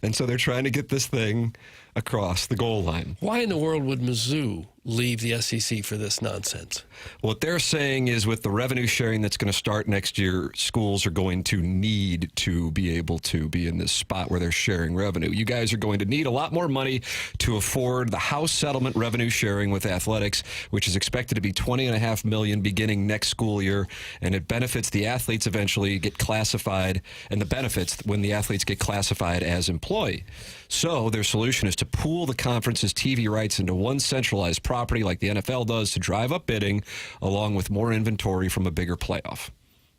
And so they're trying to get this thing across the goal line. Why in the world would Mizzou leave the SEC for this nonsense? What they're saying is with the revenue sharing that's going to start next year, schools are going to need to be able to be in this spot where they're sharing revenue. You guys are going to need a lot more money to afford the House settlement revenue sharing with athletics, which is expected to be $20.5 million beginning next school year, and it benefits the athletes eventually get classified, and the benefits when the athletes get classified as employee. So their solution is to pool the conference's TV rights into one centralized property like the NFL does to drive up bidding, along with more inventory from a bigger playoff.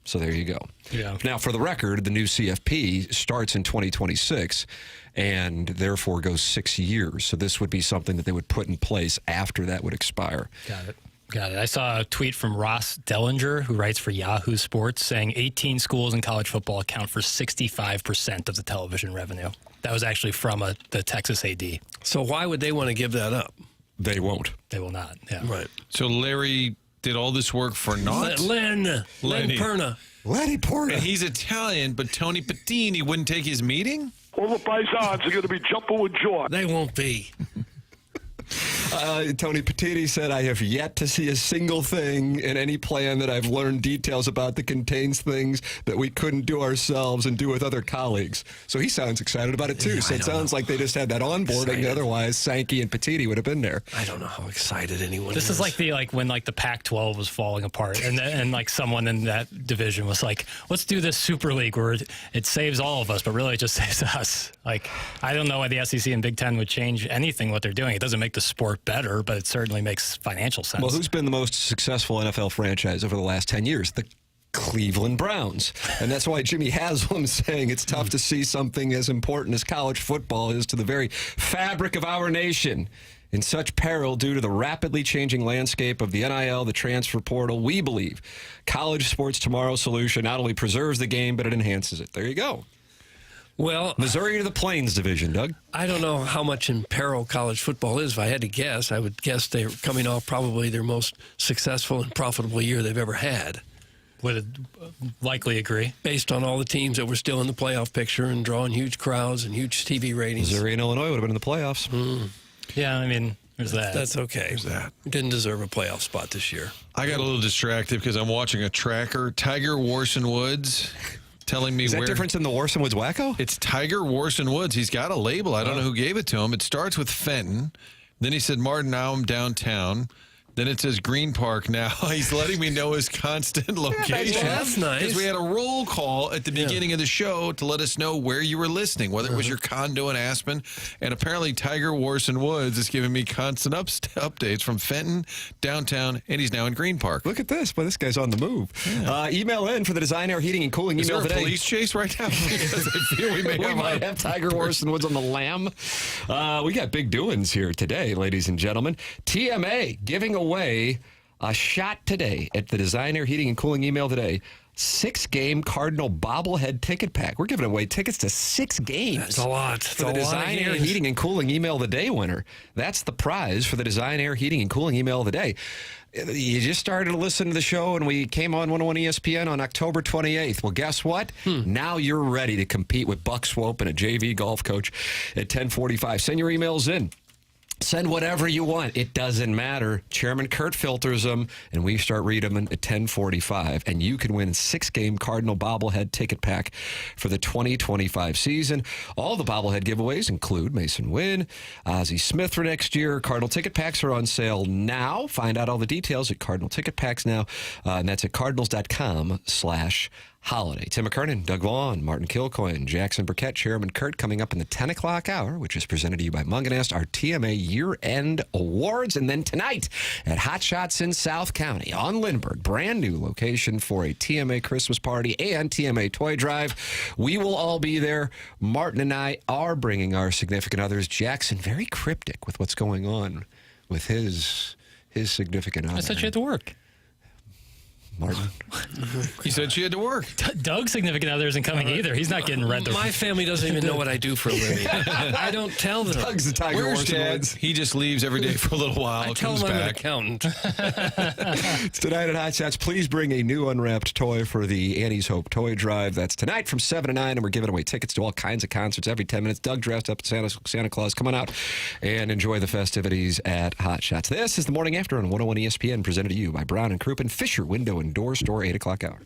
So there you go. Yeah. Now, for the record, the new CFP starts in 2026 and therefore goes 6 years. So this would be something that they would put in place after that would expire. Got it. I saw a tweet from Ross Dellinger, who writes for Yahoo Sports, saying 18 schools in college football account for 65% of the television revenue. That was actually from the Texas AD. So why would they want to give that up? They won't. They will not. Yeah. Right. So Larry did all this work for naught? Len Lenny Perna. Lenny Perna. And he's Italian, but Tony Petitti wouldn't take his meeting? All the paisans are going to be jumping with joy. They won't be. Tony Petitti said, I have yet to see a single thing in any plan that I've learned details about that contains things that we couldn't do ourselves and do with other colleagues. So he sounds excited about it, too. Yeah, so it sounds like they just had that onboarding. Excited. Otherwise, Sankey and Petitti would have been there. I don't know how excited anyone This is like when the Pac-12 was falling apart, and like someone in that division was like, let's do this Super League where it saves all of us, but really it just saves us. Like, I don't know why the SEC and Big Ten would change anything what they're doing. It doesn't make the sport better, but it certainly makes financial sense. Well, who's been the most successful NFL franchise over the last 10 years? The Cleveland Browns. And that's why Jimmy Haslam's saying it's tough to see something as important as college football is to the very fabric of our nation in such peril due to the rapidly changing landscape of the NIL, the transfer portal. We believe College Sports Tomorrow solution not only preserves the game, but it enhances it. There you go. Well, Missouri to the Plains division, Doug. I don't know how much in peril college football is. If I had to guess, I would guess they're coming off probably their most successful and profitable year they've ever had. Would likely agree. Based on all the teams that were still in the playoff picture and drawing huge crowds and huge TV ratings. Missouri and Illinois would have been in the playoffs. Yeah, I mean, there's that. That's okay. There's that. Didn't deserve a playoff spot this year. I got a little distracted because I'm watching a tracker. Tiger Warson Woods telling me Is that where... different than the Warson Woods Wacko? It's Tiger Warson Woods. He's got a label. I don't know who gave it to him. It starts with Fenton. Then he said, Martin, now I'm downtown. Then it says Green Park now. He's letting me know his constant location. That's nice. Because we had a roll call at the beginning of the show to let us know where you were listening, whether it was your condo in Aspen. And apparently Tiger Warson Woods is giving me constant updates from Fenton, downtown, and he's now in Green Park. Look at this. Boy, this guy's on the move. Yeah. Email in for the Design Air Heating and Cooling Is email there a today. police chase right now? Because I feel we might have Tiger Warson Woods on the lam. We got big doings here today, ladies and gentlemen. TMA giving away A shot today at the Design Air Heating and Cooling email today. 6-game Cardinal bobblehead ticket pack. We're giving away tickets to 6 games. That's a lot. For the Design Air Heating and Cooling email of the day winner. That's the prize for the Design Air Heating and Cooling email of the day. You just started to listen to the show, and we came on 101 ESPN on October 28th. Well, guess what? Now you're ready to compete with Buck Swope and a JV golf coach at 10:45. Send your emails in. Send whatever you want. It doesn't matter. Chairman Kurt filters them, and we start reading them at 10:45. And you can win a 6-game Cardinal bobblehead ticket pack for the 2025 season. All the bobblehead giveaways include Mason Wynn, Ozzie Smith for next year. Cardinal ticket packs are on sale now. Find out all the details at Cardinal Ticket Packs now, and that's at cardinals.com/holiday. Tim McKernan, Doug Vaughn, Martin Kilcoyne, Jackson Burkett, Chairman Kurt coming up in the 10 o'clock hour, which is presented to you by Munganast, our TMA year-end awards. And then tonight at Hot Shots in South County on Lindbergh, brand new location for a TMA Christmas party and TMA toy drive. We will all be there. Martin and I are bringing our significant others. Jackson, very cryptic with what's going on with his significant other. I thought you had to work. Martin. He said she had to work. Doug's significant other isn't coming either. He's not getting read. My family doesn't even know what I do for a living. I don't tell them. Doug's the Tiger Where's Horse Dad? Woods. He just leaves every day for a little while. I tell comes them I'm an back. accountant. It's tonight at Hot Shots. Please bring a new unwrapped toy for the Annie's Hope Toy Drive. That's tonight from 7 to 9, and we're giving away tickets to all kinds of concerts every 10 minutes. Doug dressed up as Santa Claus. Come on out and enjoy the festivities at Hot Shots. This is the Morning After on 101 ESPN, presented to you by Brown & Crouppen, Fisher Window and Door Store, 8 o'clock hour.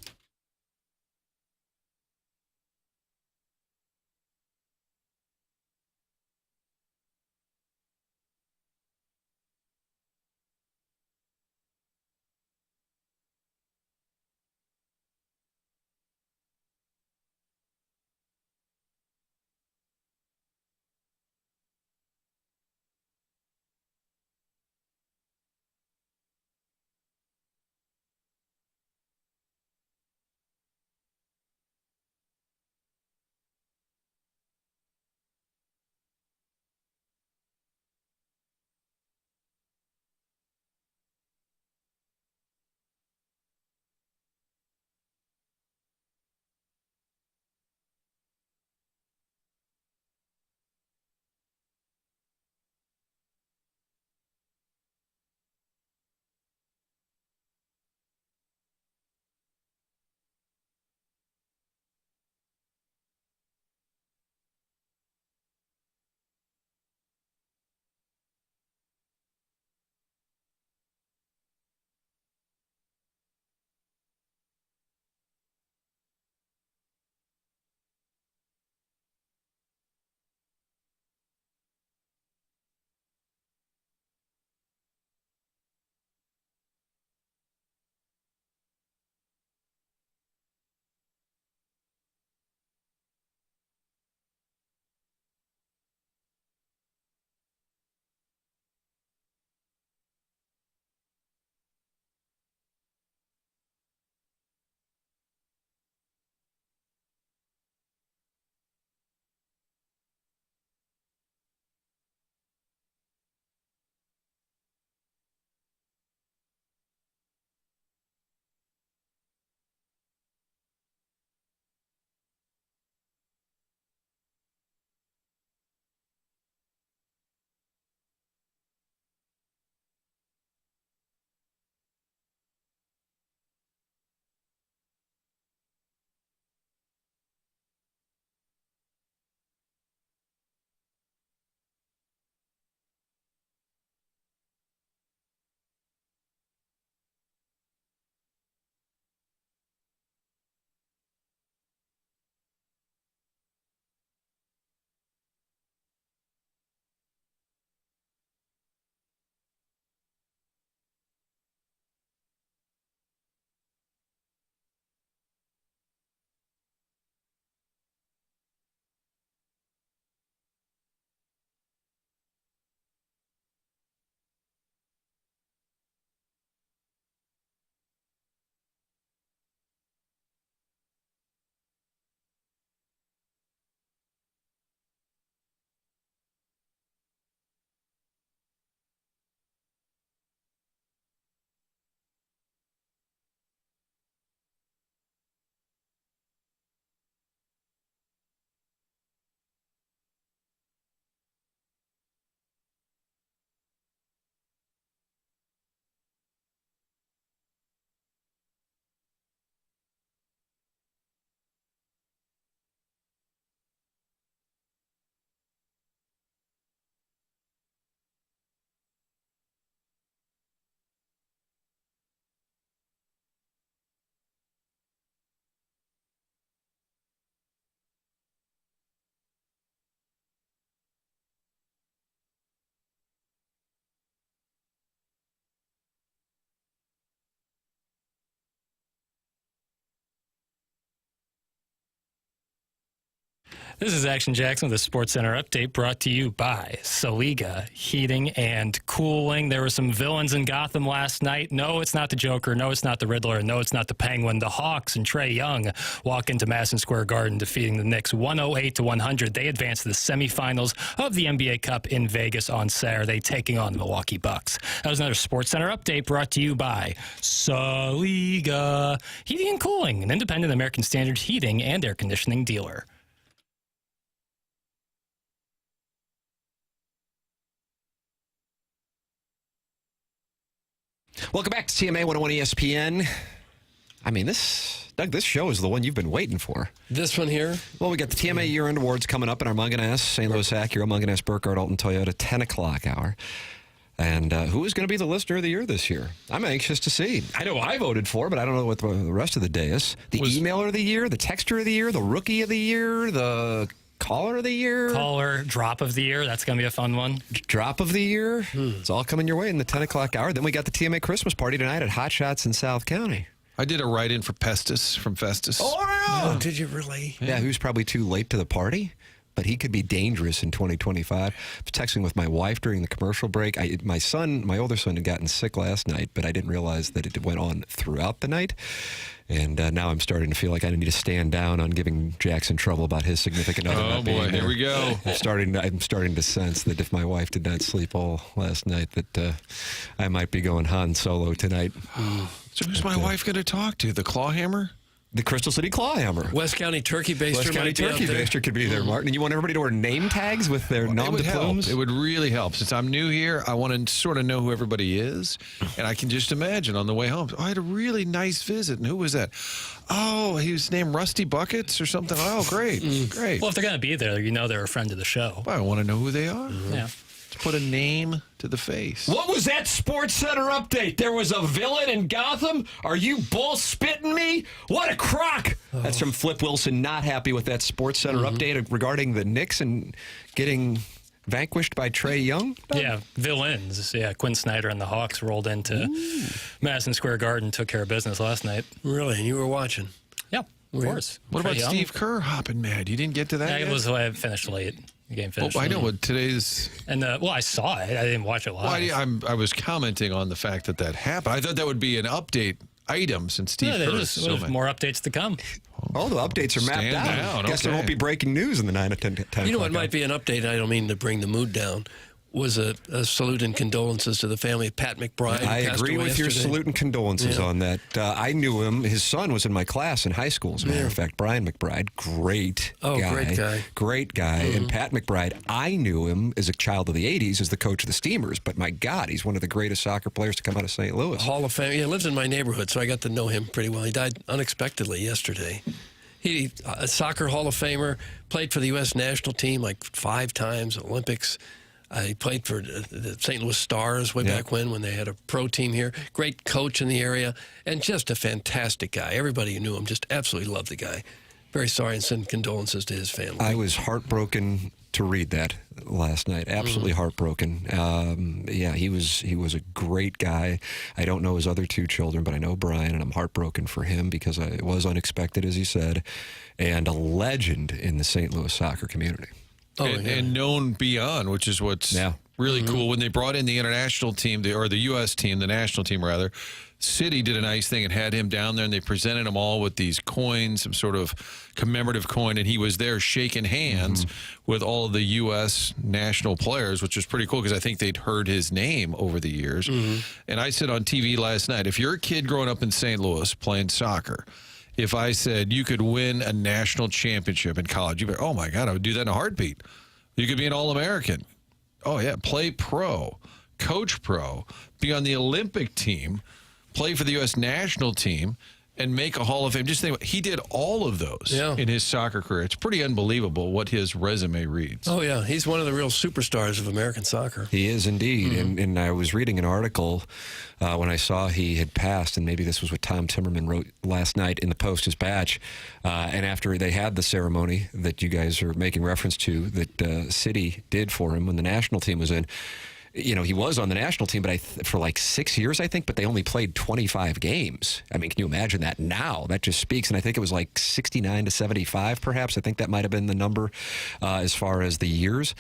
This is Action Jackson with a Sports Center update brought to you by Saliga Heating and Cooling. There were some villains in Gotham last night. No, it's not the Joker. No, it's not the Riddler. No, it's not the Penguin. The Hawks and Trae Young walk into Madison Square Garden defeating the Knicks 108-100. They advance to the semifinals of the NBA Cup in Vegas on Saturday, taking on the Milwaukee Bucks. That was another Sports Center update brought to you by Saliga Heating and Cooling, an independent American Standard heating and air conditioning dealer. Welcome back to TMA 101 ESPN. I mean, Doug, this show is the one you've been waiting for. This one here? Well, we got the TMA Year-End Awards coming up in our Munganess, St. Louis Acura, Munganess, Burkhardt, Alton Toyota, 10 o'clock hour. And who is going to be the Listener of the Year this year? I'm anxious to see. I know I voted for, but I don't know what the rest of the day is. The Emailer of the Year, the Texter of the Year, the Rookie of the Year, the Caller of the Year. Caller Drop of the Year. That's going to be a fun one. Drop of the Year. It's all coming your way in the 10 o'clock hour. Then we got the TMA Christmas party tonight at Hot Shots in South County. I did a write-in for Pestis from Festus. Oh, did you really? Yeah, who's probably too late to the party, but he could be dangerous in 2025. I was texting with my wife during the commercial break. My older son, had gotten sick last night, but I didn't realize that it went on throughout the night. And now I'm starting to feel like I need to stand down on giving Jackson trouble about his significant other. Oh boy, here we go. I'm starting to sense that if my wife did not sleep all last night, that I might be going Han Solo tonight. So who's my wife going to talk to? The Clawhammer? The Crystal City Clawhammer. West County Turkey Baster. West County Turkey Baster could be there, Martin. And you want everybody to wear name tags with their nom de plumes? It would really help. Since I'm new here, I want to sort of know who everybody is. And I can just imagine on the way home, I had a really nice visit. And who was that? Oh, he was named Rusty Buckets or something. Oh, great. Great. Well, if they're going to be there, they're a friend of the show. Well, I want to know who they are. Yeah. Put a name to the face. What was that Sports Center update? There was a villain in Gotham? Are you bull spitting me? What a crock! That's from Flip Wilson, not happy with that Sports Center update regarding the Knicks and getting vanquished by Trae Young? Yeah, villains. Yeah, Quinn Snyder and the Hawks rolled into Madison Square Garden, took care of business last night. Really? And you were watching? Yeah, of course. What about Young. Steve Kerr hopping mad? You didn't get to that yet? I finished late. The game finished. Well, I know what today's... And I saw it. I didn't watch it live. Well, I was commenting on the fact that happened. I thought that would be an update item since Steve Kerr there's more updates to come. All the updates are mapped out. Guess there won't be breaking news in the 9 to 10 You know what might be an update, I don't mean to bring the mood down, was a salute and condolences to the family of Pat McBride. I agree with your salute and condolences on that. I knew him. His son was in my class in high school, as a matter of fact. Brian McBride, great guy. Great guy. And Pat McBride, I knew him as a child of the 80s as the coach of the Steamers, but my God, he's one of the greatest soccer players to come out of St. Louis. Hall of Fame. He lives in my neighborhood, so I got to know him pretty well. He died unexpectedly yesterday. He a soccer Hall of Famer, played for the U.S. national team like 5 times, Olympics. He played for the St. Louis Stars way back when they had a pro team here. Great coach in the area, and just a fantastic guy. Everybody who knew him just absolutely loved the guy. Very sorry and send condolences to his family. I was heartbroken to read that last night. Absolutely heartbroken. He was a great guy. I don't know his other 2 children, but I know Brian, and I'm heartbroken for him because it was unexpected, as he said, and a legend in the St. Louis soccer community. And known beyond, which is what's really cool. When they brought in the international team, or the U.S. team, the national team rather, City did a nice thing and had him down there, and they presented him all with these coins, some sort of commemorative coin, and he was there shaking hands with all of the U.S. national players, which was pretty cool because I think they'd heard his name over the years. And I said on TV last night, if you're a kid growing up in St. Louis playing soccer, if I said you could win a national championship in college, you'd be, oh, my God, I would do that in a heartbeat. You could be an All-American. Oh, yeah, play pro, coach pro, be on the Olympic team, play for the U.S. national team, and make a Hall of Fame. Just think, he did all of those in his soccer career. It's pretty unbelievable what his resume reads. Oh, yeah. He's one of the real superstars of American soccer. He is indeed. And I was reading an article when I saw he had passed, and maybe this was what Tom Timmerman wrote last night in the Post-Dispatch. And after they had the ceremony that you guys are making reference to, that City did for him when the national team was in, he was on the national team, but for like 6 years, I think, but they only played 25 games. I mean, can you imagine that now? That just speaks. And I think it was like 69 to 75, perhaps. I think that might have been the number as far as the years.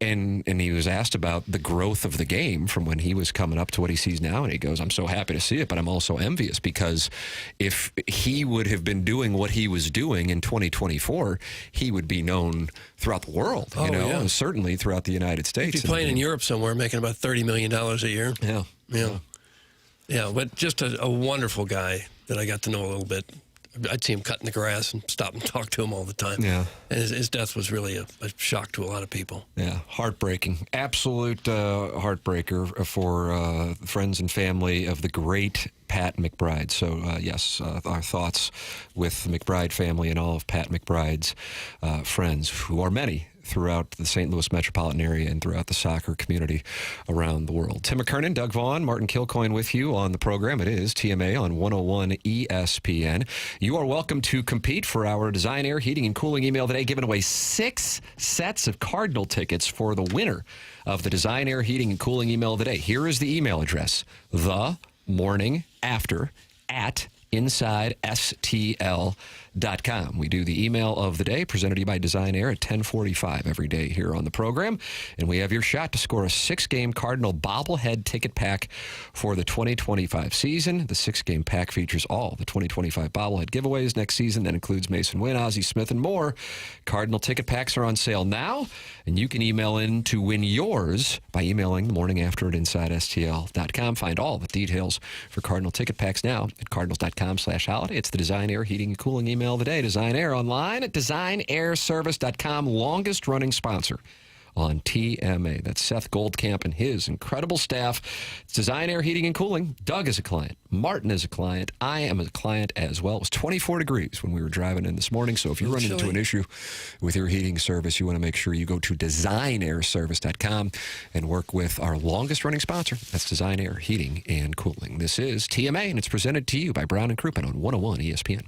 And he was asked about the growth of the game from when he was coming up to what he sees now. And he goes, I'm so happy to see it, but I'm also envious because if he would have been doing what he was doing in 2024, he would be known throughout the world, and certainly throughout the United States. He'd be playing in Europe somewhere, making about $30 million a year. Yeah, but just a wonderful guy that I got to know a little bit. I'd see him cutting the grass and stop and talk to him all the time. Yeah. And his death was really a shock to a lot of people. Yeah, heartbreaking. Absolute heartbreaker for friends and family of the great Pat McBride. So, yes, our thoughts with the McBride family and all of Pat McBride's friends, who are many throughout the St. Louis metropolitan area and throughout the soccer community around the world. Tim McKernan, Doug Vaughn, Martin Kilcoyne with you on the program. It is TMA on 101 ESPN. You are welcome to compete for our Design Air Heating and Cooling email today, giving away 6 sets of Cardinal tickets for the winner of the Design Air Heating and Cooling email today. Here is the email address, themorningafter@InsideSTL.com. We do the email of the day presented to you by Design Air at 10:45 every day here on the program. And we have your shot to score a 6-game Cardinal bobblehead ticket pack for the 2025 season. The 6-game pack features all the 2025 bobblehead giveaways next season. That includes Mason Wynn, Ozzie Smith, and more. Cardinal ticket packs are on sale now, and you can email in to win yours by emailing the morning after at InsideSTL.com. Find all the details for Cardinal ticket packs now at cardinals.com/holiday. It's the Design Air Heating and Cooling email of the day. Design Air online at designairservice.com. Longest running sponsor on TMA. That's Seth Goldcamp and his incredible staff. It's Design Air Heating and Cooling. Doug is a client. Martin is a client. I am a client as well. It was 24 degrees when we were driving in this morning. So if you run into an issue with your heating service, you want to make sure you go to designairservice.com and work with our longest running sponsor. That's Design Air Heating and Cooling. This is TMA, and it's presented to you by Brown and Crouppen on 101 ESPN.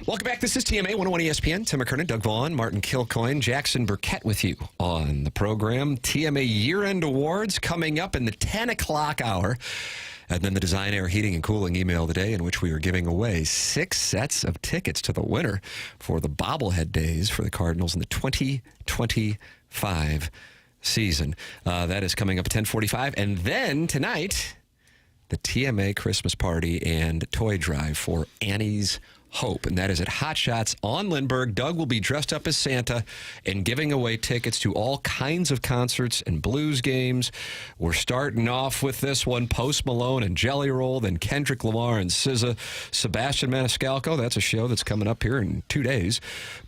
Welcome back. This is TMA 101 ESPN. Tim McKernan, Doug Vaughn, Martin Kilcoyne, Jackson Burkett with you on the program. TMA year-end awards coming up in the 10 o'clock hour. And then the Design Air Heating and Cooling email of the day, in which we are giving away 6 sets of tickets to the winner for the bobblehead days for the Cardinals in the 2025 5 season. That is coming up at 10:45. And then tonight, the TMA Christmas party and toy drive for Annie's Hope, and that is at Hot Shots on Lindbergh. Doug will be dressed up as Santa and giving away tickets to all kinds of concerts and blues games. We're starting off with this one, Post Malone and Jelly Roll, then Kendrick Lamar and SZA, Sebastian Maniscalco. That's a show that's coming up here in 2 days.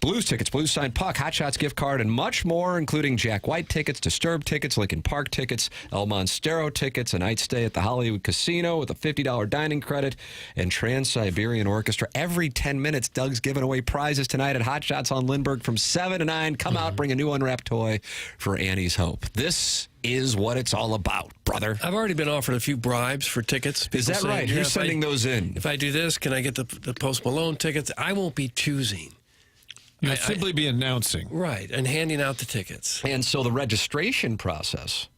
Blues tickets, Blues Signed Puck, Hot Shots gift card, and much more, including Jack White tickets, Disturbed tickets, Linkin Park tickets, El Monstero tickets, a night stay at the Hollywood Casino with a $50 dining credit, and Trans-Siberian Orchestra. Every 10 minutes, Doug's giving away prizes tonight at Hot Shots on Lindbergh from 7 to 9. Come out, bring a new unwrapped toy for Annie's Hope. This is what it's all about, brother. I've already been offered a few bribes for tickets. Is that right? Who's sending those in? If I do this, can I get the Post Malone tickets? I won't be choosing. You'll simply be announcing. Right, and handing out the tickets. And so the registration process,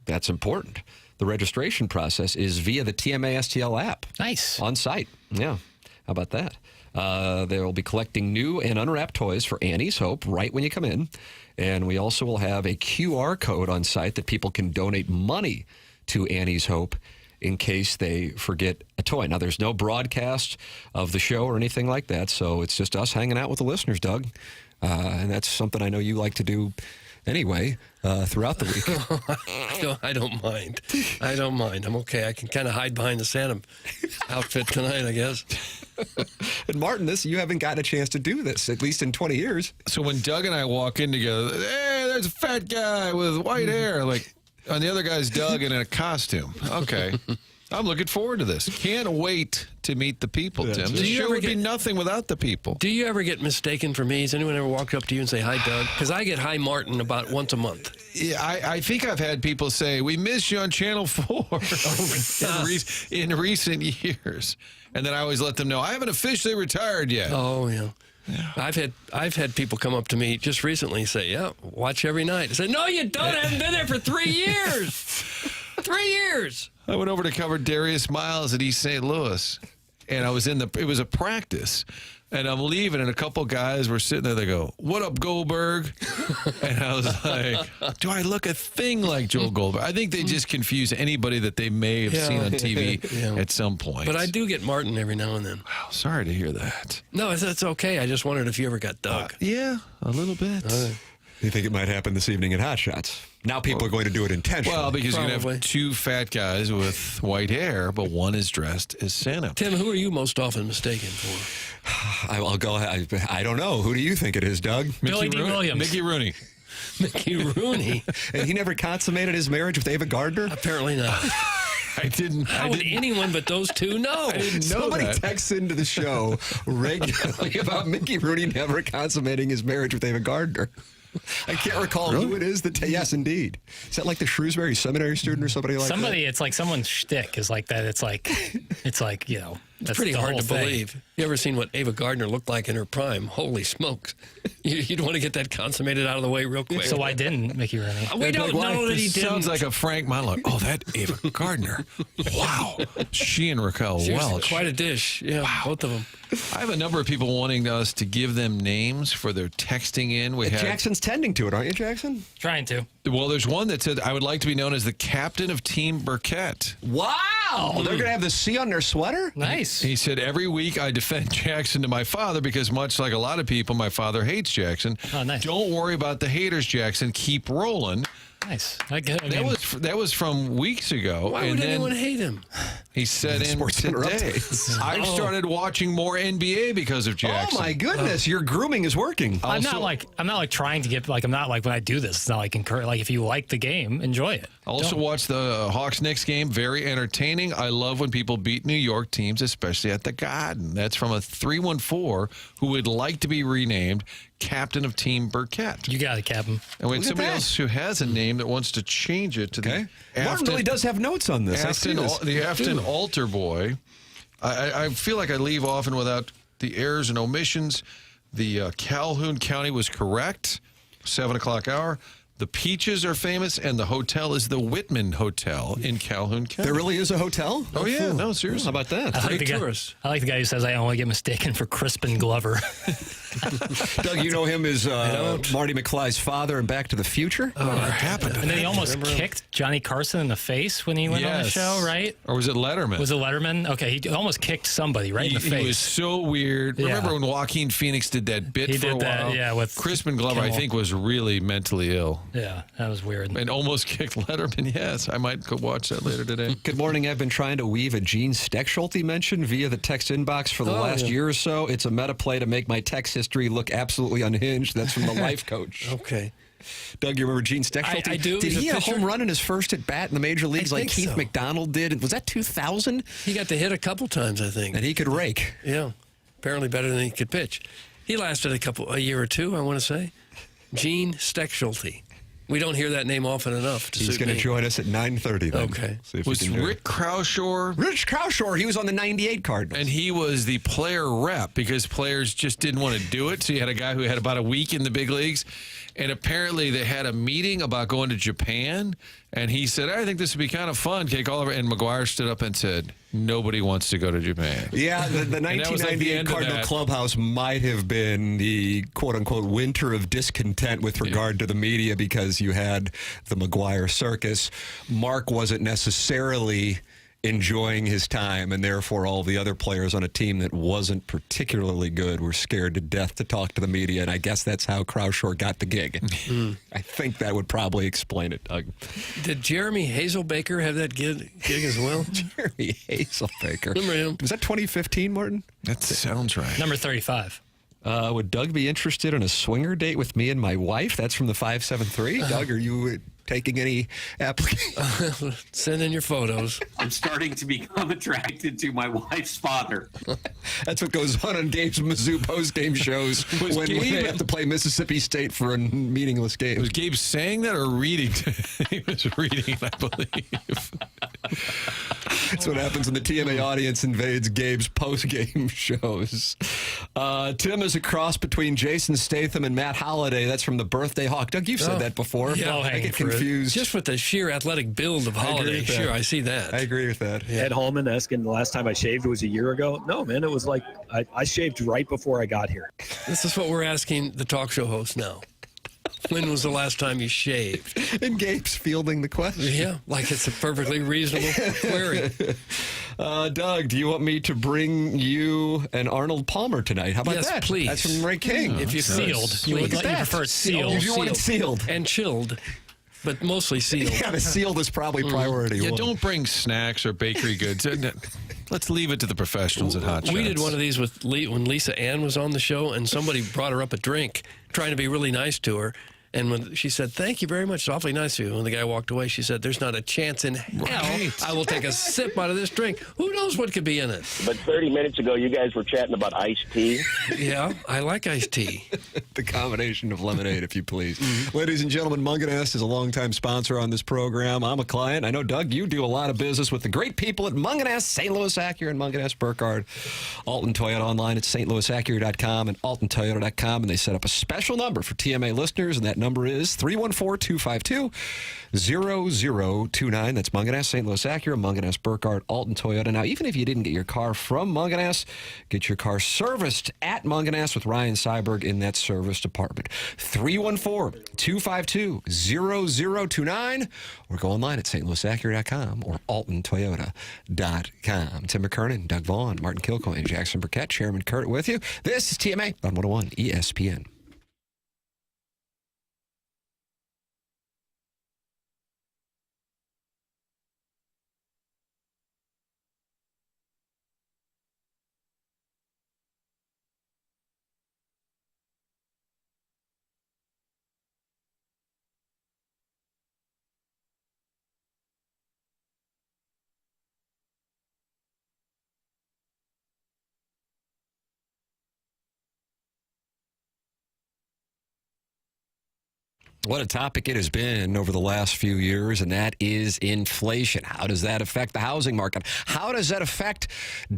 that's important. The registration process is via the TMA STL app. Nice. On site. Yeah. How about that? They will be collecting new and unwrapped toys for Annie's Hope right when you come in. And we also will have a QR code on site that people can donate money to Annie's Hope in case they forget a toy. Now, there's no broadcast of the show or anything like that, so it's just us hanging out with the listeners, Doug. And that's something I know you like to do anyway throughout the week. I don't mind. I don't mind. I'm okay. I can kind of hide behind the Santa outfit tonight, I guess. And Martin, you haven't gotten a chance to do this, at least in 20 years. So when Doug and I walk in together, hey, there's a fat guy with white hair. Like, on the other guy's Doug in a costume. Okay. I'm looking forward to this. Can't wait to meet the people, Tim. The show would be nothing without the people. Do you ever get mistaken for me? Has anyone ever walked up to you and say, hi, Doug? Because I get hi, Martin, about once a month. Yeah, I think I've had people say, we miss you on Channel 4 in recent years. And then I always let them know, I haven't officially retired yet. Oh, yeah. I've had people come up to me just recently and say, yeah, watch every night. I said, no, you don't. I haven't been there for 3 years. 3 years. I went over to cover Darius Miles at East St. Louis, and I was it was a practice, and I'm leaving, and a couple guys were sitting there. They go, what up, Goldberg? And I was like, do I look a thing like Joel Goldberg? I think they just confuse anybody that they may have seen on TV at some point. But I do get Martin every now and then. Wow, sorry to hear that. No, it's okay. I just wondered if you ever got Doug. Yeah, a little bit. You think it might happen this evening at Hot Shots? Now people are going to do it intentionally. Well, because you're going to have two fat guys with white hair, but one is dressed as Santa. Tim, who are you most often mistaken for? I'll go ahead. I don't know. Who do you think it is, Doug? Billy D. Williams. Mickey Rooney. Mickey Rooney. And he never consummated his marriage with Ava Gardner? Apparently not. How would anyone but those two know? Nobody texts into the show regularly about Mickey Rooney never consummating his marriage with Ava Gardner. I can't recall who it is that. Yes, indeed. Is that like the Shrewsbury Seminary student or somebody like that? Somebody, it's like someone's shtick is like that. It's like you know. It's pretty hard to believe. You ever seen what Ava Gardner looked like in her prime? Holy smokes. You'd want to get that consummated out of the way real quick. So why didn't Mickey Rooney? We don't know that he didn't. Sounds like a Frank monologue. Oh, that Ava Gardner. Wow. She and Raquel Welch. Quite a dish. Yeah, wow. Both of them. I have a number of people wanting us to give them names for their texting in. Jackson's tending to it, aren't you, Jackson? Trying to. Well, there's one that said, I would like to be known as the captain of Team Burkett. Wow! They're going to have the C on their sweater? Nice. He said, every week I defend Jackson to my father because much like a lot of people, my father hates Jackson. Oh, nice. Don't worry about the haters, Jackson. Keep rolling. Nice. That was from weeks ago. Why would anyone hate him? He said in today, I've started watching more NBA because of Jackson. Oh my goodness, your grooming is working. I'm not like trying to get I'm not like when I do this. It's not like like if you like the game, enjoy it. Also watch the Hawks-Knicks game. Very entertaining. I love when people beat New York teams, especially at the Garden. That's from a 314 who would like to be renamed captain of Team Burkett. You got it, Captain. And when somebody else who has a name that wants to change it to the Martin really does have notes on this. The Afton Altar Boy. I feel like I leave often without the errors and omissions. The Calhoun County was correct. 7 o'clock hour. The Peaches are famous, and the hotel is the Whitman Hotel in Calhoun County. There really is a hotel? Oh, yeah. No, seriously. How about that? I like the guy who says I only get mistaken for Crispin Glover. Doug, you know him as Marty McFly's father in Back to the Future? Oh, what happened to And then he that? almost kicked Johnny Carson in the face when he went on the show, right? Or was it Letterman? Was it Letterman? Okay, he almost kicked somebody right in the face. He was so weird. Yeah. Remember when Joaquin Phoenix did that bit He for a did that, while? yeah, with Crispin Glover, I Kimmel. think, was really mentally ill. Yeah, that was weird. And almost kicked Letterman, yes. I might go watch that later today. Good morning. I've been trying to weave a Gene Steckschulte mention via the text inbox for the last year or so. It's a meta play to make my text history look absolutely unhinged. That's from the life coach. Okay. Doug, you remember Gene Steckschulte? I do. Did He's he a hit a home pitcher. run in his first at bat in the major leagues like think Keith so. McDonald did? Was that 2000? He got to hit a couple times, I think. And he could rake. Yeah. Apparently better than he could pitch. He lasted a year or two, I want to say. Gene Steckschulte. We don't hear that name often enough. He's going to join us at 9:30 then. Okay. See if we Was can do it. Rick Crawshore? Rich Crawshore, he was on the 98 Cardinals. And he was the player rep because players just didn't want to do it. So you had a guy who had about a week in the big leagues. And apparently they had a meeting about going to Japan. And he said, I think this would be kind of fun. Take all over. And McGuire stood up and said, nobody wants to go to Japan. Yeah, the And that was like the 1998 end of Cardinal that. clubhouse might have been the quote-unquote winter of discontent with regard to the media because you had the McGuire circus. Mark wasn't necessarily enjoying his time, and therefore all the other players on a team that wasn't particularly good were scared to death to talk to the media, and I guess that's how Crawshore got the gig. I think that would probably explain it, Doug. Did Jeremy Hazelbaker have that gig as well? Jeremy Hazelbaker. Remember him? Was that 2015, Martin? That sounds right. Number 35. Would Doug be interested in a swinger date with me and my wife? That's from the 573. Doug, are you taking any applications? Send in your photos. I'm starting to become attracted to my wife's father. That's what goes on Gabe's Mizzou post-game shows when they have to play Mississippi State for a meaningless game. Was Gabe saying that or reading? He was reading, I believe. That's what happens when the TMA audience invades Gabe's post-game shows. Tim is a cross between Jason Statham and Matt Holliday. That's from the Birthday Hawk. Doug, you've said that before. Yeah, I get confused. Just with the sheer athletic build of Holiday. Sure, I see that. I agree with that. Ed Holman asking the last time I shaved was a year ago. No, man, it was like I shaved right before I got here. This is what we're asking the talk show host now. When was the last time you shaved? And Gabe's fielding the question. Yeah, like it's a perfectly reasonable query. Doug, do you want me to bring you an Arnold Palmer tonight? How about Yes, that? please. That's from Ray King. If you Sealed. could, You would please. you prefer it sealed. You want it sealed. And chilled, but mostly sealed. Yeah, the sealed is probably priority Yeah, one. don't bring snacks or bakery goods. Let's leave it to the professionals at Hot Shots. We did one of these with when Lisa Ann was on the show, and somebody brought her up a drink, trying to be really nice to her. And when she said, "Thank you very much, it's awfully nice of you," when the guy walked away, she said, "There's not a chance in hell I will take a sip out of this drink. Who knows what could be in it?" But 30 minutes ago, you guys were chatting about iced tea. Yeah, I like iced tea. The combination of lemonade, if you please. Ladies and gentlemen, Munganess is a longtime sponsor on this program. I'm a client. I know, Doug, you do a lot of business with the great people at Munganess, St. Louis Acura and Munganess Burkhardt. Alton Toyota online at stlouisacura.com and altontoyota.com, and they set up a special number for TMA listeners, and that number is 314-252-0029. That's Munganess, St. Louis Acura, Munganess Burkhardt, Alton Toyota. Now, even if you didn't get your car from Munganess, get your car serviced at Munganess with Ryan Seiberg in that service department. 314-252-0029, or go online at stlouisacura.com or altontoyota.com. Tim McKernan, Doug Vaughn, Martin Kilcoyne, Jackson Burkett, Chairman Kurt with you. This is TMA on 101 ESPN. What a topic it has been over the last few years, and that is inflation. How does that affect the housing market? How does that affect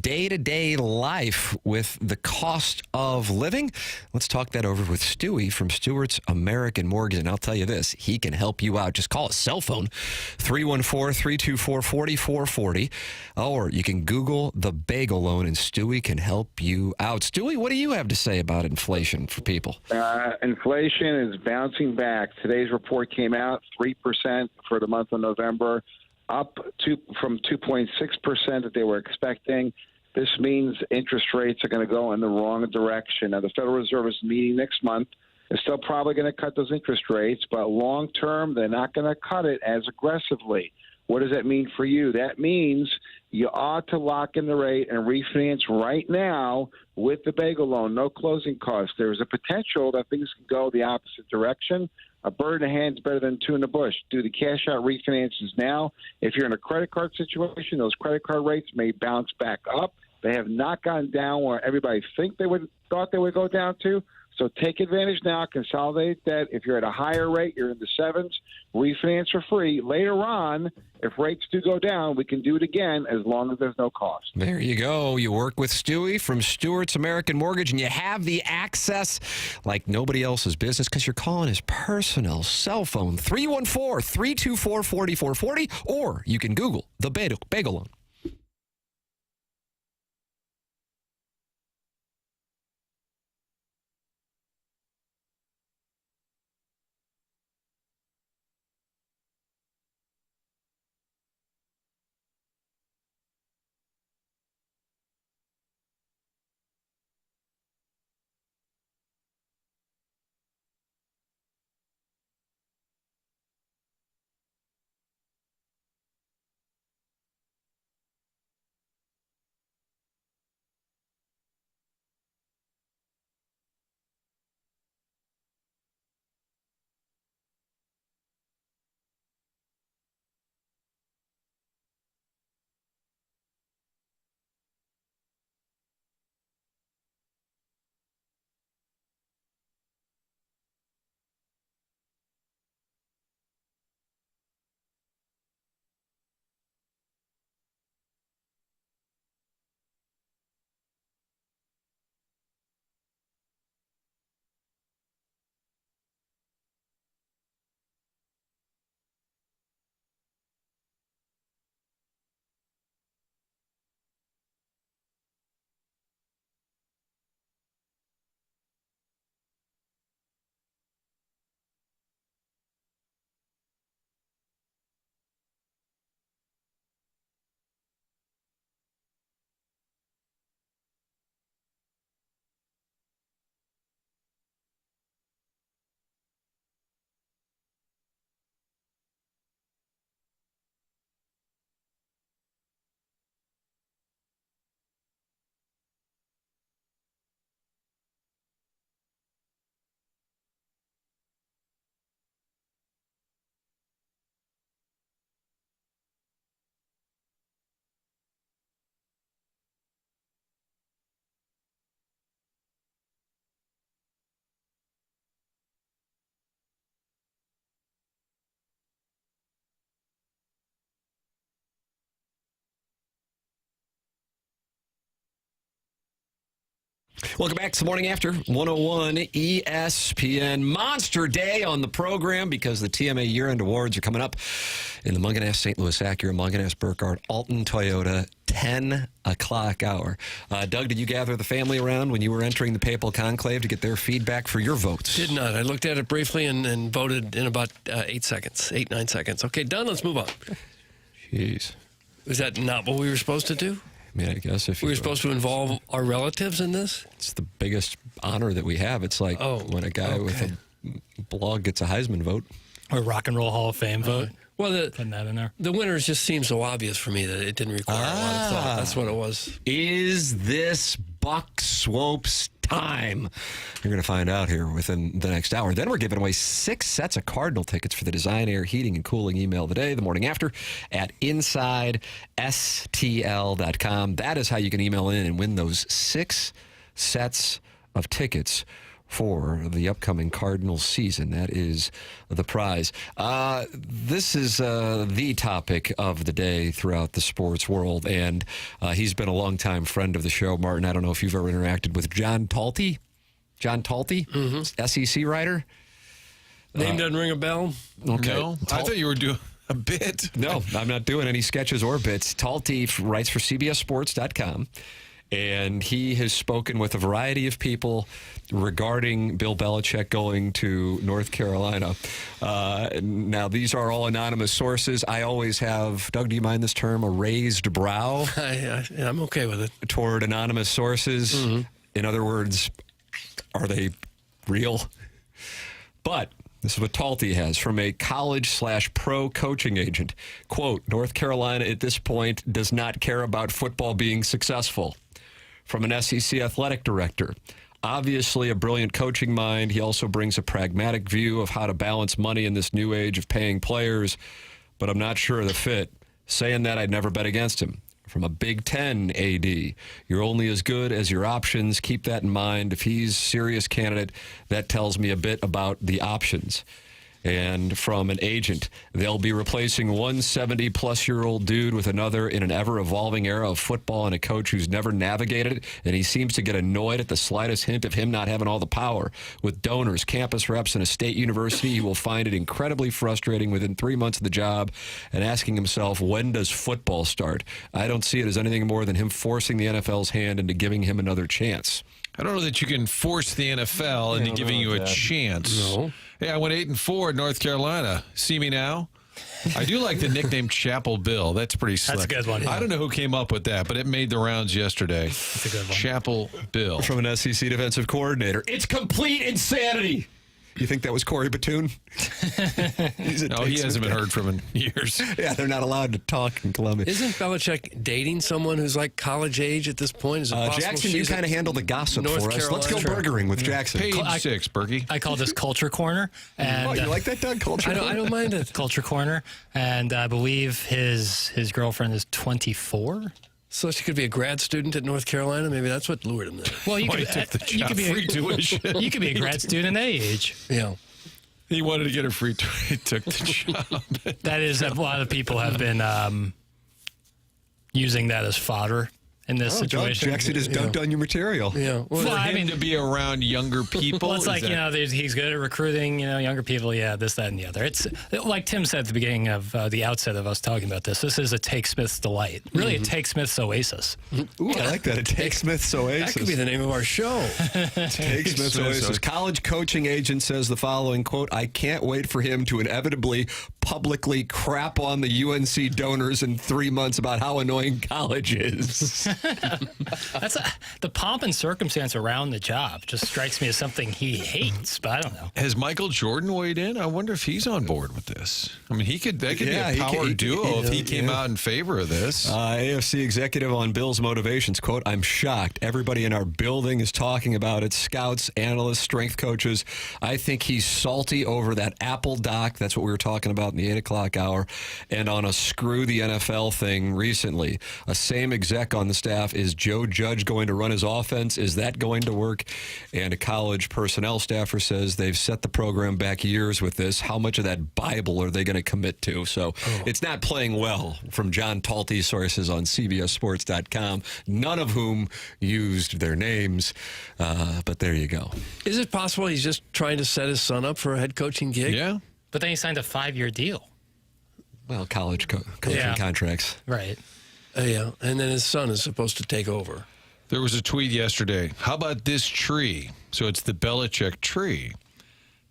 day-to-day life with the cost of living? Let's talk that over with Stewie from Stewart's American Mortgage, and I'll tell you this, he can help you out. Just call his cell phone, 314-324-4440, or you can Google the bagel loan, and Stewie can help you out. Stewie, what do you have to say about inflation for people? Inflation is bouncing back. Today's report came out 3% for the month of November, up from 2.6% that they were expecting. This means interest rates are going to go in the wrong direction. Now, the Federal Reserve is meeting next month. They're still probably going to cut those interest rates, but long term, they're not going to cut it as aggressively. What does that mean for you? That means you ought to lock in the rate and refinance right now with the bagel loan, no closing costs. There's a potential that things can go the opposite direction. A bird in the hand is better than two in the bush. Do the cash out refinances now. If you're in a credit card situation, those credit card rates may bounce back up. They have not gone down where everybody thought they would go down to. So take advantage now, consolidate that. If you're at a higher rate, you're in the sevens, refinance for free. Later on, if rates do go down, we can do it again as long as there's no cost. There you go. You work with Stewie from Stewart's American Mortgage, and you have the access like nobody else's business because you're calling his personal cell phone, 314-324-4440, or you can Google the bagel loan. Welcome back to the Morning After 101 ESPN. Monster day on the program because the TMA year-end awards are coming up in the Munganess St. Louis Acura, Munganess Burkhardt, Alton Toyota, 10 o'clock hour. Doug, did you gather the family around when you were entering the papal conclave to get their feedback for your votes? Did not. I looked at it briefly and voted in about 9 seconds. Okay, done. Let's move on. Jeez. Is that not what we were supposed to do? I mean, I guess if we were supposed to involve our relatives in this? It's the biggest honor that we have. It's like when a guy with a blog gets a Heisman vote. Or Rock and Roll Hall of Fame vote. Well, putting that in there. The winners just seem so obvious for me that it didn't require a lot of thought. That's what it was. Is this Buck Swope's time? You're going to find out here within the next hour. Then we're giving away 6 sets of Cardinal tickets for the Design, Air, Heating, and Cooling email of the day, the morning after, at InsideSTL.com. That is how you can email in and win those 6 sets of tickets for the upcoming Cardinals season. That is the prize. This is the topic of the day throughout the sports world, and he's been a longtime friend of the show. Martin, I don't know if you've ever interacted with John Talty. John Talty, SEC writer. Name doesn't ring a bell? Okay. No, I thought you were doing a bit. No, I'm not doing any sketches or bits. Talty writes for CBSSports.com. And he has spoken with a variety of people regarding Bill Belichick going to North Carolina. Now, these are all anonymous sources. I always have, Doug, do you mind this term, a raised brow? I'm okay with it. Toward anonymous sources. In other words, are they real? But this is what Talty has from a college/pro coaching agent. Quote, North Carolina at this point does not care about football being successful. From an SEC athletic director. Obviously a brilliant coaching mind. He also brings a pragmatic view of how to balance money in this new age of paying players, but I'm not sure of the fit. Saying that, I'd never bet against him. From a Big Ten AD, you're only as good as your options. Keep that in mind. If he's a serious candidate, that tells me a bit about the options. And from an agent, they'll be replacing one 70-plus-year-old dude with another in an ever-evolving era of football and a coach who's never navigated it, and he seems to get annoyed at the slightest hint of him not having all the power. With donors, campus reps, and a state university, he will find it incredibly frustrating within 3 months of the job and asking himself, when does football start? I don't see it as anything more than him forcing the NFL's hand into giving him another chance. I don't know that you can force the NFL into giving you a chance. No. Hey, I went 8-4 at North Carolina. See me now? I do like the nickname Chapel Bill. That's pretty slick. That's a good one. I don't know who came up with that, but it made the rounds yesterday. That's a good one. Chapel Bill. From an SEC defensive coordinator. It's complete insanity. You think that was Corey Batoon? No, he hasn't been heard from in years. Yeah, they're not allowed to talk in Columbia. Isn't Belichick dating someone who's like college age at this point? Is it possible Jackson, you she's kind of at handle the gossip North for us. Let's go Carolina? burgering with Jackson. Page 6, Berkey. I call this Culture Corner. And, you like that, Doug? Culture I don't mind it. Culture Corner. And I believe his girlfriend is 24. So she could be a grad student at North Carolina. Maybe that's what lured him there. Well, you Why could, he took the you job, could be free tuition. You could be a grad student at any age. Yeah. He wanted to get a free tour. He took the job. That is, a lot of people have been using that as fodder in this situation. Jackson just dunked on your material. Yeah. Well, I mean, to be around younger people. Well, it's like, he's good at recruiting, younger people, this, that, and the other. It's like Tim said at the beginning of the outset of us talking about this is a Take Smith's delight. Really, a Take Smith's oasis. Ooh, I like that. A Take Smith's oasis. That could be the name of our show. Take Smith's oasis. College coaching agent says the following, quote, I can't wait for him to inevitably publicly crap on the UNC donors in 3 months about how annoying college is. That's the pomp and circumstance around the job just strikes me as something he hates, but I don't know. Has Michael Jordan weighed in? I wonder if he's on board with this. I mean, that could be a power duo if he came out in favor of this. AFC executive on Bill's motivations, quote, I'm shocked. Everybody in our building is talking about it. Scouts, analysts, strength coaches. I think he's salty over that Apple doc. That's what we were talking about in the 8 o'clock hour. And on a screw the NFL thing recently. A same exec on the staff. Is Joe Judge going to run his offense? Is that going to work? And a college personnel staffer says they've set the program back years with this. How much of that Bible are they going to commit to? So it's not playing well from John Talty's sources on CBSSports.com, none of whom used their names. But there you go. Is it possible he's just trying to set his son up for a head coaching gig? Yeah. But then he signed a 5-year deal. Well, college coaching contracts. Right. Yeah, and then his son is supposed to take over. There was a tweet yesterday. How about this tree? So it's the Belichick tree.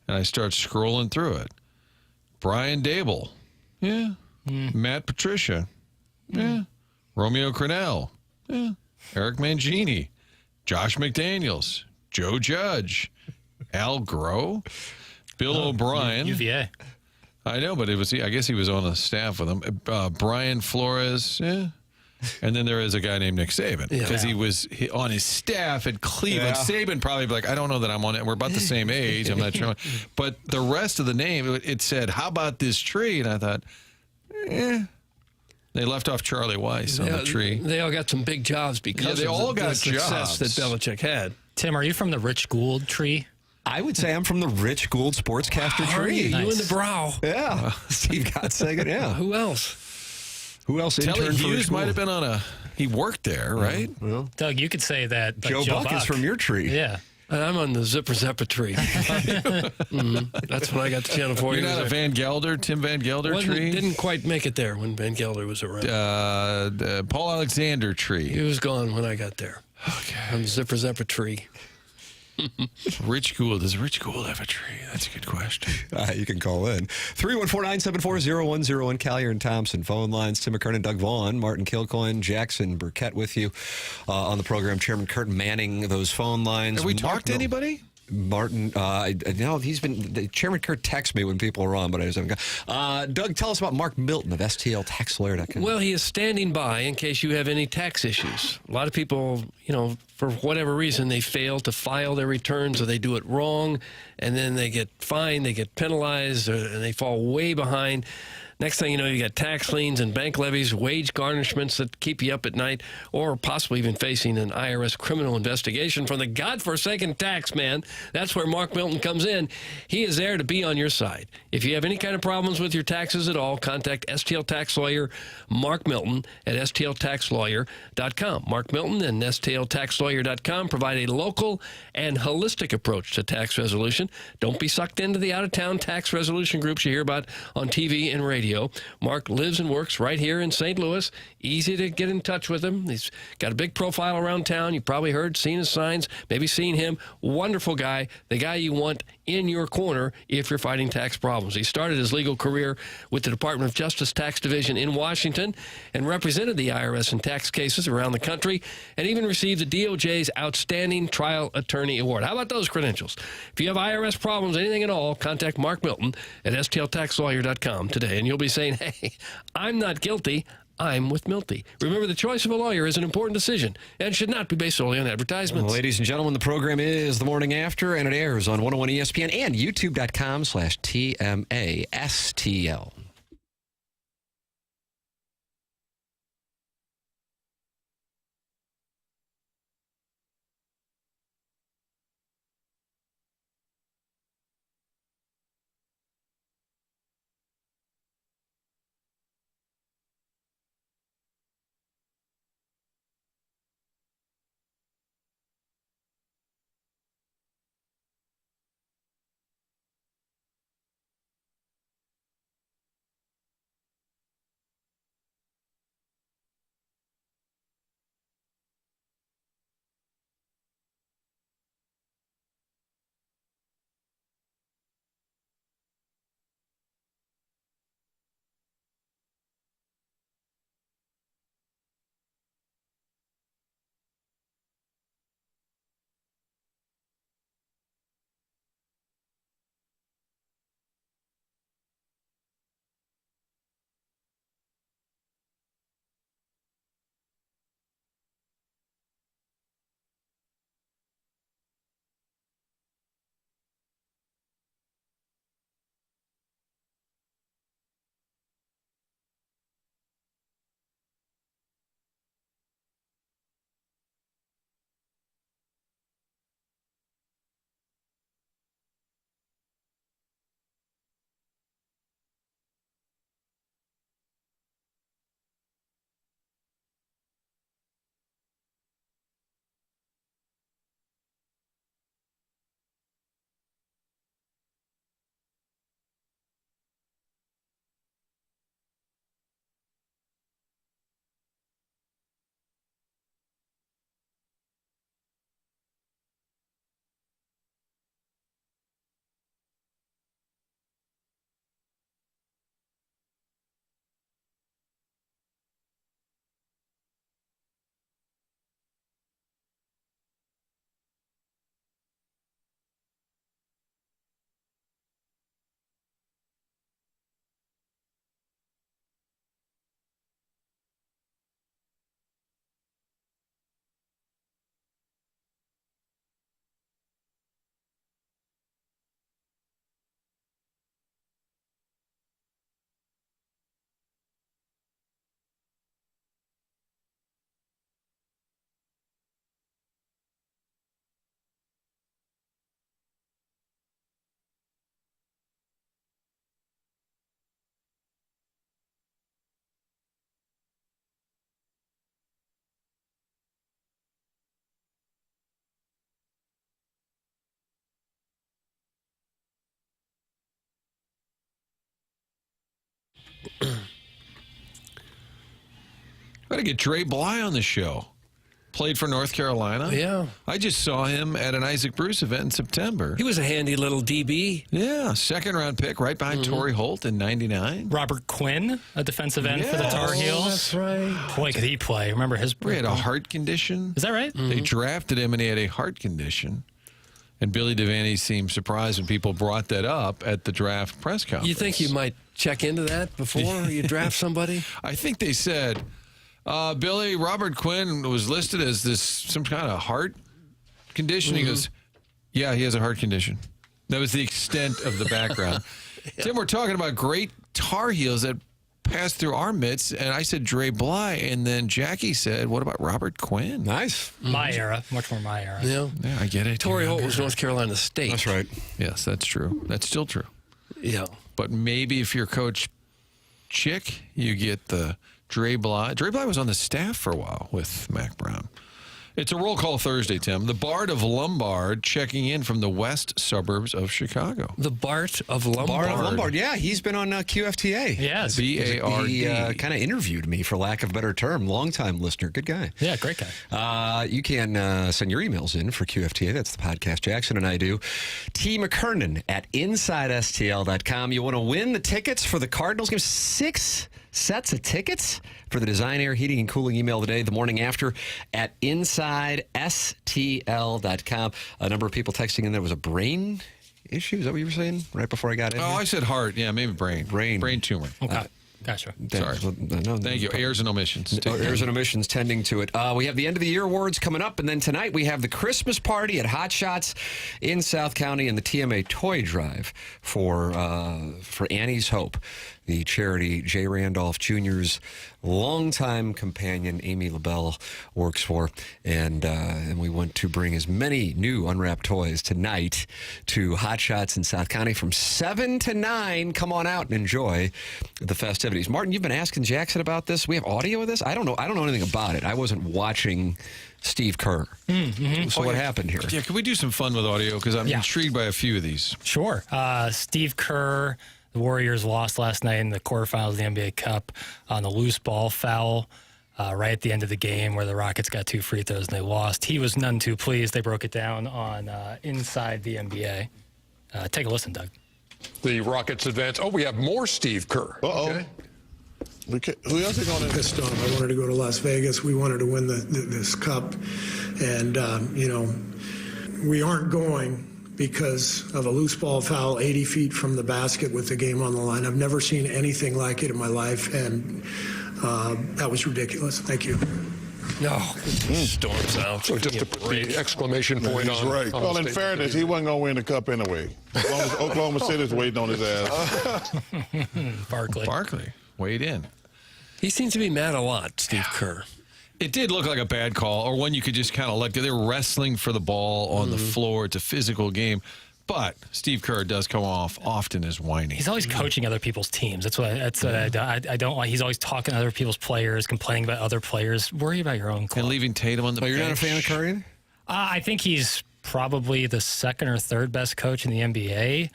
And I start scrolling through it. Brian Dable. Yeah. Matt Patricia. Yeah. Romeo Crennel. Yeah. Eric Mangini. Josh McDaniels. Joe Judge. Al Groh. Bill O'Brien. UVA. I know, but I guess he was on the staff with him. Brian Flores. Yeah. And then there is a guy named Nick Saban because he was on his staff at Cleveland. Yeah. Saban probably be like, I don't know that I'm on it. We're about the same age. I'm not sure. But the rest of the name, it said, how about this tree? And I thought, They left off Charlie Weiss on the tree. They all got some big jobs because they all got the success jobs that Belichick had. Tim, are you from the Rich Gould tree? I would say I'm from the Rich Gould Sportscaster tree. You and the Brow. Yeah. Steve Gottsegin, yeah. Who else? Who else Telly interned for Hughes Rich might have Gould? been on he worked there, right? Well, Doug, you could say that. Like Joe Buck is from your tree. Yeah. I'm on the Zipper Zappa tree. That's when I got to Channel 4. You're not a Tim Van Gelder tree? Didn't quite make it there when Van Gelder was around. Paul Alexander tree. He was gone when I got there. Okay. I'm the Zipper Zappa tree. Rich Gould. Does Rich Gould have a tree? That's a good question. You can call in. 314-974-0101, Collier and Thompson. Phone lines, Tim McKernan, Doug Vaughn, Martin Kilcoyne, Jackson Burkett with you on the program. Chairman Kurt manning those phone lines. Have we talked to anybody? Martin, Chairman Kurt texts me when people are on, but I just haven't got. Doug, tell us about Mark Milton of STLTaxLawyer.com. Well, he is standing by in case you have any tax issues. A lot of people, for whatever reason, they fail to file their returns or they do it wrong, and then they get fined, they get penalized, and they fall way behind. Next thing you know, you got tax liens and bank levies, wage garnishments that keep you up at night, or possibly even facing an IRS criminal investigation from the godforsaken tax man. That's where Mark Milton comes in. He is there to be on your side. If you have any kind of problems with your taxes at all, contact STL Tax Lawyer Mark Milton at STLTaxLawyer.com. Mark Milton and STLTaxLawyer.com provide a local and holistic approach to tax resolution. Don't be sucked into the out-of-town tax resolution groups you hear about on TV and radio. Mark lives and works right here in St. Louis. Easy to get in touch with him. He's got a big profile around town. You probably seen his signs, maybe seen him. Wonderful guy, the guy you want in your corner if you're fighting tax problems. He started his legal career with the Department of Justice Tax Division in Washington and represented the IRS in tax cases around the country and even received the DOJ's Outstanding Trial Attorney Award. How about those credentials? If you have IRS problems, anything at all, contact Mark Milton at STLTaxLawyer.com today, and you'll be saying, hey, I'm not guilty. I'm with Milty. Remember, the choice of a lawyer is an important decision and should not be based solely on advertisements. Ladies and gentlemen, the program is The Morning After, and it airs on 101 ESPN and YouTube.com/TMASTL. Got to get Dre Bly on the show. Played for North Carolina. Yeah. I just saw him at an Isaac Bruce event in September. He was a handy little DB. Yeah, second-round pick right behind Torrey Holt in 99. Robert Quinn, a defensive end for the Tar Heels. That's right. Boy, could he play. Remember his... He had a heart condition. Is that right? They drafted him, and he had a heart condition. And Billy Devaney seemed surprised when people brought that up at the draft press conference. You think you might check into that before you draft somebody? I think they said... Billy, Robert Quinn was listed as some kind of heart condition. He goes, yeah, he has a heart condition. That was the extent of the background. Tim, we're talking about great Tar Heels that passed through our midst, and I said Dre Bly, and then Jackie said, what about Robert Quinn? Nice. My era. Much more my era. Yeah, I get it. Torrey Holt was North Carolina State. That's right. Yes, that's true. That's still true. Yeah. But maybe if you're Coach Chick, you get the... Dre Bly. Dre Bly was on the staff for a while with Mac Brown. It's a roll call Thursday, Tim. The Bard of Lombard checking in from the west suburbs of Chicago. The Bart of Lombard. Bard of Lombard. Yeah, he's been on QFTA. Yes. B-A-R-D. He kind of interviewed me, for lack of a better term. Long-time listener. Good guy. Yeah, great guy. You can send your emails in for QFTA. That's the podcast Jackson and I do. T. McKernan at InsideSTL.com. You want to win the tickets for the Cardinals game? 6 sets of tickets for the Design Air Heating and Cooling email today, the morning after, at InsideSTL.com. A number of people texting in there was a brain issue. Is that what you were saying right before I got in? Oh, I said heart. Yeah, maybe brain. Brain tumor. Okay. Gotcha. Sorry. No, thank you. Airs and omissions. Airs and omissions tending to it. We have the end of the year awards coming up, and then tonight we have the Christmas party at Hot Shots in South County and the TMA toy drive for Annie's Hope, the charity Jay Randolph Jr.'s longtime companion Amy LaBelle works for, and we want to bring as many new unwrapped toys tonight to Hot Shots in South County from 7 to 9. Come on out and enjoy the festivities. Martin, you've been asking Jackson about this. We have audio of this. I don't know anything about it. I wasn't watching Steve Kerr. So what happened here? Yeah, can we do some fun with audio? Because I'm intrigued by a few of these. Sure. Steve Kerr, the Warriors lost last night in the quarterfinals of the NBA Cup on the loose ball foul right at the end of the game where the Rockets got 2 free throws and they lost. He was none too pleased. They broke it down on Inside the NBA. Take a listen, Doug. The Rockets advance. Oh, we have more Steve Kerr. Uh-oh. Okay. Who else is going to pissed off? I wanted to go to Las Vegas. We wanted to win this cup. And, we aren't going because of a loose ball foul 80 feet from the basket with the game on the line. I've never seen anything like it in my life, and that was ridiculous. Thank you. No, storms out. So just to put the exclamation point on. Right. On well, in fairness, he wasn't going to win the cup anyway. As long as Oklahoma City's waiting on his ass. Barkley weighed in. He seems to be mad a lot, Steve Kerr. It did look like a bad call, or one you could just kind of let go. They were wrestling for the ball on the floor. It's a physical game. But Steve Kerr does come off often as whiny. He's always coaching other people's teams. That's what I don't like. He's always talking to other people's players, complaining about other players. Worry about your own club. And leaving Tatum on the bench. You're not a fan of Kerr either? I think he's probably the second or third best coach in the NBA.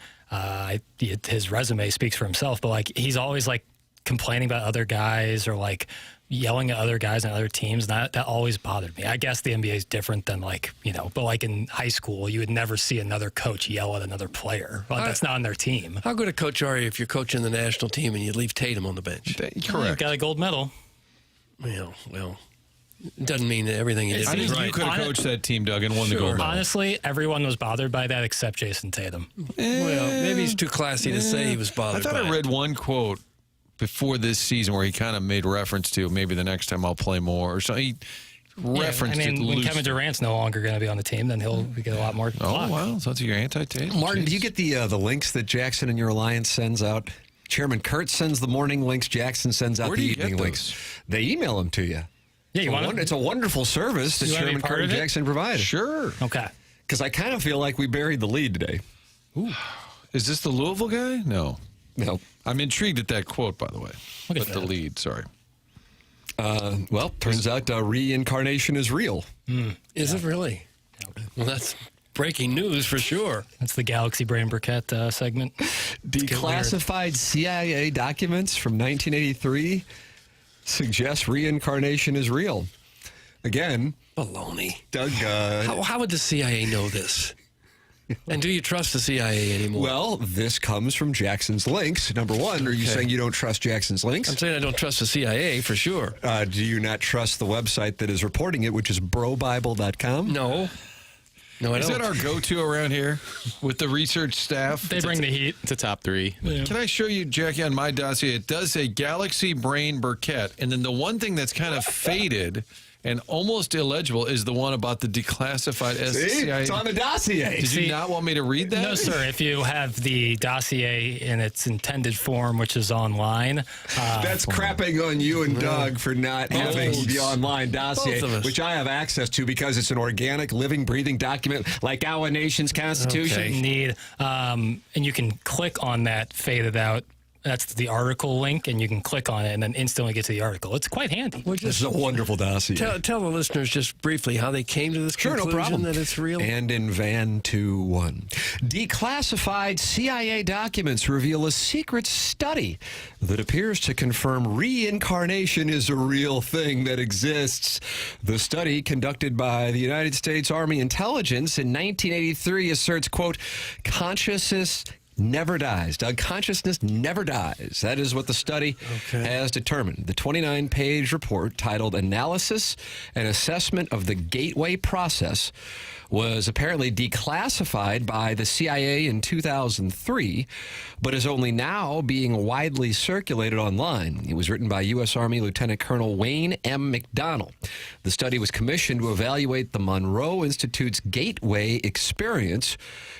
His resume speaks for himself, but he's always complaining about other guys or yelling at other guys and other teams. That always bothered me. I guess the NBA is different than but in high school, you would never see another coach yell at another player. That's not on their team. How good a coach are you if you're coaching the national team and you leave Tatum on the bench? Correct. Got a gold medal. Well, doesn't mean that everything he did I think was right. you could have coached that team, Doug, and won the gold medal. Honestly, everyone was bothered by that except Jason Tatum. Well, maybe he's too classy to say he was bothered by it. I thought I read one quote before this season where he kind of made reference to maybe the next time I'll play more or something. He referenced it loosely. When Kevin Durant's no longer going to be on the team, then he'll get a lot more block. Oh, wow. So that's your anti-Tatum. Martin, do you get the links that Jackson and your alliance sends out? Chairman Kurt sends the morning links. Jackson sends out the evening links. They email them to you. Yeah, you want It's a wonderful service that Chairman Kurt and Jackson provide. Sure. Okay. Because I kind of feel like we buried the lead today. Ooh. Is this the Louisville guy? No. No. I'm intrigued at that quote, by the way. Look at the lead, sorry. Turns out reincarnation is real. Is it really? Well, that's breaking news for sure. That's the Galaxy Brain Burkett segment. Declassified CIA documents from 1983 suggests reincarnation is real. Again, baloney. Doug, how would the CIA know this? And do you trust the CIA anymore? Well, this comes from Jackson's links. Number one, are you saying you don't trust Jackson's links? I'm saying I don't trust the CIA for sure. Do you not trust the website that is reporting it, which is brobible.com? No. No, I Is don't. that our go-to around here with the research staff? They bring the heat. It's a top 3. Yeah. Can I show you, Jackie, on my dossier? It does say Galaxy Brain Burkett. And then the one thing that's kind of faded and almost illegible is the one about the declassified CIA. It's on the dossier. Did you not want me to read that? No, sir. If you have the dossier in its intended form, which is online. That's crapping on you and Doug for not having the online dossier, Both of us. which I have access to because it's an organic, living, breathing document like our nation's Constitution. Okay. And you can click on that faded out. That's the article link, and you can click on it and then instantly get to the article. It's quite handy. This is a wonderful dossier. Tell the listeners just briefly how they came to this conclusion that it's real. And in Van 2-1. Declassified CIA documents reveal a secret study that appears to confirm reincarnation is a real thing that exists. The study, conducted by the United States Army Intelligence in 1983, asserts, quote, consciousness never dies. Doug, consciousness never dies. That is what the study has determined. The 29-page report titled Analysis and Assessment of the Gateway Process was apparently declassified by the CIA in 2003, but is only now being widely circulated online. It was written by U.S. Army Lieutenant Colonel Wayne M. McDonnell. The study was commissioned to evaluate the Monroe Institute's Gateway Experience,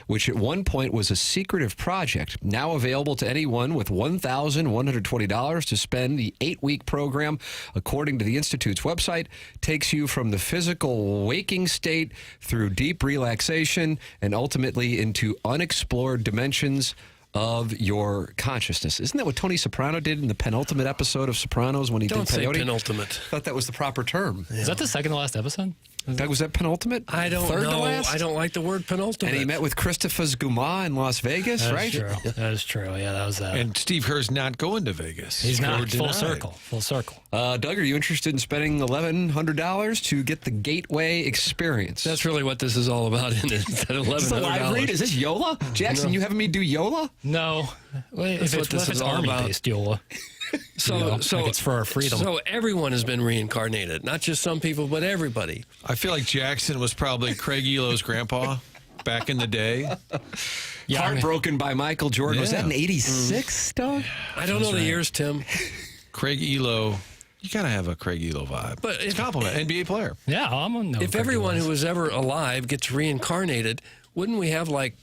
which at one point was a secretive project. Now available to anyone with $1,120 to spend, the 8-week program, according to the Institute's website, takes you from the physical waking state through deep relaxation and ultimately into unexplored dimensions of your consciousness. Isn't that what Tony Soprano did in the penultimate episode of Sopranos when he Don't did say peyote? penultimate. I thought that was the proper term. Is that the second to last episode? Doug, was that penultimate? I don't Third know. to last? I don't like the word penultimate. And he met with Christopher Guma in Las Vegas, That's right? true. That is true. Yeah, that was that. And Steve Kerr's not going to Vegas. He's not. Full Denied. circle. Full circle. Doug, are you interested in spending $1,100 to get the Gateway Experience? That's really what this is all about, isn't it? That Is this a live read? Is this Yola? Jackson, No. you having me do Yola? No. Wait, That's if what this it's is all Army-based, Yola. So like it's for our freedom. So everyone has been reincarnated, not just some people, but everybody. I feel like Jackson was probably Craig Elo's grandpa back in the day. Heartbroken by Michael Jordan. Was that in Yeah. 86, Doug? I don't know the years, Tim. Craig Elo. You gotta have a Craig Elo vibe. But it's a compliment. NBA player. Yeah, I'm on. If everyone who was ever alive gets reincarnated, wouldn't we have like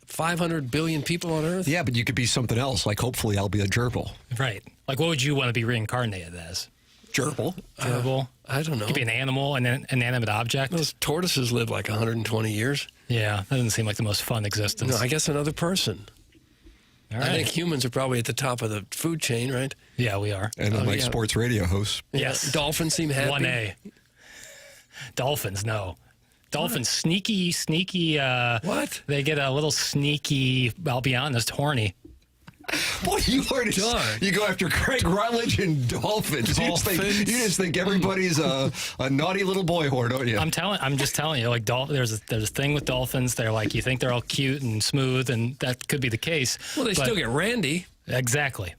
500 billion people on Earth? Yeah, but you could be something else. Like, hopefully, I'll be a gerbil. Right. Like, what would you want to be reincarnated as? Gerbil. Gerbil? I don't know. It could be an animal, an inanimate object. Those tortoises live like 120 years. Yeah, that doesn't seem like the most fun existence. No, I guess another person. All I right. think humans are probably at the top of the food chain, right? Yeah, we are. And unlike yeah. sports radio hosts. Yes. Dolphins seem happy. 1A. Dolphins, no. Dolphins, sneaky. What? They get a little sneaky, I'll be honest, horny. Boy, you go after Craig Rutledge and Dolphins. You just think everybody's a naughty little boy whore, don't you? I'm just telling you, like there's a thing with dolphins. They're like, you think they're all cute and smooth, and that could be the case. Well, they still get randy. Exactly.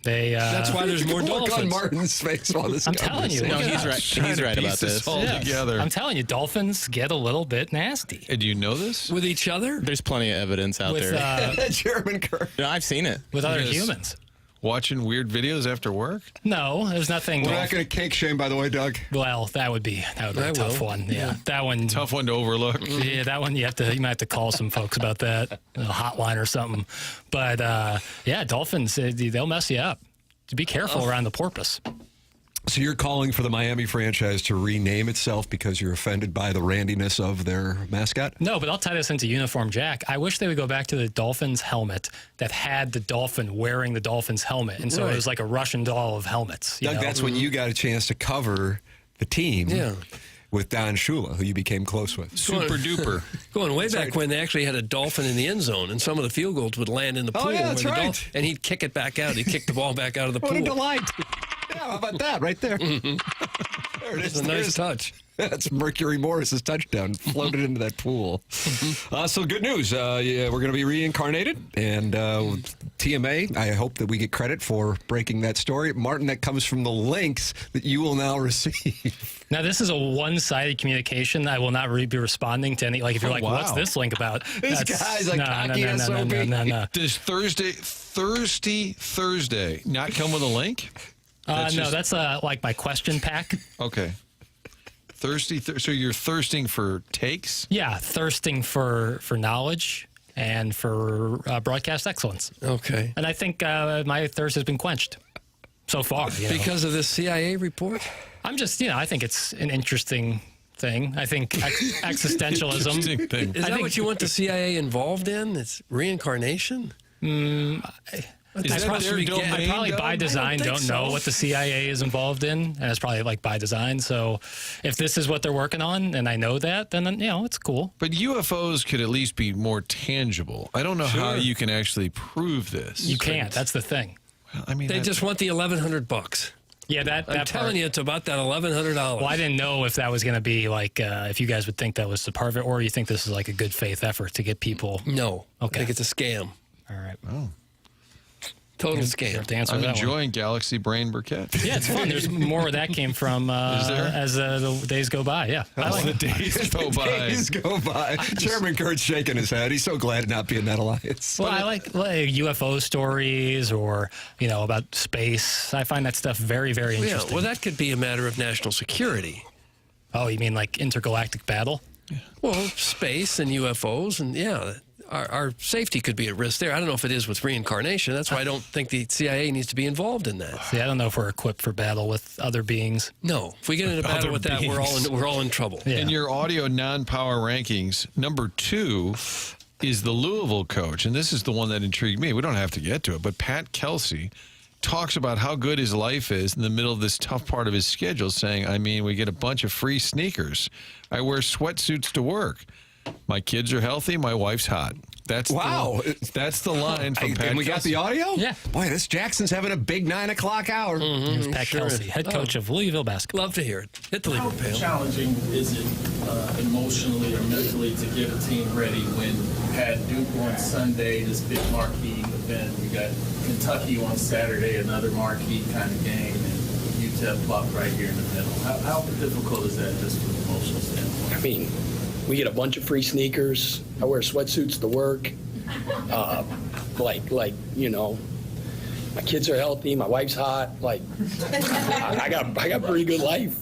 They. That's why there's more Look dolphins. on Martin's face while this I'm telling you. No, look at he's that. right. He's right about this. All together. I'm telling you, dolphins get a little bit nasty. And do you know this? With each other? There's plenty of evidence out With, there. German Kirk. No, I've seen it. With other Yes. humans. Watching weird videos after work? No, there's nothing. We're not going to cake shame, by the way, Doug. Well, that would be a tough one. Yeah, that one. Tough one to overlook. Yeah, that one you might have to call some folks about that, a hotline or something. But yeah, dolphins, they'll mess you up. Be careful around the porpoise. So you're calling for the Miami franchise to rename itself because you're offended by the randiness of their mascot? No, but I'll tie this into Uniform Jack. I wish they would go back to the Dolphins helmet that had the dolphin wearing the Dolphins helmet. And so it was like a Russian doll of helmets. Doug, that's when you got a chance to cover the team with Don Shula, who you became close with. Super duper. Going way back when they actually had a dolphin in the end zone, and some of the field goals would land in the pool. Oh, yeah, that's where the right. and he'd kick it back out. He'd kick the ball back out of the What pool. a delight. how about that right there? There it is. It's a nice touch. That's Mercury Morris's touchdown, floated into that pool. So good news. We're going to be reincarnated. And TMA, I hope that we get credit for breaking that story. Martin, that comes from the links that you will now receive. Now, this is a one-sided communication. I will not be responding to any, like, if you're like, what's this link about? This guy's like cocky SOB. Does Thursday not come with a link? No, that's like my question pack. Okay. So you're thirsting for takes? Yeah, thirsting for knowledge and for broadcast excellence. Okay. And I think my thirst has been quenched so far. Because of this CIA report? I'm just, I think it's an interesting thing. I think existentialism. Interesting thing. Is that what you want the CIA involved in? It's reincarnation? I probably by design don't know what the CIA is involved in, and it's probably like by design. So if this is what they're working on, and I know that, then it's cool. But UFOs could at least be more tangible. I don't know how you can actually prove this. You can't. That's the thing. Well, I mean, they just want the $1,100. Yeah, I'm telling you, it's about that $1,100. Well, I didn't know if that was going to be like, if you guys would think that was the part of it, or you think this is like a good faith effort to get people. No. Okay. I think it's a scam. All right. Oh. Total scam. I'm enjoying Galaxy Brain Burkett. Yeah, it's fun. There's more where that came from as the days go by. Yeah. As the days go by. Days go by. Chairman Kurt's shaking his head. He's so glad to not be in that alliance. Well, I like UFO stories or, about space. I find that stuff very, very interesting. Yeah, well, that could be a matter of national security. Oh, you mean like intergalactic battle? Yeah. Well, space and UFOs, and our safety could be at risk there. I don't know if it is with reincarnation. That's why I don't think the CIA needs to be involved in that. See, I don't know if we're equipped for battle with other beings. No, if we get into battle with that, we're all in trouble. Yeah. In your audio non-power rankings, number 2 is the Louisville coach, and this is the one that intrigued me. We don't have to get to it, but Pat Kelsey talks about how good his life is in the middle of this tough part of his schedule, saying, we get a bunch of free sneakers. I wear sweatsuits to work. My kids are healthy. My wife's hot. That's that's the line from Pat. And we got the audio? Yeah. Boy, this Jackson's having a big 9 o'clock hour. Mm-hmm. It was Pat Kelsey, head coach of Louisville basketball. Love to hear it. Hit the lever, How challenging is it emotionally or mentally to get a team ready when you had Duke on Sunday, this big marquee event? You got Kentucky on Saturday, another marquee kind of game, and UTEP plopped right here in the middle. How difficult is that just from an emotional standpoint? We get a bunch of free sneakers. I wear sweatsuits to work. My kids are healthy. My wife's hot. I got a pretty good life.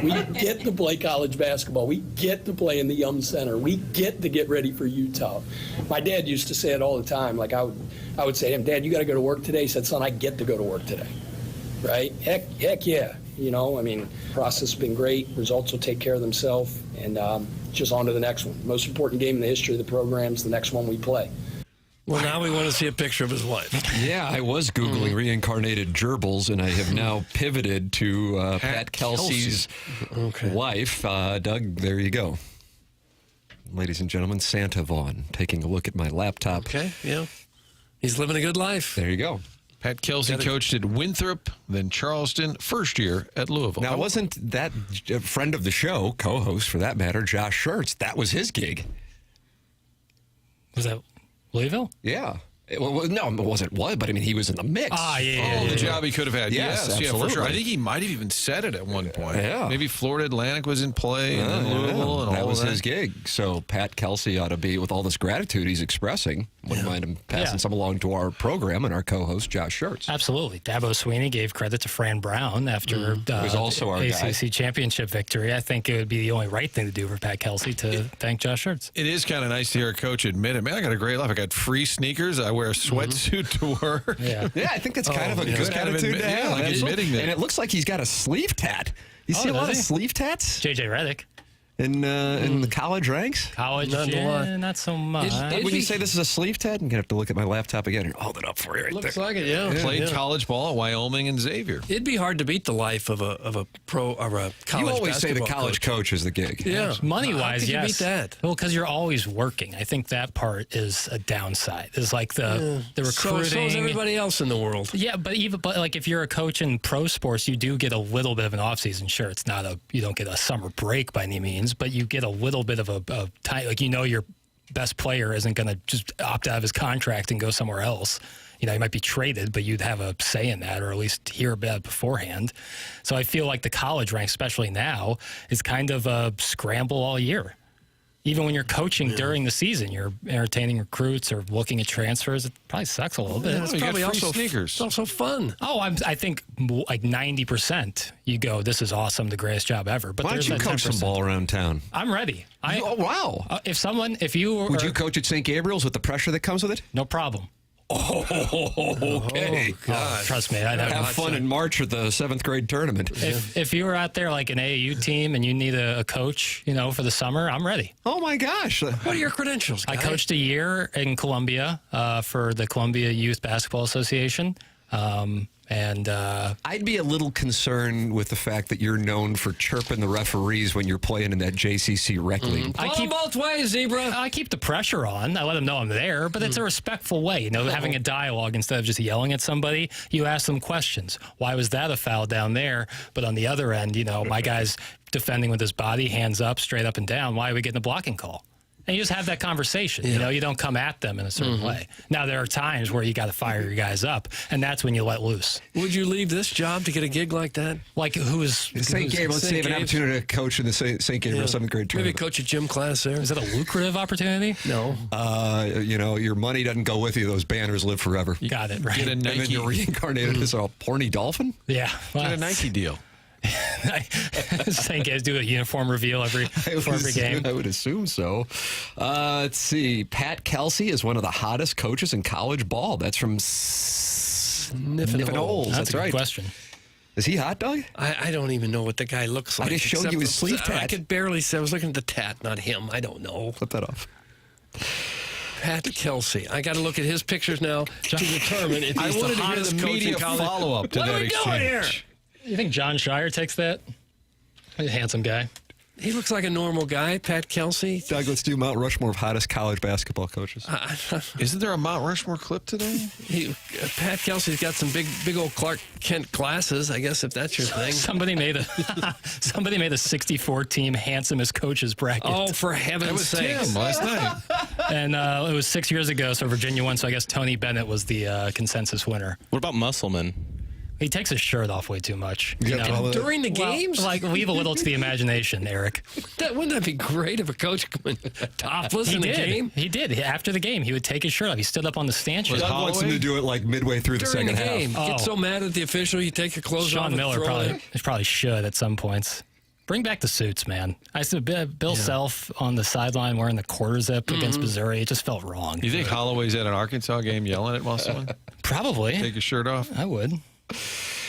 We get to play college basketball. We get to play in the Yum Center. We get to get ready for Utah. My dad used to say it all the time. I would say to him, Dad, you got to go to work today. He said, son, I get to go to work today. Right? Heck yeah. Process has been great. Results will take care of themselves. And just on to the next one. Most important game in the history of the program is the next one we play. Well, now we want to see a picture of his wife. Yeah, I was Googling reincarnated gerbils, and I have now pivoted to Pat Kelsey's wife. Doug, there you go. Ladies and gentlemen, Santa Vaughn taking a look at my laptop. Okay, yeah. He's living a good life. There you go. Pat Kelsey coached at Winthrop, then Charleston, first year at Louisville. Now, wasn't that a friend of the show, co-host for that matter, Josh Schertz? That was his gig. Was that Louisville? Yeah. Well, no, it wasn't one, but he was in the mix. The job he could have had. Yes, absolutely. for sure. I think he might have even said it at one point. Yeah. Maybe Florida Atlantic was in play, and then Louisville, and all that was that. his gig. So Pat Kelsey ought to be, with all this gratitude he's expressing, wouldn't mind him passing some along to our program and our co-host, Josh Schertz. Absolutely. Dabo Sweeney gave credit to Fran Brown after was also our ACC championship victory. I think it would be the only right thing to do for Pat Kelsey to thank Josh Schertz. It is kind of nice to hear a coach admit it. Man, I got a great life. I got free sneakers. I wear a sweatsuit to work. Yeah, I think that's kind of a good attitude to have. Like admitting that. And it looks like he's got a sleeve tat. You see a lot of sleeve tats? JJ Redick. in the college ranks? College, Not a lot. not so much. Would you say this is a sleeve, Ted? I'm gonna have to look at my laptop again and hold it up for you right Looks there. like it, yeah. Played college ball at Wyoming and Xavier. It'd be hard to beat the life of a pro or a college. You always say the basketball college coach is the gig. Yeah, Money-wise, How could you yes. beat that? Well, because you're always working. I think that part is a downside. It's like the recruiting. So is everybody else in the world. Yeah, but like if you're a coach in pro sports, you do get a little bit of an off season. Sure, it's not you don't get a summer break by any means, but you get a little bit of a time. Like your best player isn't going to just opt out of his contract and go somewhere else. He might be traded, but you'd have a say in that, or at least hear about it beforehand. So I feel like the college rank, especially now, is kind of a scramble all year. Even when you're coaching during the season, you're entertaining recruits or looking at transfers. It probably sucks a little bit. It's probably also sneakers. It's also fun. Oh, I think like 90%. You go, this is awesome, the greatest job ever. But Why don't you coach some ball around town? I'm ready. Oh wow! If you would you coach at St. Gabriel's with the pressure that comes with it? No problem. Oh, okay. God. Trust me, I'd have fun in March at the 7th grade tournament. If you were out there like an AAU team and you need a coach, for the summer, I'm ready. Oh my gosh! What are your credentials, guy? I coached a year in Columbia for the Columbia Youth Basketball Association. I'd be a little concerned with the fact that you're known for chirping the referees when you're playing in that JCC rec league. I keep both ways, Zebra. I keep the pressure on. I let them know I'm there, but it's a respectful way. Having a dialogue instead of just yelling at somebody. You ask them questions. Why was that a foul down there? But on the other end, my guy's defending with his body, hands up, straight up and down. Why are we getting a blocking call? And you just have that conversation. You don't come at them in a certain way. Now, there are times where you got to fire your guys up, and that's when you let loose. Would you leave this job to get a gig like that? Like St. Gabriel? Let's say you have an opportunity to coach in the St. Gabriel 7th grade tournament. Maybe coach a gym class there. Is that a lucrative opportunity? No. Your money doesn't go with you. Those banners live forever. You got it, right. Get a Nike. And then you're reincarnated as a porny dolphin? Yeah. Well, Get a Nike deal. St. Gabriel do a uniform reveal every game. I would assume so. Let's see. Pat Kelsey is one of the hottest coaches in college ball. That's from Sniffin' Holes. That's a right. good question. Is he hot, Doug? I don't even know what the guy looks like. I just showed you his sleeve tat. I could barely say. I was looking at the tat, not him. I don't know. Flip that off. Pat Kelsey. I got to look at his pictures now to determine if he's wanted the to hear hottest the coach media in college. follow-up to what that are we doing here? exchange. You think John Shire takes that? He's a handsome guy. He looks like a normal guy, Pat Kelsey. Doug, let's do Mount Rushmore of hottest college basketball coaches. Isn't there a Mount Rushmore clip today? Pat Kelsey's got some big old Clark Kent glasses, I guess, if that's your thing. Somebody made a 64 team handsomest coaches bracket. Oh, for heaven's sake. Tim last night. And it was 6 years ago, so Virginia won, so I guess Tony Bennett was the consensus winner. What about Musselman? He takes his shirt off way too much. During the games? Leave a little to the imagination, Eric. Wouldn't that be great if a coach went topless in the game? He did. After the game, he would take his shirt off. He stood up on the stanchion. Doug wants him to do it like midway through the During second the game. half. Get so mad at the official, you take your clothes off. Sean and Miller throw it in. probably should at some points. Bring back the suits, man. I saw Bill Self on the sideline wearing the quarter zip against Missouri. It just felt wrong. You think Holloway's at an Arkansas game yelling at Musselman? Probably. Take his shirt off? I would.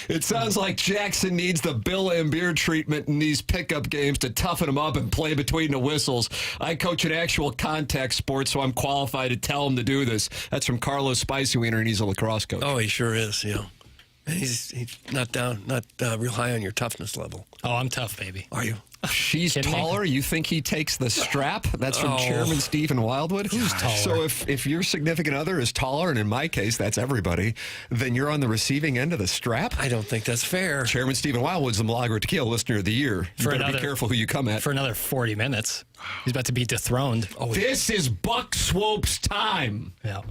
It sounds like Jackson needs the Bill Lambier treatment in these pickup games to toughen him up and play between the whistles. I coach an actual contact sport, so I'm qualified to tell him to do this. That's from Carlos Spicywiener, and he's a lacrosse coach. Oh, he sure is, yeah. And he's not real high on your toughness level. Oh, I'm tough, baby. Are you? She's taller. You think he takes the strap? That's from Chairman Stephen Wildwood. Who's taller? So if your significant other is taller, and in my case that's everybody, then you're on the receiving end of the strap? I don't think that's fair. Chairman Stephen Wildwood's the Milagro Tequila Listener of the Year. You better be careful who you come at. For another 40 minutes. He's about to be dethroned. Oh, this is Buck Swope's time. Yeah.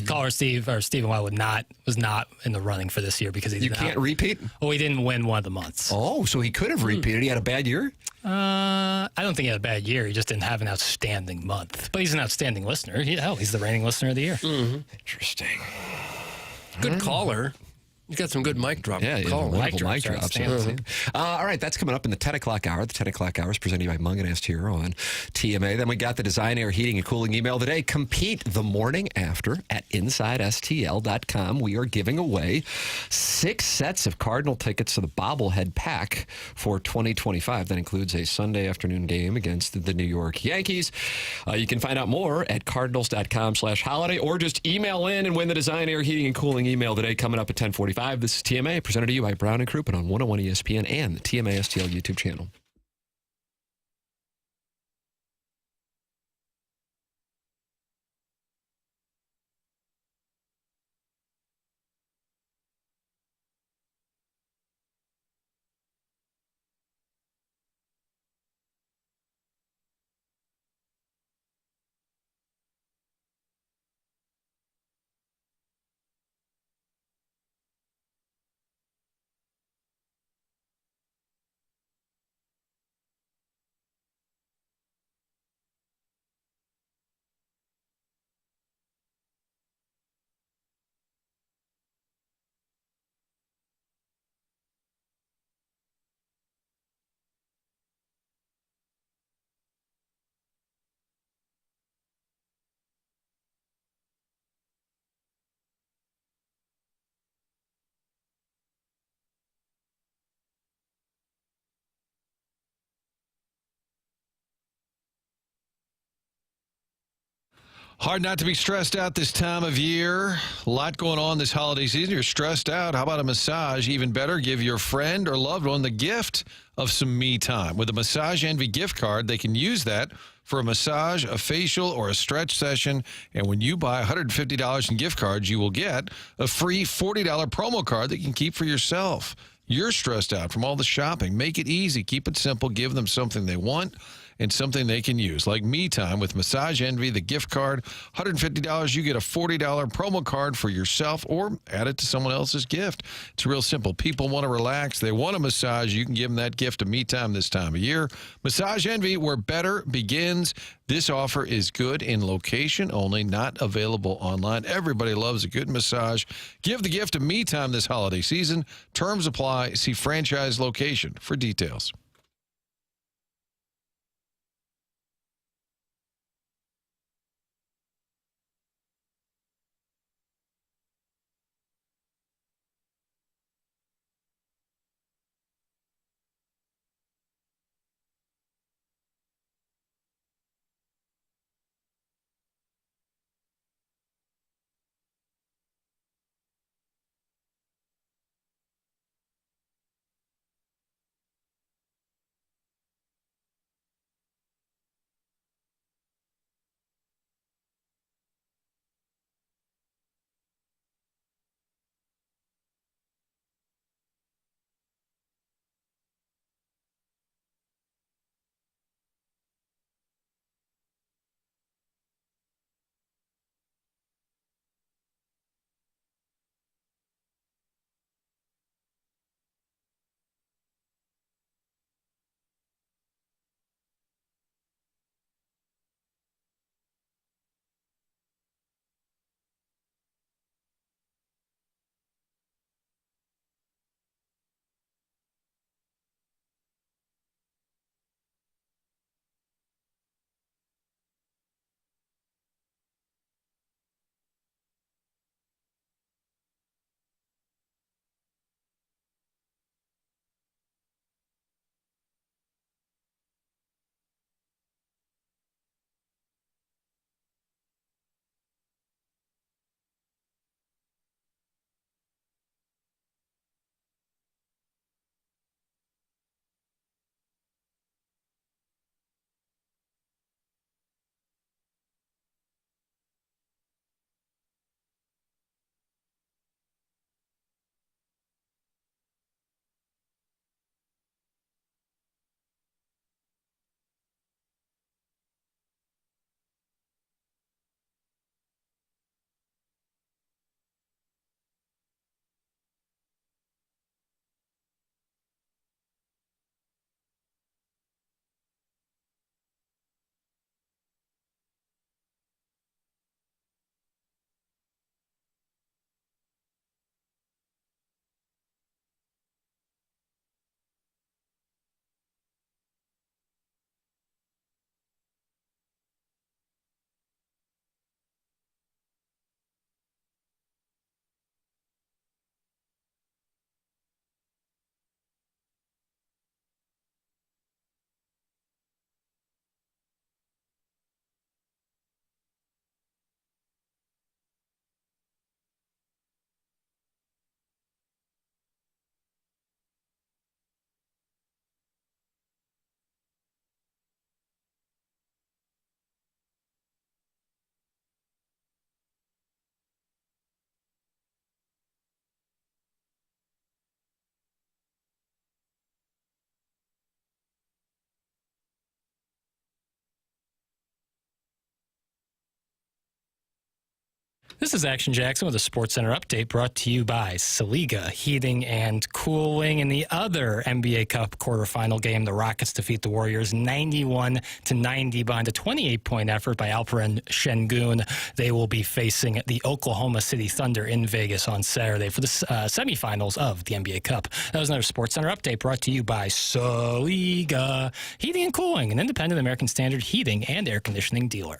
Caller Stephen Wildwood was not in the running for this year because he can't repeat? Oh, he didn't win one of the months. Oh, so he could have repeated. He had a bad year? I don't think he had a bad year. He just didn't have an outstanding month. But he's an outstanding listener. He's the reigning listener of the year. Interesting. Good caller. You got some good mic drop. Yeah, wonderful mic drops. outstanding. All right, that's coming up in the 10 o'clock hour. The 10 o'clock hour is presented by Mung and Est here on TMA. Then we got the Design Air Heating and Cooling email today. Compete the morning after at InsideSTL.com. We are giving away 6 sets of Cardinal tickets to the bobblehead pack for 2025. That includes a Sunday afternoon game against the New York Yankees. You can find out more at cardinals.com/holiday or just email in and win the Design Air Heating and Cooling email today coming up at 10:45. This is TMA, presented to you by Brown and Crouppen on 101 ESPN and the TMA STL YouTube channel. Hard not to be stressed out this time of year. A lot going on this holiday season. You're stressed out. How about a massage? Even better, give your friend or loved one the gift of some me time. With a Massage Envy gift card, they can use that for a massage, a facial, or a stretch session. And when you buy $150 in gift cards, you will get a free $40 promo card that you can keep for yourself. You're stressed out from all the shopping. Make it easy. Keep it simple. Give them something they want and something they can use, like me time with Massage Envy, the gift card. $150, you get a $40 promo card for yourself or add it to someone else's gift. It's real simple. People want to relax. They want a massage. You can give them that gift of me time this time of year. Massage Envy, where better begins. This offer is good in location only, not available online. Everybody loves a good massage. Give the gift of me time this holiday season. Terms apply. See franchise location for details. This is Action Jackson with a SportsCenter update brought to you by Saliga Heating and Cooling. In the other NBA Cup quarterfinal game, the Rockets defeat the Warriors 91-90 behind a 28-point effort by Alperen Şengün. They will be facing the Oklahoma City Thunder in Vegas on Saturday for the semifinals of the NBA Cup. That was another SportsCenter update brought to you by Saliga Heating and Cooling, an independent American Standard heating and air conditioning dealer.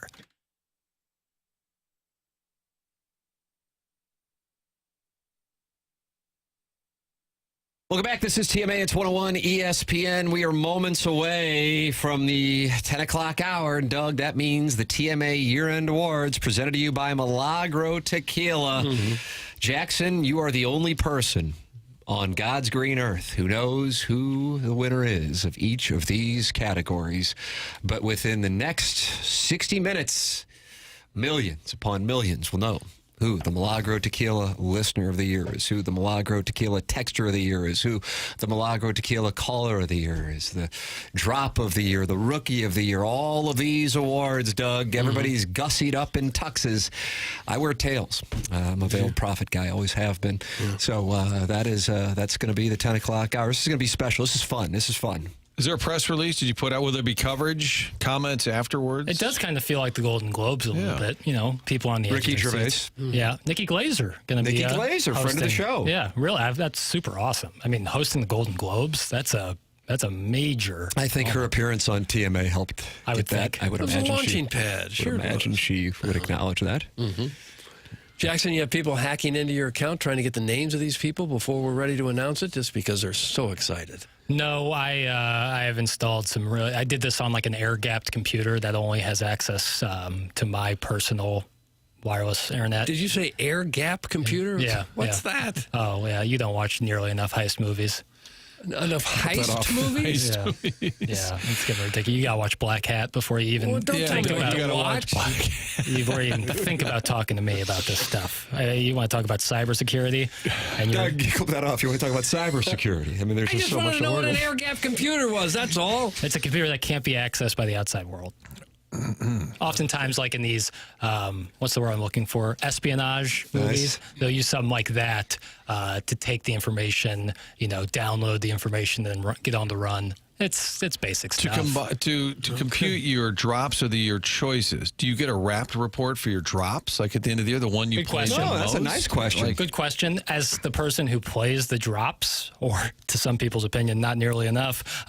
Welcome back. This is TMA. It's 101 ESPN. We are moments away from the 10 o'clock hour. Doug, that means the TMA year-end awards presented to you by Milagro Tequila. Jackson, you are the only person on God's green earth who knows who the winner is of each of these categories. But within the next 60 minutes, millions upon millions will know who the Milagro Tequila Listener of the Year is, who the Milagro Tequila Texture of the Year is, who the Milagro Tequila Caller of the Year is, the Drop of the Year, the Rookie of the Year. All of these awards, Doug. Everybody's gussied up in tuxes. I wear tails. I'm a veiled prophet guy, always have been. So that's going to be the 10 o'clock hour. This is going to be special. This is fun. Is there a press release? Did you put out? Will there be coverage, comments afterwards? It does kind of feel like the Golden Globes a little bit. You know, people on the edge Ricky of their Gervais. seats. Yeah, Nikki Glaser going to be Nikki Glaser, friend of the hosting. show. Yeah, really, that's super awesome. I mean, hosting the Golden Globes, that's a major. I think her appearance on TMA helped. I would get that. think. I would It was a imagine launching pad. Sure it imagine was. she would acknowledge that. Jackson, you have people hacking into your account trying to get the names of these people before we're ready to announce it, just because they're so excited. No, I have installed some really. I did this on like an air-gapped computer that only has access to my personal wireless internet. Did you say air gap computer? Yeah. What's that? Oh, yeah. You don't watch nearly enough heist movies. Enough heist movies? Yeah, it's getting ridiculous. You gotta watch Black Hat before you even think about before you even think about talking to me about this stuff. You want to talk about cybersecurity? And Doug, you clip that off. You want to talk about cybersecurity? I mean, there's I just so want much to know what to an learn. air gap computer was. That's all. It's a computer that can't be accessed by the outside world. Oftentimes, like in these, what's the word I'm looking for? Espionage movies. They'll use something like that to take the information, download the information, and then get on the run. It's basic stuff. To compute your drops or your choices, do you get a wrapped report for your drops? Like at the end of the year, the one you Good play question. the No, that's a most? nice question. Good question. As the person who plays the drops, or to some people's opinion, not nearly enough,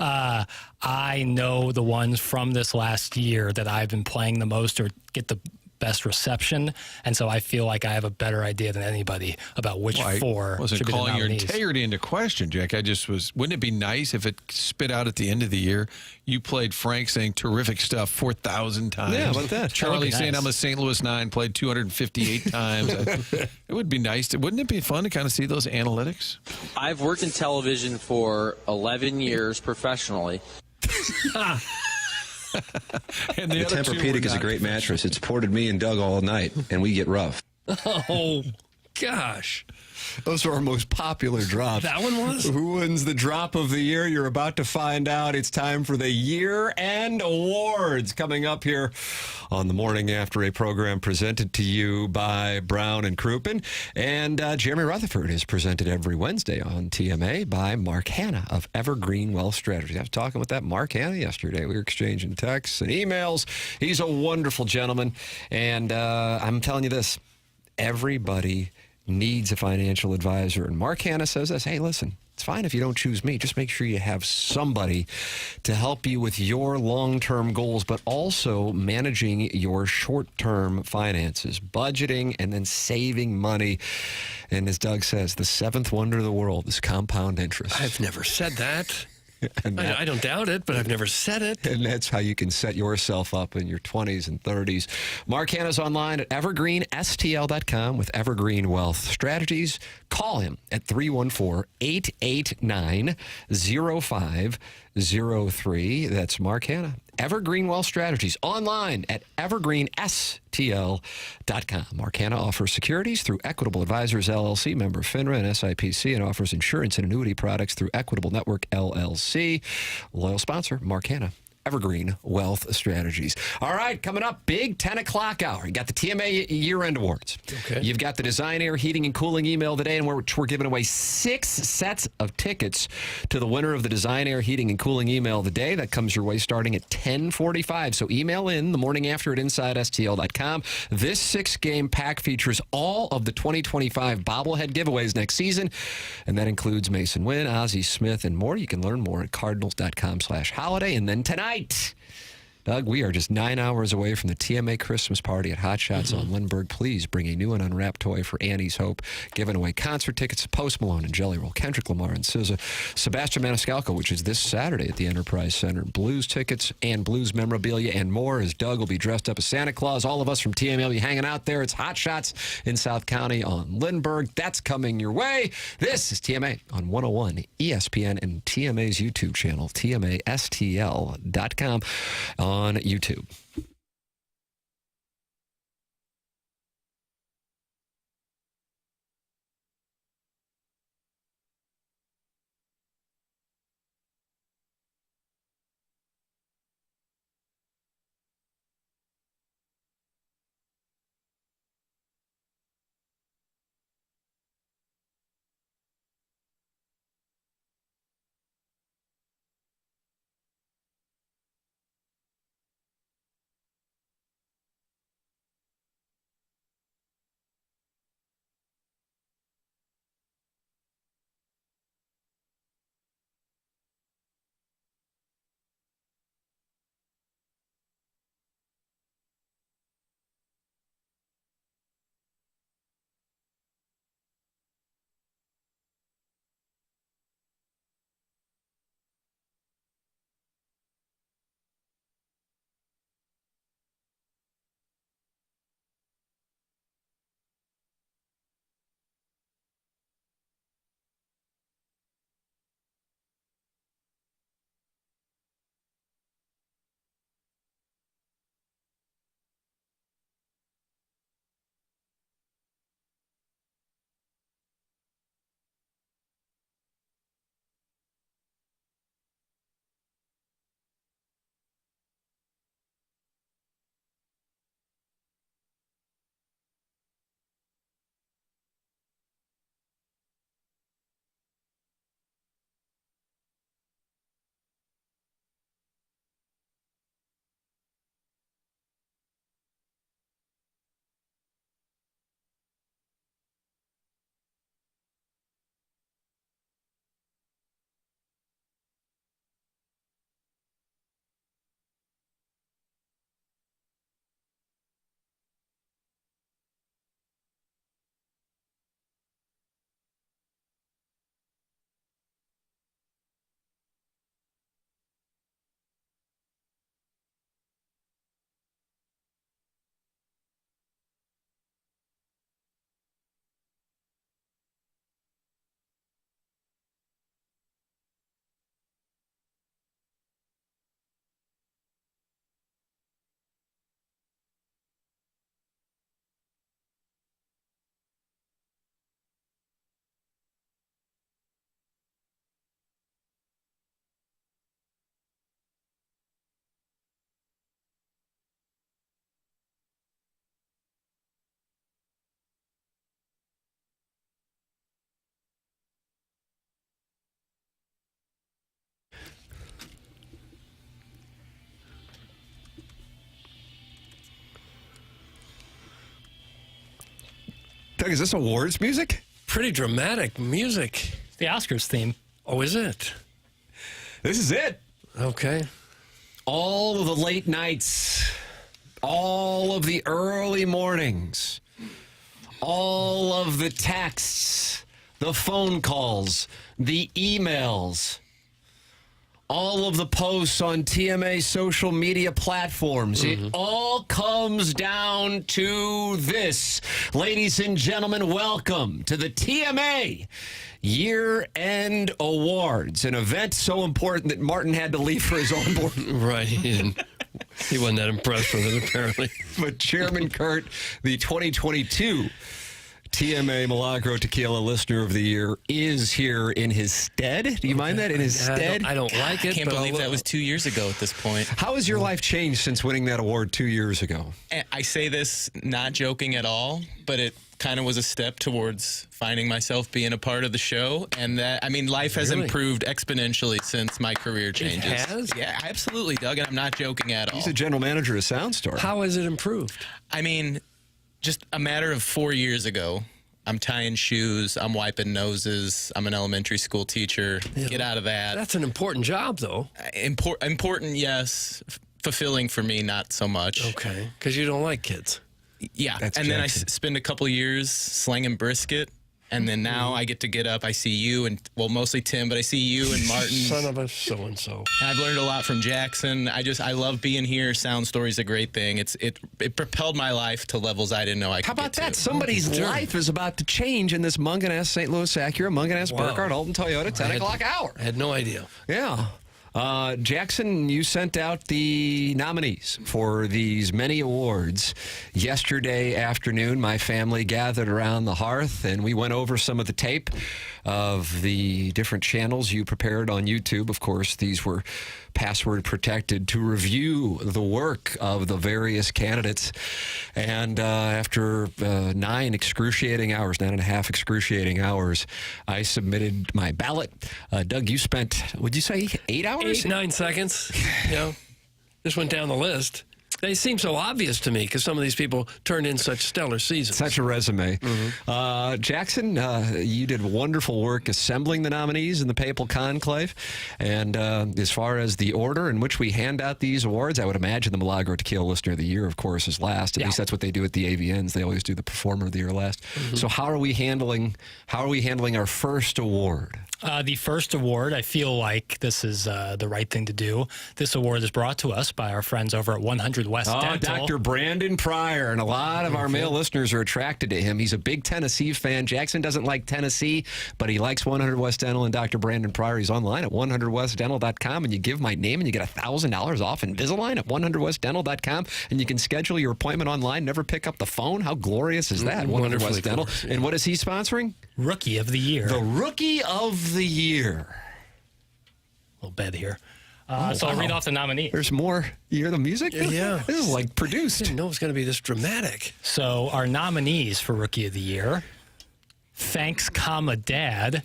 I know the ones from this last year that I've been playing the most or get the best reception, and so I feel like I have a better idea than anybody about which four I wasn't should be the calling your nominees. integrity into question, Jack. I just was. Wouldn't it be nice if it spit out at the end of the year? You played Frank saying terrific stuff 4,000 times. Yeah, how about that? Charlie That would be saying nice. I'm a St. Louis 9, played 258 times. It would be nice. Wouldn't it be fun to kind of see those analytics? I've worked in television for 11 years professionally. And the Tempur-Pedic is a great mattress. It's supported me and Doug all night, and we get rough. Oh, gosh. Those are our most popular drops. That one was? Who wins the drop of the year? You're about to find out. It's time for the year-end awards coming up here on the Morning After a program presented to you by Brown and Crouppen. And Jeremy Rutherford is presented every Wednesday on TMA by Mark Hanna of Evergreen Wealth Strategies. I was talking with that Mark Hanna yesterday. We were exchanging texts and emails. He's a wonderful gentleman. And I'm telling you this, everybody needs a financial advisor. And Mark Hanna says this, hey, listen, it's fine if you don't choose me. Just make sure you have somebody to help you with your long-term goals, but also managing your short-term finances, budgeting, and then saving money. And as Doug says, the seventh wonder of the world is compound interest. I've never said that. And I don't doubt it, but I've never said it. And that's how you can set yourself up in your 20s and 30s. Mark Hanna's online at evergreenstl.com with Evergreen Wealth Strategies. Call him at 314-889-0503. That's Mark Hanna. Evergreen Wealth Strategies online at evergreenstl.com. Mark Hanna offers securities through Equitable Advisors, LLC, member FINRA and SIPC, and offers insurance and annuity products through Equitable Network, LLC. Loyal sponsor, Mark Hanna. Evergreen Wealth Strategies. All right, coming up, big 10 o'clock hour. You got the TMA year-end awards. Okay. You've got the Design Air Heating and Cooling email today, and we're giving away 6 sets of tickets to the winner of the Design Air Heating and Cooling email of the day. That comes your way starting at 10:45. So email in the morning after at InsideSTL.com. This 6-game pack features all of the 2025 bobblehead giveaways next season, and that includes Mason Wynn, Ozzie Smith, and more. You can learn more at Cardinals.com/holiday. And then tonight, Doug, we are just 9 hours away from the TMA Christmas party at Hot Shots on Lindbergh. Please bring a new and unwrapped toy for Annie's Hope. Giving away concert tickets to Post Malone and Jelly Roll, Kendrick Lamar and SZA, Sebastian Maniscalco, which is this Saturday at the Enterprise Center, blues tickets and blues memorabilia and more, as Doug will be dressed up as Santa Claus. All of us from TMA will be hanging out there. It's Hot Shots in South County on Lindbergh. That's coming your way. This is TMA on 101 ESPN and TMA's YouTube channel, TMASTL.com. On YouTube. Doug, is this awards music? Pretty dramatic music. It's the Oscars theme. Oh, is it? This is it. Okay. All of the late nights, all of the early mornings, all of the texts, the phone calls, the emails, all of the posts on TMA social media platforms. It all comes down to this. Ladies and gentlemen, welcome to the TMA Year-End Awards, an event so important that Martin had to leave for his own board. Right. He wasn't that impressed with it, apparently. But Chairman Kurt, the 2022 TMA Milagro Tequila Listener of the Year is here in his stead. Do you mind that? In his stead? I don't like it. I can't believe that was 2 years ago at this point. How has your life changed since winning that award 2 years ago? I say this not joking at all, but it kind of was a step towards finding myself being a part of the show. And that, I mean, life has improved exponentially since my career changes. It has? Yeah, absolutely, Doug, and I'm not joking at all. He's a general manager of Soundstar. How has it improved? I mean, just a matter of 4 years ago, I'm tying shoes, I'm wiping noses, I'm an elementary school teacher. Yeah. Get out of that. That's an important job, though. Important, yes. Fulfilling for me, not so much. Okay, because you don't like kids. Yeah, That's and then I Jackson. spend a couple years slinging brisket, and then now I get to get up. I see you and, well, mostly Tim, but I see you and Martin. Son of a so-and-so. And I've learned a lot from Jackson. I love being here. Sound Story's a great thing. It propelled my life to levels I didn't know I could How about get that? to. Somebody's life is about to change in this Munganess St. Louis Acura, Munganess Wow. Burkhardt, Alton Toyota, 10 o'clock hour. I had no idea. Yeah. Jackson, you sent out the nominees for these many awards yesterday afternoon. My family gathered around the hearth, and we went over some of the tape of the different channels you prepared on YouTube. Of course, these were password protected to review the work of the various candidates. And after 9 excruciating hours, 9.5 excruciating hours, I submitted my ballot. Doug, you spent, would you say 8 hours? 9 seconds. Yeah. Just went down the list. They seem so obvious to me because some of these people turned in such stellar seasons. Such a resume. Jackson, you did wonderful work assembling the nominees in the Papal Conclave. And as far as the order in which we hand out these awards, I would imagine the Milagro Tequila Listener of the Year, of course, is last. At least that's what they do at the AVNs. They always do the Performer of the Year last. So how are we handling our first award? The first award, I feel like this is the right thing to do. This award is brought to us by our friends over at 100 West Dental. Dr. Brandon Pryor, and a lot of our male listeners are attracted to him. He's a big Tennessee fan. Jackson doesn't like Tennessee, but he likes 100 West Dental and Dr. Brandon Pryor. He's online at 100westdental.com, and you give my name, and you get $1,000 off Invisalign at 100westdental.com, and you can schedule your appointment online, never pick up the phone. How glorious is that? 100 West Dental. And what is he sponsoring? Rookie of the Year. The Rookie of the Year. Little bed here. So I'll read off the nominees. There's more. You hear the music? Yeah. This is like produced. I didn't know it was going to be this dramatic. So our nominees for Rookie of the Year, Thanks, Dad.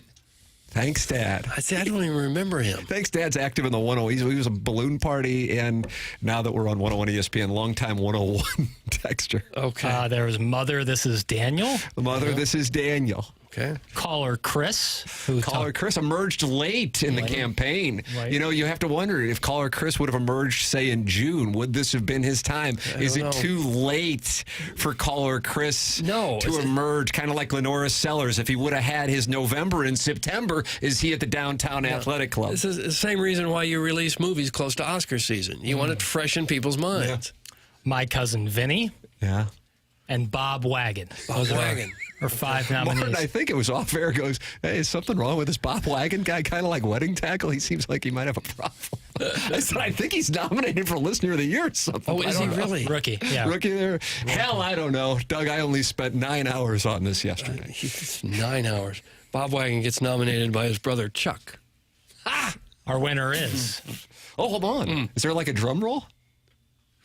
Thanks, Dad. I don't even remember him. Thanks, Dad's active in the 101. He was a balloon party, and now that we're on 101 ESPN, longtime 101 texter. Okay. There was Mother, This is Daniel. Mother, This is Daniel. Okay. Caller Chris. Caller Chris emerged late in the campaign. Right. You know, you have to wonder if Caller Chris would have emerged, say, in June. Would this have been his time? Is it too late for Caller Chris to emerge? Kind of like Lenora Sellers. If he would have had his November and September, is he at the Downtown Athletic Club? This is the same reason why you release movies close to Oscar season. You want it to freshen people's minds. My Cousin Vinny. Yeah. And Bob Wagon. Those are 5 nominees. Martin, I think it was off air, goes, hey, is something wrong with this Bob Wagon guy? Kind of like wedding tackle. He seems like he might have a problem. I said, I think he's nominated for Listener of the Year or something. Oh, is he really? Rookie, yeah. Rookie there. Hell, I don't know. Doug, I only spent 9 hours on this yesterday. 9 hours. Bob Wagon gets nominated by his brother Chuck. Our winner is. Oh, hold on. Is there like a drum roll?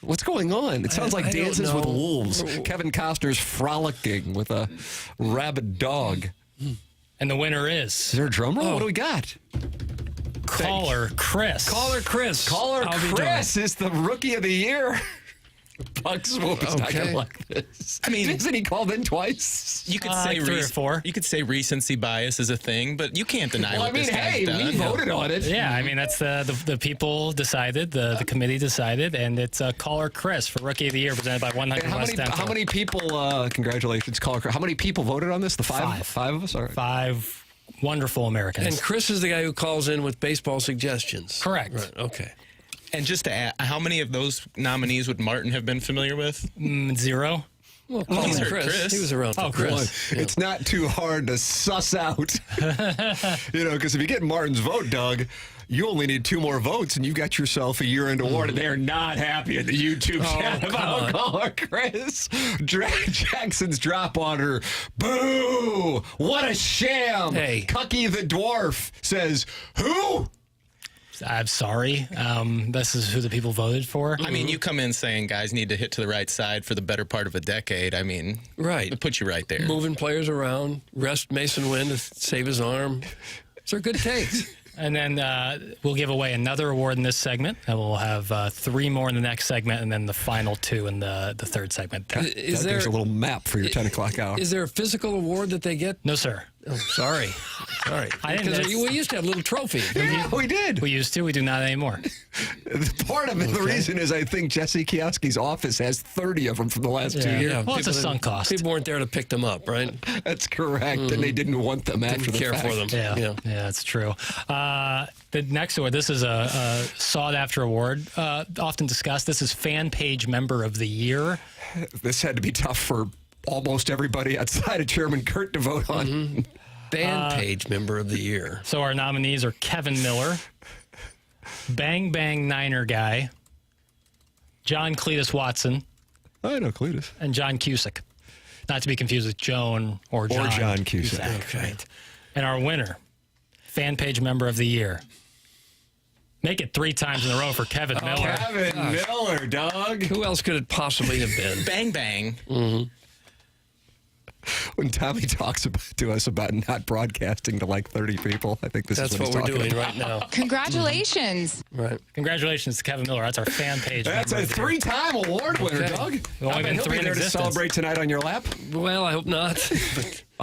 What's going on? It sounds like I don't Dances with know. Wolves. Kevin Costner's frolicking with a rabid dog. And the winner Is is there a drum roll? What do we got? Caller Chris. Caller Chris. Caller I'll be Chris is the Rookie of the Year. Buck Swope is not going to like this. I mean, isn't he called in twice? You could say 3 or 4. You could say recency bias is a thing, but you can't deny Well, what I mean, this guy's hey, done. we voted on it. Yeah, I mean, that's the people decided, the committee decided, and it's Caller Chris for Rookie of the Year presented by 100 West Dental. How many people, congratulations, Caller Chris. How many people voted on this? The 5? 5 of us? All right. 5 wonderful Americans. And Chris is the guy who calls in with baseball suggestions. Correct. Right, okay. And just to add, how many of those nominees would Martin have been familiar with? 0. Well, call him Chris. He was around for Chris. Yeah. It's not too hard to suss out. Because if you get Martin's vote, Doug, you only need 2 more votes, and you've got yourself a year-end award, and they're not happy in the YouTube chat about caller Chris. Jackson's drop on her. Boo! What a sham! Hey. Cucky the Dwarf says, who? I'm sorry. This is who the people voted for. I mean, you come in saying guys need to hit to the right side for the better part of a decade. I mean, it puts you right there. Moving players around, rest Mason Wynn to save his arm. These are good takes. And then we'll give away another award in this segment, and we'll have 3 more in the next segment, and then the final 2 in the third segment. There's a little map for your 10 o'clock hour. Is there a physical award that they get? No, sir. Oh, sorry. Because we used to have little trophies. Yeah, we did. We used to. We do not anymore. Part of it, the reason is I think Jesse Kioski's office has 30 of them from the last 2 years. Well, it's a sunk cost. People weren't there to pick them up, right? That's correct. And they didn't want them after the care fact. for them. Yeah, that's true. The next award, this is a sought-after award, often discussed. This is Fan Page Member of the Year. This had to be tough for almost everybody outside of Chairman Kurt to vote on. Fan Page Member of the Year. So our nominees are Kevin Miller, Bang Bang Niner Guy, John Cletus Watson. I know Cletus. And John Cusick. Not to be confused with Joan or John. Or John Cusick. Okay. Right. And our winner, Fan Page Member of the Year. Make it 3 times in a row for Kevin Miller. Kevin Miller, Doug. Who else could it possibly have been? Bang Bang. Mm-hmm. When Tommy talks to us about not broadcasting to like 30 people, I think That's is what we're doing right now. Congratulations. Right. Congratulations to Kevin Miller. That's our Fan Page That's member a 3-time award winner, Doug. We've only been 3 in there to existence. celebrate tonight on your lap. Well, I hope not.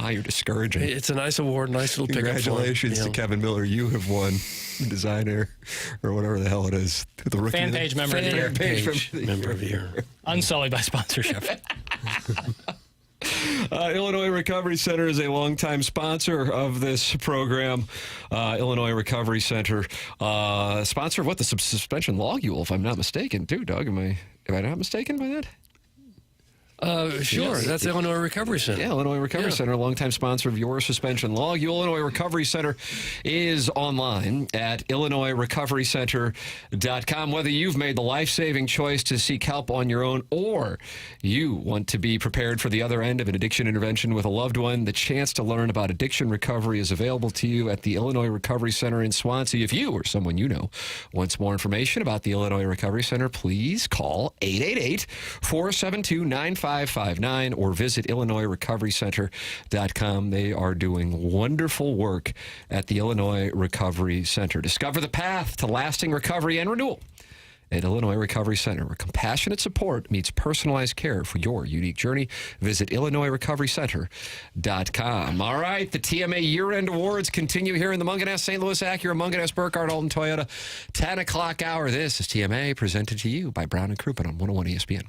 You're discouraging. It's a nice award, nice little pickup. Congratulations to Kevin Miller. You have won designer or whatever the hell it is. The rookie Fan Page Member of the Year. Member of the Year. Unsullied by sponsorship. Illinois Recovery Center is a longtime sponsor of this program. Illinois Recovery Center, sponsor of what? The suspension logule, if I'm not mistaken, too, Doug. Am I not mistaken by that? Sure. Yes. That's Illinois Recovery Center. Yeah, Illinois Recovery Center, a longtime sponsor of your suspension log. Illinois Recovery Center is online at IllinoisRecoveryCenter.com. Whether you've made the life-saving choice to seek help on your own or you want to be prepared for the other end of an addiction intervention with a loved one, the chance to learn about addiction recovery is available to you at the Illinois Recovery Center in Swansea. If you or someone you know wants more information about the Illinois Recovery Center, please call 888-472-9559 or visit IllinoisRecoveryCenter.com. They are doing wonderful work at the Illinois Recovery Center. Discover the path to lasting recovery and renewal at Illinois Recovery Center, where compassionate support meets personalized care for your unique journey. Visit IllinoisRecoveryCenter.com. All right, the TMA year-end awards continue here in the Munganess, St. Louis Acura, Munganess, Burkhardt, Alton Toyota, 10 o'clock hour. This is TMA, presented to you by Brown & Crouppen on 101 ESPN.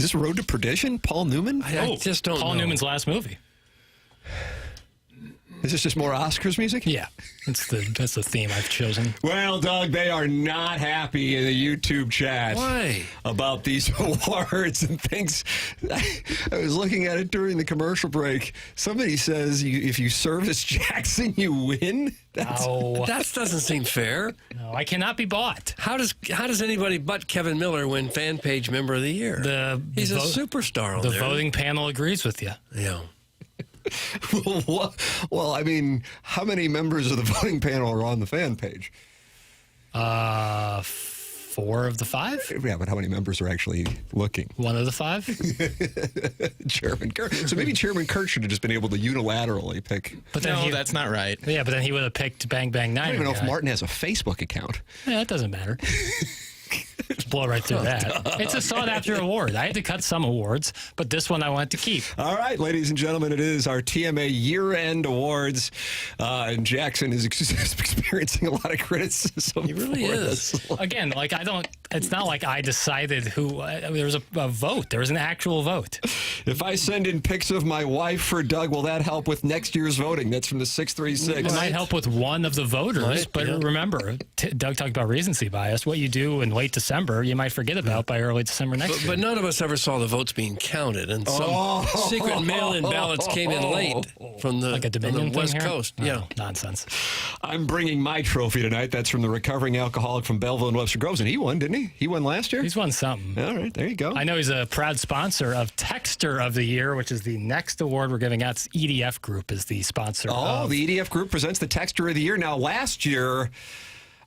Is this Road to Perdition? Paul Newman? I just don't Paul know. Newman's last movie. Is this just more Oscars music? Yeah, that's the theme I've chosen. Well, Doug, they are not happy in the YouTube chat. Why? About these awards and things. I was looking at it during the commercial break. Somebody says if you service Jackson, you win. That doesn't seem fair. No, I cannot be bought. How does anybody but Kevin Miller win Fan Page Member of the Year? He's a superstar on The there. voting panel agrees with you. Yeah. Well, I mean, how many members of the voting panel are on the fan page? 4 of the 5. Yeah, but how many members are actually looking? 1 of the 5. Chairman Kurt. So maybe Chairman Kurt should have just been able to unilaterally pick. But then that's not right. Yeah, but then he would have picked Bang Bang 9. I don't even know if Martin has a Facebook account. Yeah, that doesn't matter. Just blow right through that. It's a sought-after award. I had to cut some awards, but this one I want to keep. All right, ladies and gentlemen, it is our TMA year-end awards, and Jackson is experiencing a lot of criticism. He really is. Again, it's not like I decided who. There was a vote. There was an actual vote. If I send in pics of my wife for Doug, will that help with next year's voting? That's from the 636. It might help with one of the voters, but remember, Doug talked about recency bias. What you do in late December, you might forget about by early December next year. But none of us ever saw the votes being counted, and some secret mail-in ballots came in late from the, like a Dominion from the West thing here? Coast. Oh, Yeah. Nonsense. I'm bringing my trophy tonight. That's from the recovering alcoholic from Belleville and Webster Groves, and he won, didn't he? He won last year? He's won something. All right, there you go. I know he's a proud sponsor of Texter of the Year, which is the next award we're giving out. It's EDF Group is the sponsor. Oh, the EDF Group presents the Texter of the Year. Now, last year,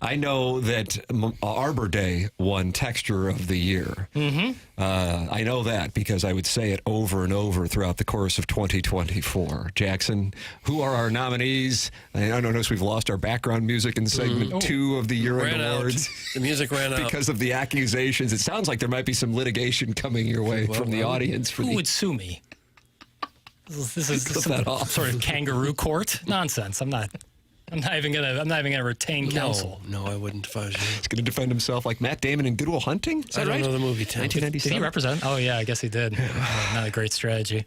I know that Arbor Day won Texture of the Year. Mm-hmm. I know that because I would say it over and over throughout the course of 2024. Jackson, who are our nominees? I notice we've lost our background music in segment 2 of the year-end awards. The music ran out. Because of the accusations. It sounds like there might be some litigation coming your way from the audience. Who would sue me? This is Clip some that off. sort of kangaroo court nonsense. I'm not even gonna retain counsel. No, I wouldn't if I was you. He's going to defend himself like Matt Damon in Good Will Hunting. Is that I don't right? know the movie. 1997. Did he represent? Oh yeah, I guess he did. Not a great strategy.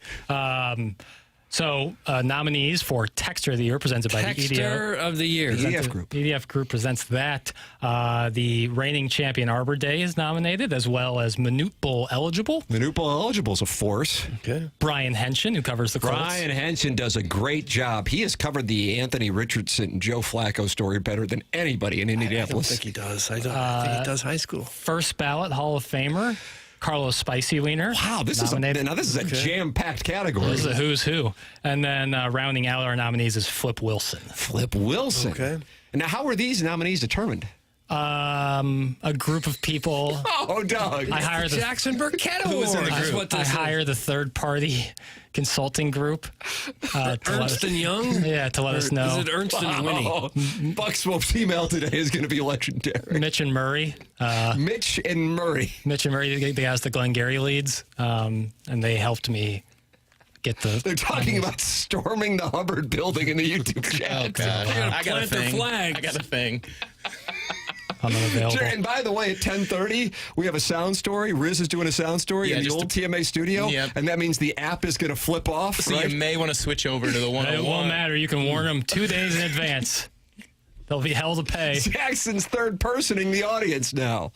So nominees for Texter of the Year presented by the Texter EDF of the Year. EDF Group. EDF Group presents that. The reigning champion Arbor Day is nominated, as well as Minute Bowl eligible. Minute Bowl eligible is a force. Okay. Brian Henshin, who covers the Colts. Brian Henshin does a great job. He has covered the Anthony Richardson and Joe Flacco story better than anybody in Indianapolis. I don't think he does. I think he does high school. First ballot Hall of Famer Carlos Spicy Wiener. Wow, this is a jam-packed category. This is a who's who. And then rounding out our nominees is Flip Wilson. Flip Wilson. Okay. Now, how were these nominees determined? A group of people. Oh, Doug. I hired Jackson Burkett Who was in the Award. group? I hire the third-party consulting group. Ernst and Young? Yeah, to let us know. Is it Ernst and Winnie? Buck Swope's email today is going to be legendary. Mitch and Murray. Mitch and Murray, the guys that Glengarry leads, and they helped me get the. They're talking about storming the Hubbard building in the YouTube chat. Oh, God. I got a thing. I got a thing. I'm unavailable. And by the way, at 10:30, we have a sound story. Riz is doing a sound story in the old TMA studio. Yep. And that means the app is going to flip off. So right? you may want to switch over to the 101. It won't matter. You can warn them 2 days in advance. They'll be hell to pay. Jackson's third personing the audience now.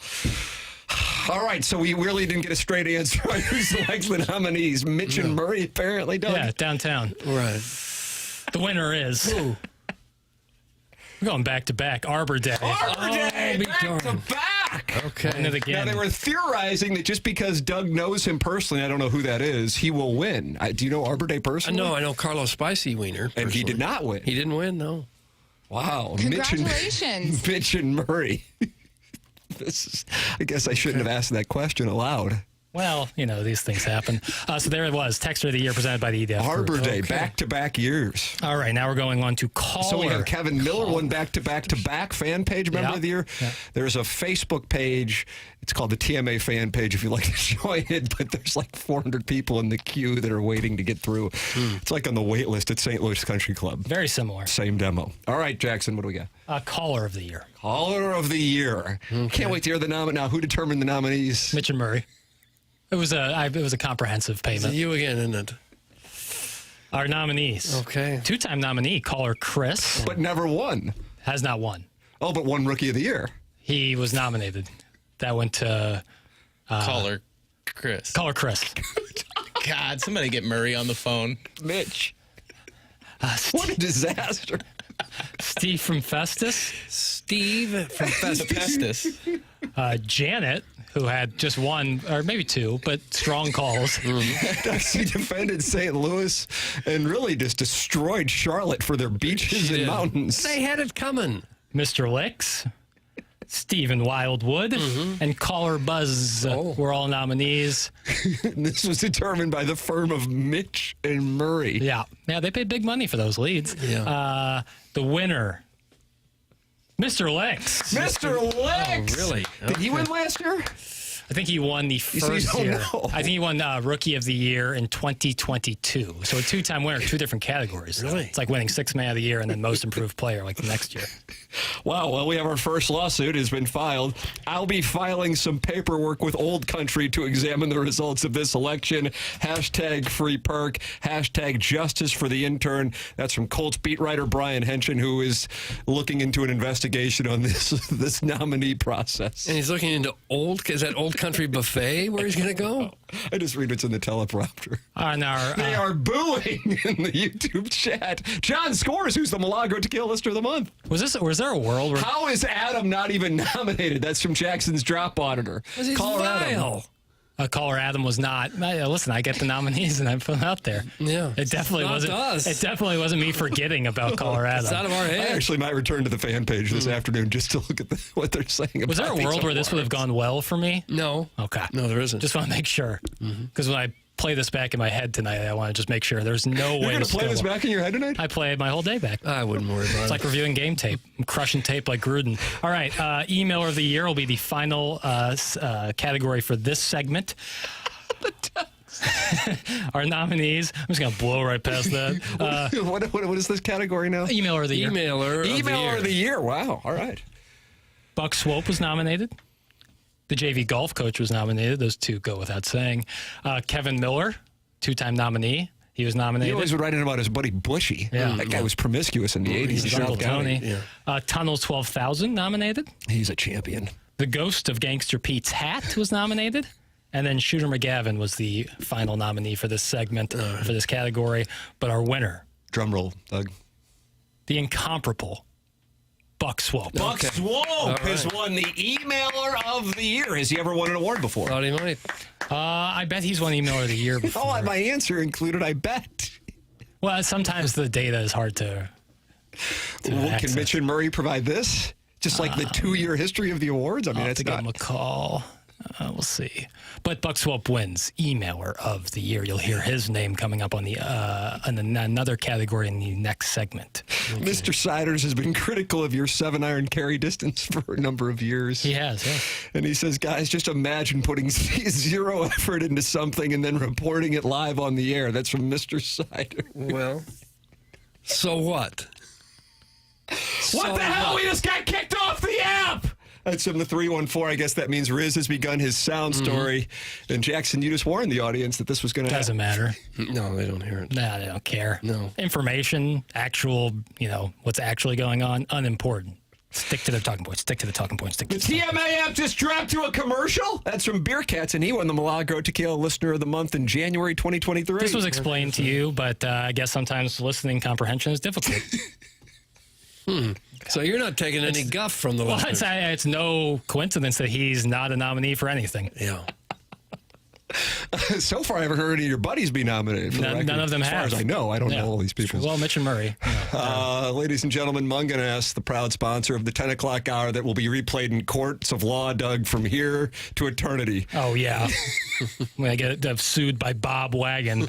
All right, so we really didn't get a straight answer on who selects the nominees. Mitch and Murray apparently don't. Yeah, downtown. Right. The winner is. We're going back to back. Arbor Day. Arbor Day, back to back. Okay. Win it again. Now, they were theorizing that just because Doug knows him personally, I don't know who that is, he will win. Do you know Arbor Day personally? I know Carlos Spicy Wiener. And he did not win. He didn't win, no. Wow. Congratulations. Mitch and Murray. I guess I shouldn't have asked that question aloud. Well, these things happen. So there it was. Texter of the Year presented by the EDF Arbor Group. Day, back-to-back years. All right, now we're going on to caller. So we have Kevin Miller, one back-to-back fan page member of the year. Yeah. There's a Facebook page. It's called the TMA fan page if you'd like to join it, but there's like 400 people in the queue that are waiting to get through. It's like on the wait list at St. Louis Country Club. Very similar. Same demo. All right, Jackson, what do we got? Caller of the Year. Caller of the Year. Okay. Can't wait to hear the nominee. Now, who determined the nominees? Mitch and Murray. It was a comprehensive payment. It's you again, isn't it? Our nominees. Okay. 2-time nominee, caller Chris. But never won. Has not won. Oh, but won Rookie of the Year. He was nominated. That went to... Caller Chris. Caller Chris. God, somebody get Murray on the phone. Mitch. What a disaster. Steve from Festus. Steve from Festus. Janet, who had just one, or maybe two, but strong calls. She defended St. Louis and really just destroyed Charlotte for their beaches and mountains. They had it coming. Mr. Licks, Stephen Wildwood, and caller Buzz were all nominees. This was determined by the firm of Mitch and Murray. Yeah, they paid big money for those leads. Yeah. The winner, Mr. Licks. Mr. Licks! Oh, really? Did he win last year? I think he won the first year. Know. I think he won Rookie of the Year in 2022. So a 2-time winner, 2 different categories. Really? It's like winning 6th Man of the Year and then Most Improved Player like the next year. Wow, well, we have our first lawsuit has been filed. I'll be filing some paperwork with Old Country to examine the results of this election. # free perk, # justice for the intern. That's from Colts beat writer Brian Henson, who is looking into an investigation on this nominee process. And he's looking into is that Old Country Buffet where he's going to go? I just read what's in the teleprompter. They They are booing in the YouTube chat. John Scores, who's the Milagro Tequila Listener of the Month. Was there a world where... How is Adam not even nominated? That's from Jackson's Drop Auditor. He's vile. Caller Adam was not. Listen, I get the nominees and I put them out there. Yeah, it definitely wasn't us. It definitely wasn't me forgetting about caller Adam. It's out of our head. I actually might return to the fan page this afternoon just to look at what they're saying about Was there a world where this would have gone well for me? No. Okay. No, there isn't. Just want to make sure. Because when I play this back in my head tonight, I want to just make sure there's no way You're going to play this back in your head tonight? I played my whole day back. I wouldn't worry about it. It's like reviewing game tape. I'm crushing tape like Gruden. All right. Emailer of the Year will be the final category for this segment. Our nominees. I'm just going to blow right past that. What is this category now? Emailer of the Year. Emailer of the Year. Wow. All right. Buck Swope was nominated. The JV golf coach was nominated. Those two go without saying. Kevin Miller, 2-time nominee. He was nominated. He always would write in about his buddy Bushy. Yeah. That guy was promiscuous in the 80s. His Uncle Tony. Tunnel 12,000 nominated. He's a champion. The Ghost of Gangster Pete's Hat was nominated. And then Shooter McGavin was the final nominee for this segment, for this category. But our winner. Drum roll, Doug. The incomparable Buck Swope. Buck Swope has won the Emailer of the Year. Has he ever won an award before? Thought he might. I bet he's won Emailer of the Year before. Oh, my answer included, I bet. Well, sometimes the data is hard to Can Mitch and Murray provide this? Just like the 2-year history of the awards? I mean, I'll have it's to give him a call. We'll see. But Buck Swope wins Emailer of the Year. You'll hear his name coming up on the another category in the next segment. Okay. Mr. Siders has been critical of your 7-iron carry distance for a number of years. He has, yeah. And he says, guys, just imagine putting 0 effort into something and then reporting it live on the air. That's from Mr. Siders. Well, so what? What the hell? We just got kicked off the app! That's from the 314. I guess that means Riz has begun his sound story. And Jackson, you just warned the audience that this was going to happen. Doesn't matter. No, they don't hear it. Nah, they don't care. No. Information, actual, what's actually going on, unimportant. Stick to the talking points. Stick to the talking points. Stick to the TMA app just dropped to a commercial? That's from Beer Cats, and he won the Milagro Tequila Listener of the Month in January 2023. This was explained to you, but I guess sometimes listening comprehension is difficult. So you're not taking any guff from the listeners. It's no coincidence that he's not a nominee for anything. Yeah. So far, I haven't heard any of your buddies be nominated. For none of them have. As far as I know, I don't know all these people. Well, Mitch and Murray. Ladies and gentlemen, Munganess, the proud sponsor of the 10 o'clock hour that will be replayed in courts of law, Doug, from here to eternity. Oh, yeah. When I get sued by Bob Wagon.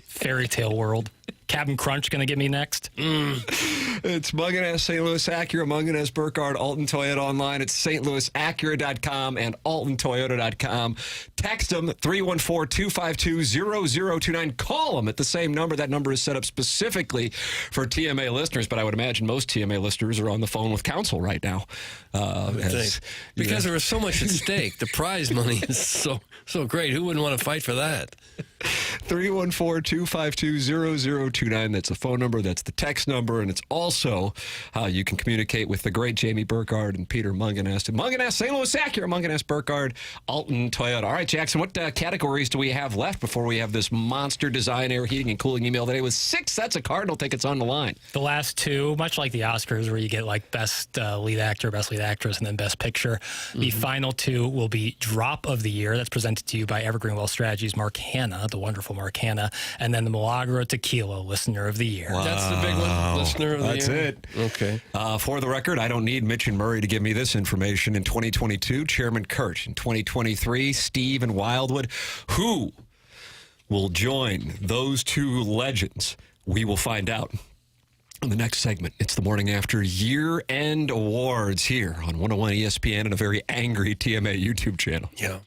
Fairy tale world. Captain Crunch going to get me next? It's Munganess, St. Louis Acura, Munganess, Burkhardt, Alton Toyota online. It's stlouisacura.com and altontoyota.com. Text them 314-252-0029. Call them at the same number. That number is set up specifically for TMA listeners, but I would imagine most TMA listeners are on the phone with counsel right now. Because there was so much at stake. The prize money is so great. Who wouldn't want to fight for that? 314-252-0029. That's the phone number. That's the text number. And it's also how you can communicate with the great Jamie Burkhardt and Peter Munganess. And Munganess, St. Louis Acura, Munganess, Burkhardt, Alton Toyota. All right, Jackson, what categories do we have left before we have this monster design, air heating, and cooling email today with 6 sets of Cardinal tickets on the line? The last 2, much like the Oscars, where you get like best lead actor, best lead actress, and then best picture. The final 2 will be Drop of the Year. That's presented to you by Evergreen Wealth Strategies, Mark Hanna, the wonderful Mark Hanna, and then the Milagro Tequila Listener of the Year. Wow. That's the big one. Listener of the Year. That's it. Okay. For the record, I don't need Mitch and Murray to give me this information. In 2022, Chairman Kurt. In 2023, Steve and Wildwood. Who will join those 2 legends? We will find out in the next segment. It's the Morning After Year-End Awards here on 101 ESPN and a very angry TMA YouTube channel. Yeah.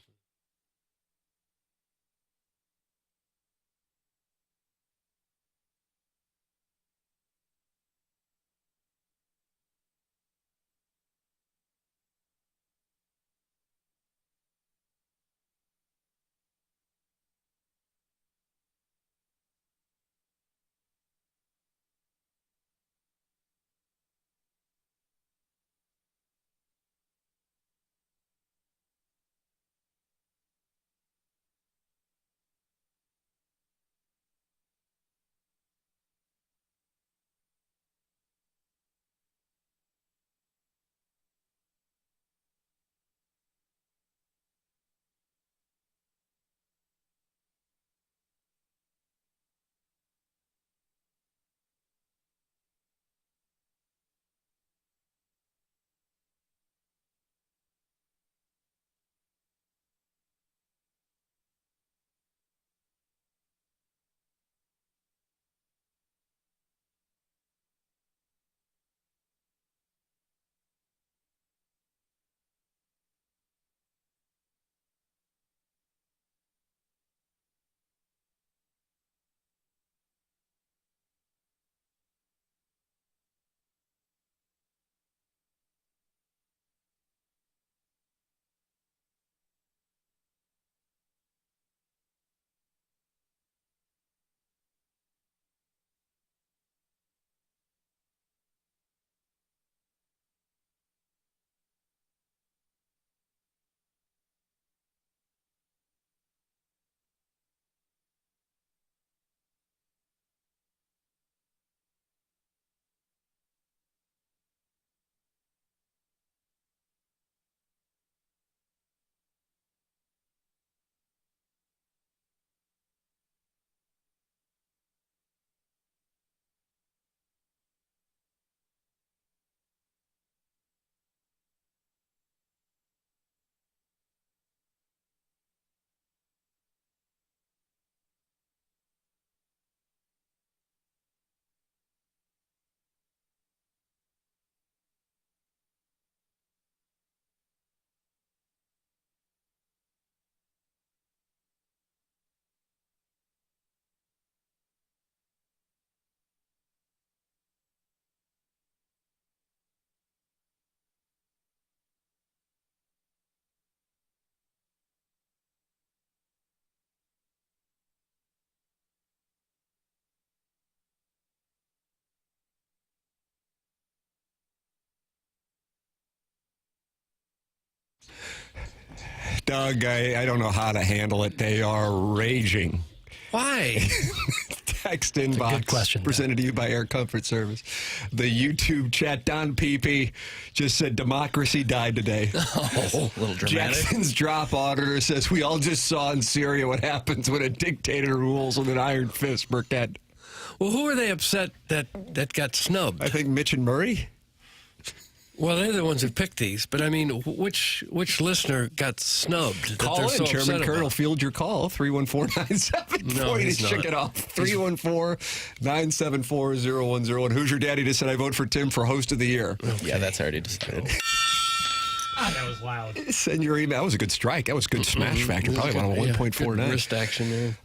Doug, I don't know how to handle it. They are raging. Why? Text inbox. Good question. Presented to you by Air Comfort Service. The YouTube chat, Don Pepe just said democracy died today. Oh, a little dramatic. Jackson's drop auditor says we all just saw in Syria what happens when a dictator rules with an iron fist, Burkett. Well, who are they upset that got snubbed? I think Mitch and Murray. Well, they're the ones who picked these, but I mean, which listener got snubbed? that Call they're in. so Chairman upset Kern will about? field your call. 314-974. No, you he's to check not. it off. 314-974-0101. Who's your daddy to say I vote for Tim for host of the year? Yeah, that's already decided. That was loud. Send your email. That was a good strike. That was good smash factor. Probably about a 1.49. Good wrist action there.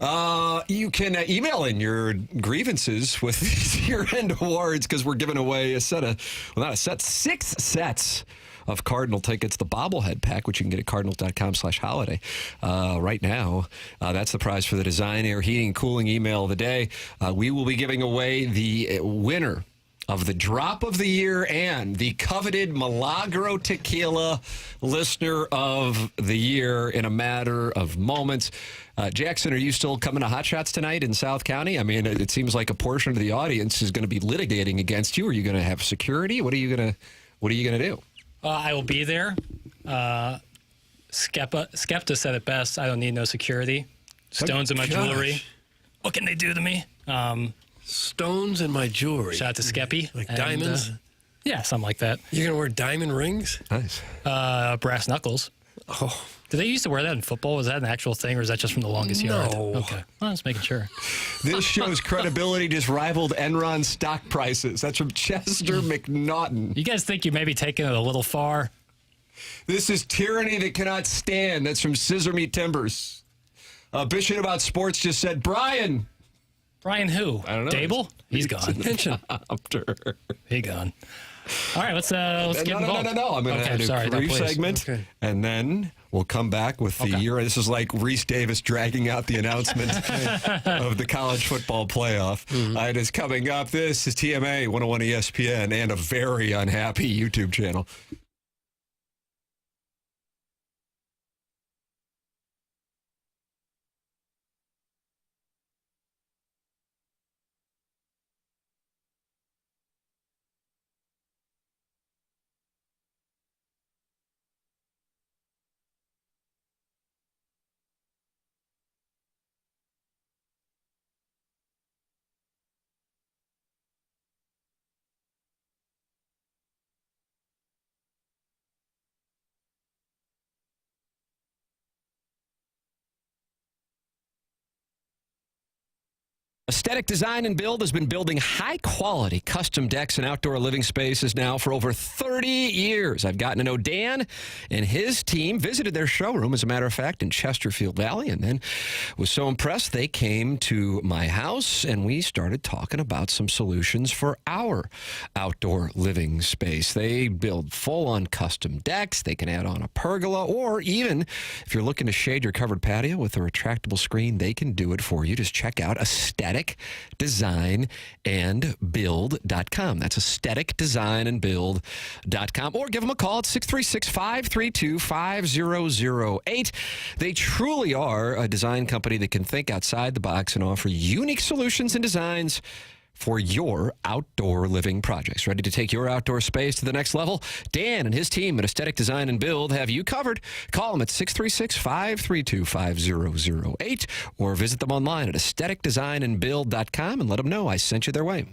You can email in your grievances with these year-end awards because we're giving away a set of, well, not a set, 6 sets of Cardinal tickets, the bobblehead pack, which you can get at cardinals.com/holiday right now. That's the prize for the Design Air Heating and Cooling email of the day. We will be giving away the winner of the Drop of the Year and the coveted Milagro Tequila Listener of the Year in a matter of moments. Jackson, are you still coming to Hot Shots tonight in South County? I mean, it seems like a portion of the audience is going to be litigating against you. Are you going to have security? What are you going to do? I will be there. Skepta said it best. I don't need no security. Stones in my jewelry. What can they do to me? Stones in my jewelry. Shout out to Skeppy. Like diamonds? Yeah, something like that. You're going to wear diamond rings? Nice. Brass knuckles. Oh. Did they used to wear that in football? Was that an actual thing, or is that just from the longest yard? Okay. Well, I was making sure. This show's credibility just rivaled Enron stock prices. That's from Chester McNaughton. You guys think you may be taking it a little far? This is tyranny that cannot stand. That's from Scissor Me Timbers. Bitching about sports just said, Brian. Brian who? I don't know. Dable? He's gone. Pension. He gone. All right, let's get involved. No. I'm going to have a brief segment, and then we'll come back with the year. This is like Reese Davis dragging out the announcement of the college football playoff. It is coming up. This is TMA 101 ESPN and a very unhappy YouTube channel. Aesthetic Design and Build has been building high-quality custom decks and outdoor living spaces now for over 30 years. I've gotten to know Dan and his team, visited their showroom, as a matter of fact, in Chesterfield Valley, and then was so impressed they came to my house, and we started talking about some solutions for our outdoor living space. They build full-on custom decks. They can add on a pergola, or even if you're looking to shade your covered patio with a retractable screen, they can do it for you. Just check out Aesthetic Design and Build.com. That's Aesthetic Design and Build.com. Or give them a call at 636-532-5008. They truly are a design company that can think outside the box and offer unique solutions and designs for your outdoor living projects. Ready to take your outdoor space to the next level? Dan and his team at Aesthetic Design and Build have you covered. Call them at 636-532-5008 or visit them online at aestheticdesignandbuild.com and let them know I sent you their way.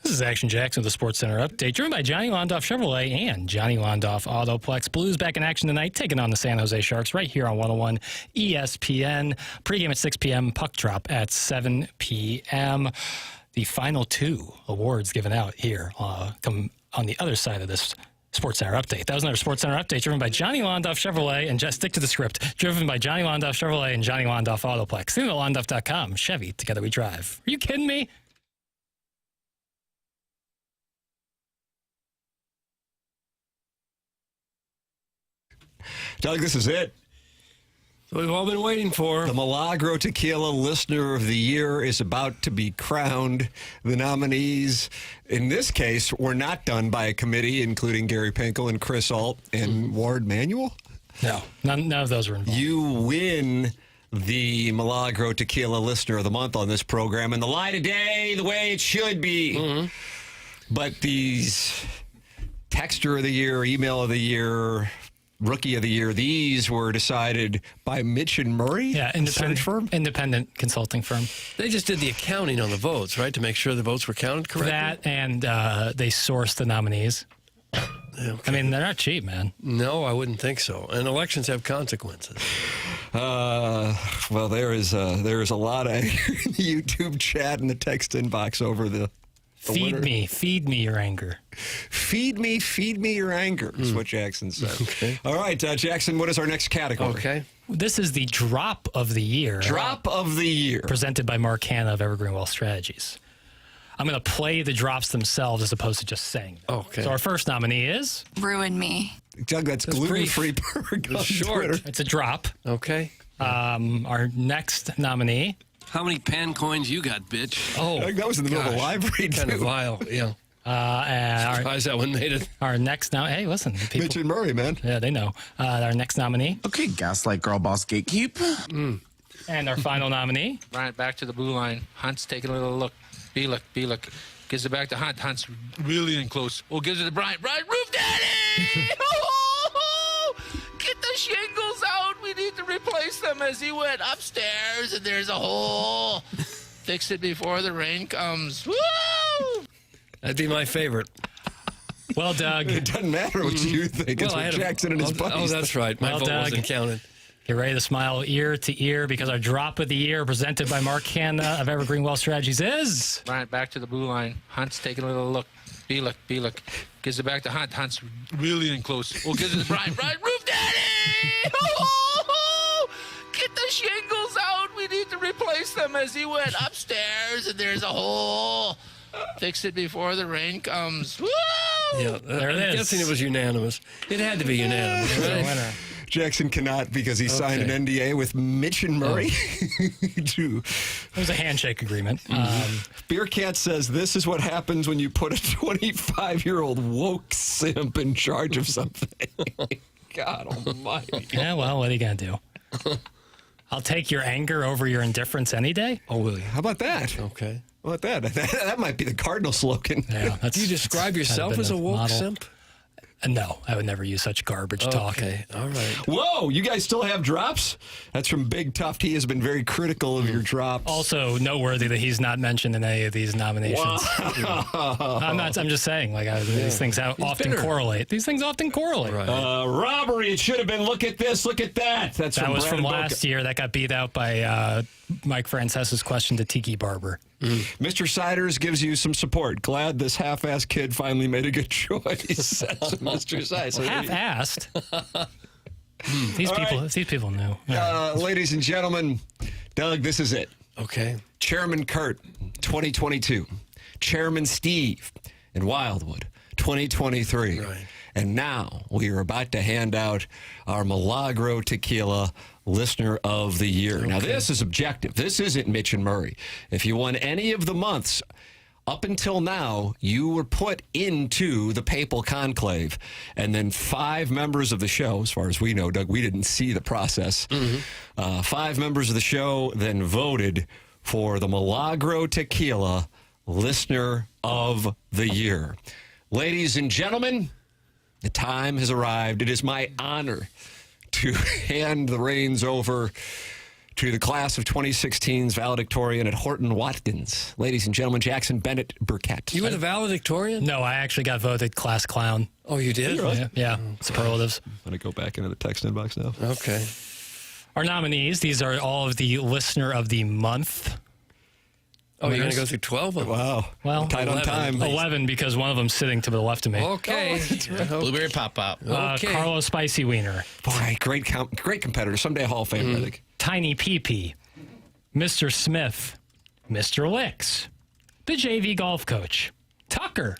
This is Action Jackson with the Sports Center update, driven by Johnny Londoff Chevrolet and Johnny Londoff Autoplex. Blues back in action tonight, taking on the San Jose Sharks right here on 101 ESPN. Pregame at 6 p.m., puck drop at 7 p.m. The final 2 awards given out here come on the other side of this Sports Center update. That was another Sports Center update driven by Johnny Londoff Chevrolet, and just stick to the script. Driven by Johnny Londoff Chevrolet and Johnny Londoff Autoplex. See them at Londoff.com. Chevy, together we drive. Are you kidding me? Doug, this is it. So we've all been waiting for. The Milagro Tequila Listener of the Year is about to be crowned. The nominees, in this case, were not done by a committee, including Gary Pinkel and Chris Alt and Ward Manuel. No, none of those were involved. You win the Milagro Tequila Listener of the Month on this program, and the lie today, the way it should be. But these Texter of the Year, Email of the Year, Rookie of the Year, these were decided by Mitch and Murray. Yeah, independent consulting firm. They just did the accounting on the votes, right, to make sure the votes were counted correctly? That, and they sourced the nominees. Okay. I mean, they're not cheap, man. No, I wouldn't think so. And elections have consequences. Well, there is a lot of YouTube chat in the text inbox over the Feed me your anger. Feed me your anger is what Jackson said. Okay. All right, Jackson, what is our next category? Okay. This is the Drop of the Year. Drop of the Year. Presented by Mark Hanna of Evergreen Wealth Strategies. I'm going to play the drops themselves as opposed to just saying them. Okay. So our first nominee is... Ruin Me. Doug, that's gluten-free burger. Short. It's a drop. Okay. Our next nominee... How many pan coins you got, bitch? Oh, that was in the middle of the live read, kind of vile, yeah. Surprised that one made it. Our next now, hey, listen, people, Mitch and Murray, man. Yeah, they know. Our next nominee. Okay, Gaslight Girl Boss Gatekeep. And our final nominee. Bryant back to the blue line. Hunt's taking a little look. B-look. Gives it back to Hunt. Hunt's really in close. Oh, gives it to Bryant. Bryant, roof daddy! Get the shingles out. We need to replace them as he went upstairs, and there's a hole. Fix it before the rain comes. Woo! That'd be my favorite. Well, Doug. It doesn't matter what you think. It's what Jackson and his buddies. Oh, that's right. My vote wasn't counted. Get ready to smile ear to ear because our Drop of the Year presented by Mark Hanna of Evergreen Wealth Strategies is... Bryant back to the blue line. Hunt's taking a little look. B-look. Gives it back to Hunt. Hunt's really in close. Oh, gives it to Bryant. Bryant, roof daddy! Get the shingles out. We need to replace them as he went upstairs, and there's a hole. Fix it before the rain comes. Woo! Yeah, there it is. I'm guessing it was unanimous. It had to be unanimous, right? Jackson cannot because he signed an NDA with Mitch and Murray. It was a handshake agreement. Beer Cat says this is what happens when you put a 25-year-old woke simp in charge of something. God almighty. Yeah, well, what are you going to do? I'll take your anger over your indifference any day. Oh, will you? How about that? Okay. How about that? That might be the Cardinal slogan. Yeah, do you describe yourself as a woke model. simp? No, I would never use such garbage talk. Okay, all right. Whoa, you guys still have drops? That's from Big Tuft. He has been very critical of your drops. Also noteworthy that he's not mentioned in any of these nominations. Wow. I'm just saying, these things often correlate. These things often correlate. Right. Robbery, it should have been look at this, look at that. That was from last year. That got beat out by Mike Frances's question to Tiki Barber. Mr. Siders gives you some support. Glad this half-assed kid finally made a good choice. That's Mr. Siders. Half-assed? These people knew. Ladies and gentlemen, Doug, this is it. Okay. Chairman Kurt, 2022. Chairman Steve in Wildwood, 2023. Right. And now we are about to hand out our Milagro Tequila Listener of the Year. Okay. Now, this is objective. This isn't Mitch and Murray. If you won any of the months up until now, you were put into the papal conclave. And then 5 members of the show, as far as we know, Doug, we didn't see the process. 5 members of the show then voted for the Milagro Tequila Listener of the Year. Ladies and gentlemen, the time has arrived. It is my honor to hand the reins over to the class of 2016's valedictorian at Horton Watkins. Ladies and gentlemen, Jackson Burkett. You were the valedictorian? No, I actually got voted class clown. Oh, you did? Yeah. Superlatives. I'm going to go back into the text inbox now. Okay. Our nominees, these are all of the Listener of the Month. Oh, you're going to go through 12 of them? Wow. Well, tight on time. 11 because one of them's sitting to the left of me. Okay. Blueberry Pop Pop. Okay. Carlos Spicy Wiener. Boy, great competitor. Someday Hall of Fame, I think. Tiny Pee-Pee. Mr. Smith. Mr. Licks. The JV golf coach. Tucker.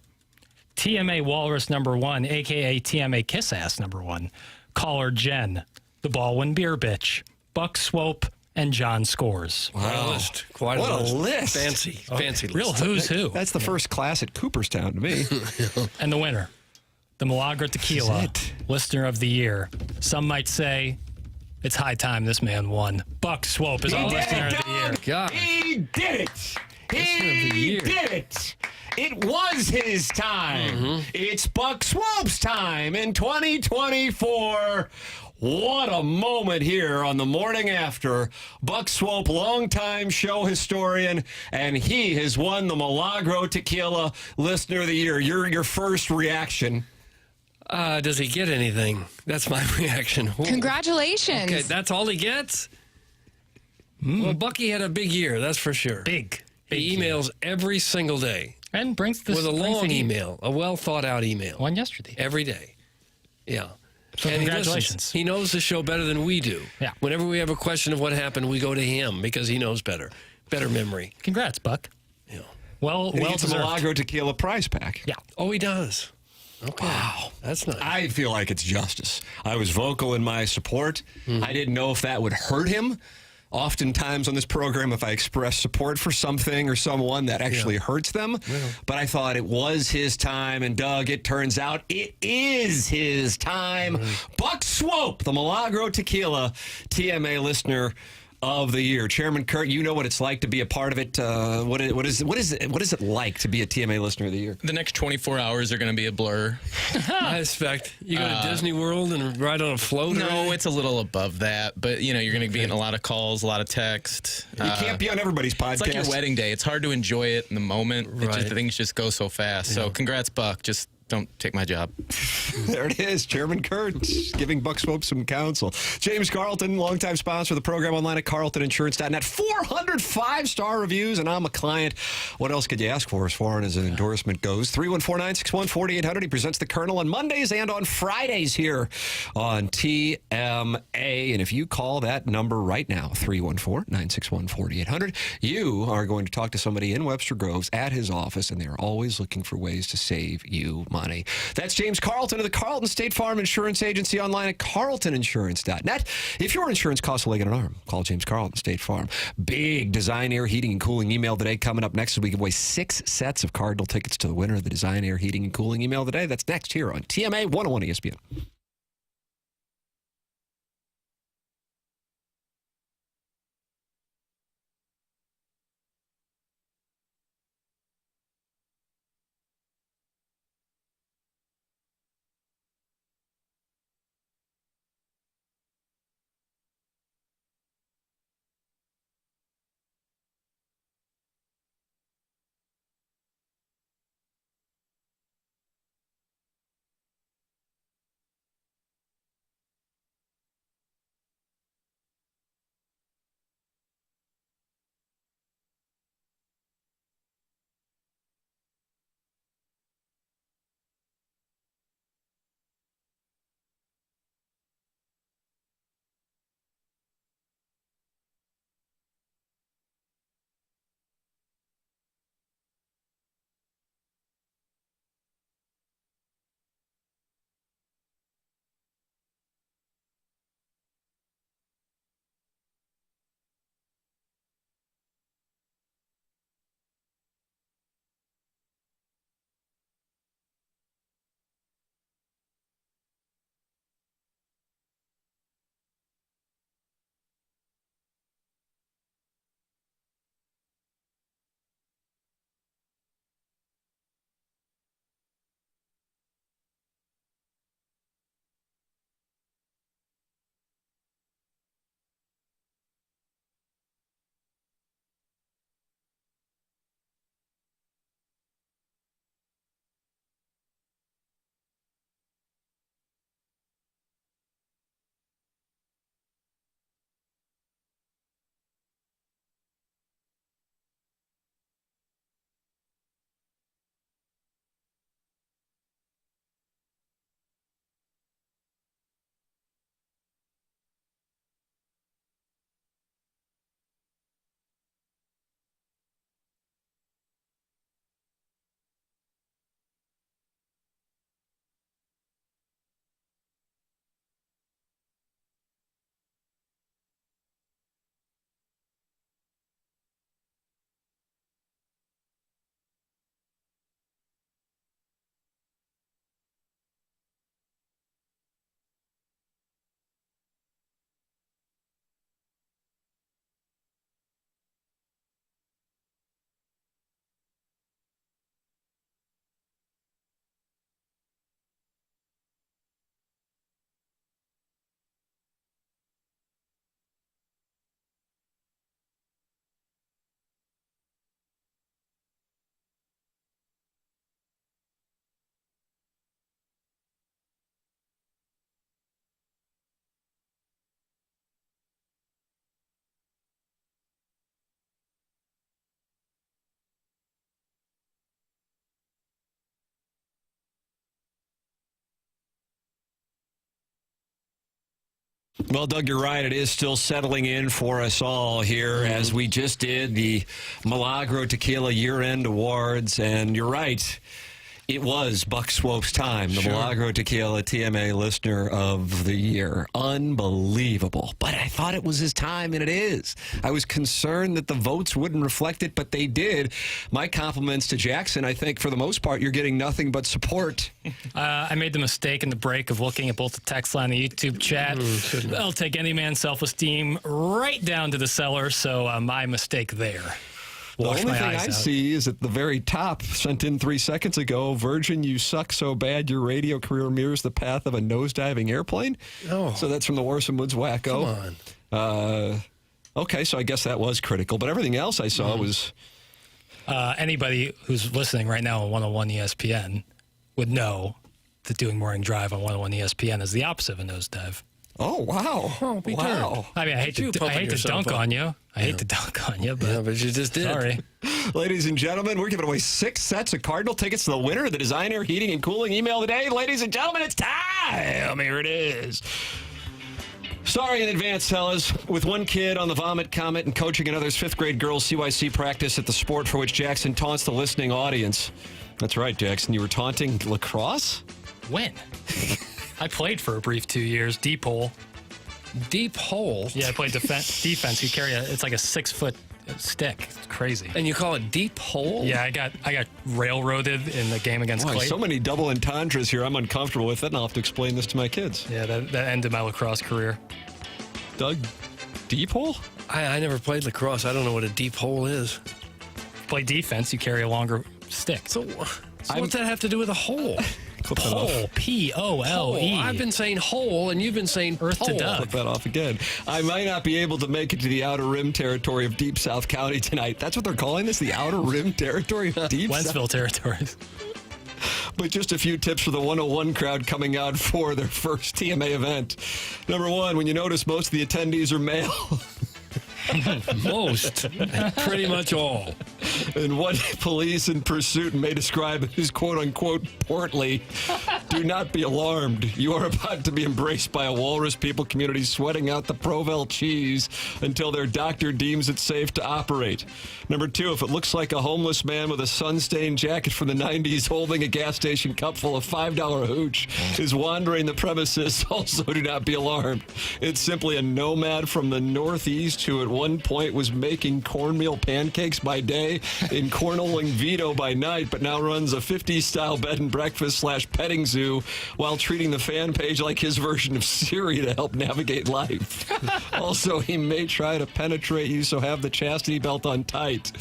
TMA Walrus #1, a.k.a. TMA Kiss-Ass #1. Caller Jen. The Baldwin Beer Bitch. Buck Swope. And John Scores. Wow. Quite what a list. list. Fancy Real list. who's who. That's the first class at Cooperstown to me. And the winner. The Milagro Tequila. Listener of the Year. Some might say it's high time this man won. Buck Swope is our Listener of the Year. God. He did it. Listener of the Year. Did it. It was his time. It's Buck Swope's time in 2024. What a moment here on the morning after. Buck Swope, longtime show historian, and he has won the Milagro Tequila Listener of the Year. Your first reaction. Does he get anything? That's my reaction. Congratulations. Okay, that's all he gets? Well, Bucky had a big year, that's for sure. Big He emails every single day. And brings this with a long email, a well thought out email. One yesterday. Every day. Yeah. So and congratulations. He knows the show better than we do. Yeah. Whenever we have a question of what happened, we go to him because he knows better. Better memory. Congrats, Buck. Yeah. Well He gets a deserved. Milagro Tequila prize pack. Yeah. Oh, he does. Okay. Wow. That's nice. I feel like it's justice. I was vocal in my support. I didn't know if that would hurt him. Oftentimes on this program, if I express support for something or someone, that actually hurts them. But I thought it was his time, and Doug, it turns out it is his time. Buck Swope, the Milagro Tequila TMA Listener of the Year. Chairman Kurt, you know what it's like to be a part of it. What is it like to be a TMA Listener of the Year? The next 24 hours are going to be a blur. I expect. You go to Disney World and ride on a float? No, it's a little above that. But, you're going to be getting a lot of calls, a lot of text. You can't be on everybody's podcast. It's like your wedding day. It's hard to enjoy it in the moment. Things just go so fast. So congrats, Buck. Just don't take my job. There it is. Chairman Kurt giving Buck Swope some counsel. James Carlton, longtime sponsor of the program online at carltoninsurance.net. 400 5-star reviews, and I'm a client. What else could you ask for as far as an endorsement goes? 314-961-4800. He presents the Colonel on Mondays and on Fridays here on TMA. And if you call that number right now, 314-961-4800, you are going to talk to somebody in Webster Groves at his office, and they're always looking for ways to save you money. That's James Carlton of the Carlton State Farm Insurance Agency online at carltoninsurance.net. If your insurance costs a leg and an arm, call James Carlton State Farm. Big Design Air Heating and Cooling email today. Coming up next, we give away 6 sets of Cardinal tickets to the winner of the Design Air Heating and Cooling email today. That's next here on TMA 101 ESPN. Well, Doug, you're right. It is still settling in for us all here as we just did the Milagro Tequila year-end awards. And you're right. It was Buck Swope's time, the Milagro Tequila TMA Listener of the Year. Unbelievable. But I thought it was his time, and it is. I was concerned that the votes wouldn't reflect it, but they did. My compliments to Jackson. I think for the most part, you're getting nothing but support. I made the mistake in the break of looking at both the text line and the YouTube chat. I'll take any man's self-esteem right down to the cellar, so my mistake there. The only thing I see is at the very top, sent in 3 seconds ago, Virgin, you suck so bad your radio career mirrors the path of a nosediving airplane. Oh. So that's from the Warson Woods Wacko. Come on. Okay, so I guess that was critical. But everything else I saw was... Anybody who's listening right now on 101 ESPN would know that doing Morning Drive on 101 ESPN is the opposite of a nosedive. Oh, wow. Oh, wow. I mean, I hate to dunk on you. I hate to dunk on you, but you just did. Sorry. Ladies and gentlemen, we're giving away 6 sets of Cardinal tickets to the winner of the Design Air Heating and Cooling email of the day. Ladies and gentlemen, it's time. Here it is. Sorry in advance, fellas. With one kid on the vomit, comet, and coaching another's 5th grade girls CYC practice at the sport for which Jackson taunts the listening audience. That's right, Jackson. You were taunting lacrosse? When? I played for a brief 2 years, deep hole. Deep hole? Yeah, I played defense. You carry it's like a 6-foot stick. It's crazy. And you call it deep hole? Yeah, I got railroaded in the game against Clayton. So many double entendres here. I'm uncomfortable with it, and I'll have to explain this to my kids. Yeah, that ended my lacrosse career. Doug, deep hole? I never played lacrosse. I don't know what a deep hole is. Play defense, you carry a longer stick. So what's that have to do with a hole? Pole, P-O-L-E. I've been saying hole, and you've been saying Earth pole. to Doug. Put that off again. I might not be able to make it to the outer rim territory of Deep South County tonight. That's what they're calling this, the outer rim territory of Deep Wentzville territories. But just a few tips for the 101 crowd coming out for their first TMA event. Number 1, when you notice most of the attendees are male. Most. Pretty much all. And what police in pursuit may describe as quote-unquote portly. Do not be alarmed. You are about to be embraced by a walrus people community sweating out the Provel cheese until their doctor deems it safe to operate. Number 2, if it looks like a homeless man with a sun-stained jacket from the 90s holding a gas station cup full of $5 hooch is wandering the premises, also do not be alarmed. It's simply a nomad from the Northeast who at one point was making cornmeal pancakes by day in cornholing Vito by night, but now runs a 50s-style bed and breakfast / petting zoo while treating the fan page like his version of Siri to help navigate life. Also, he may try to penetrate you, so have the chastity belt on tight.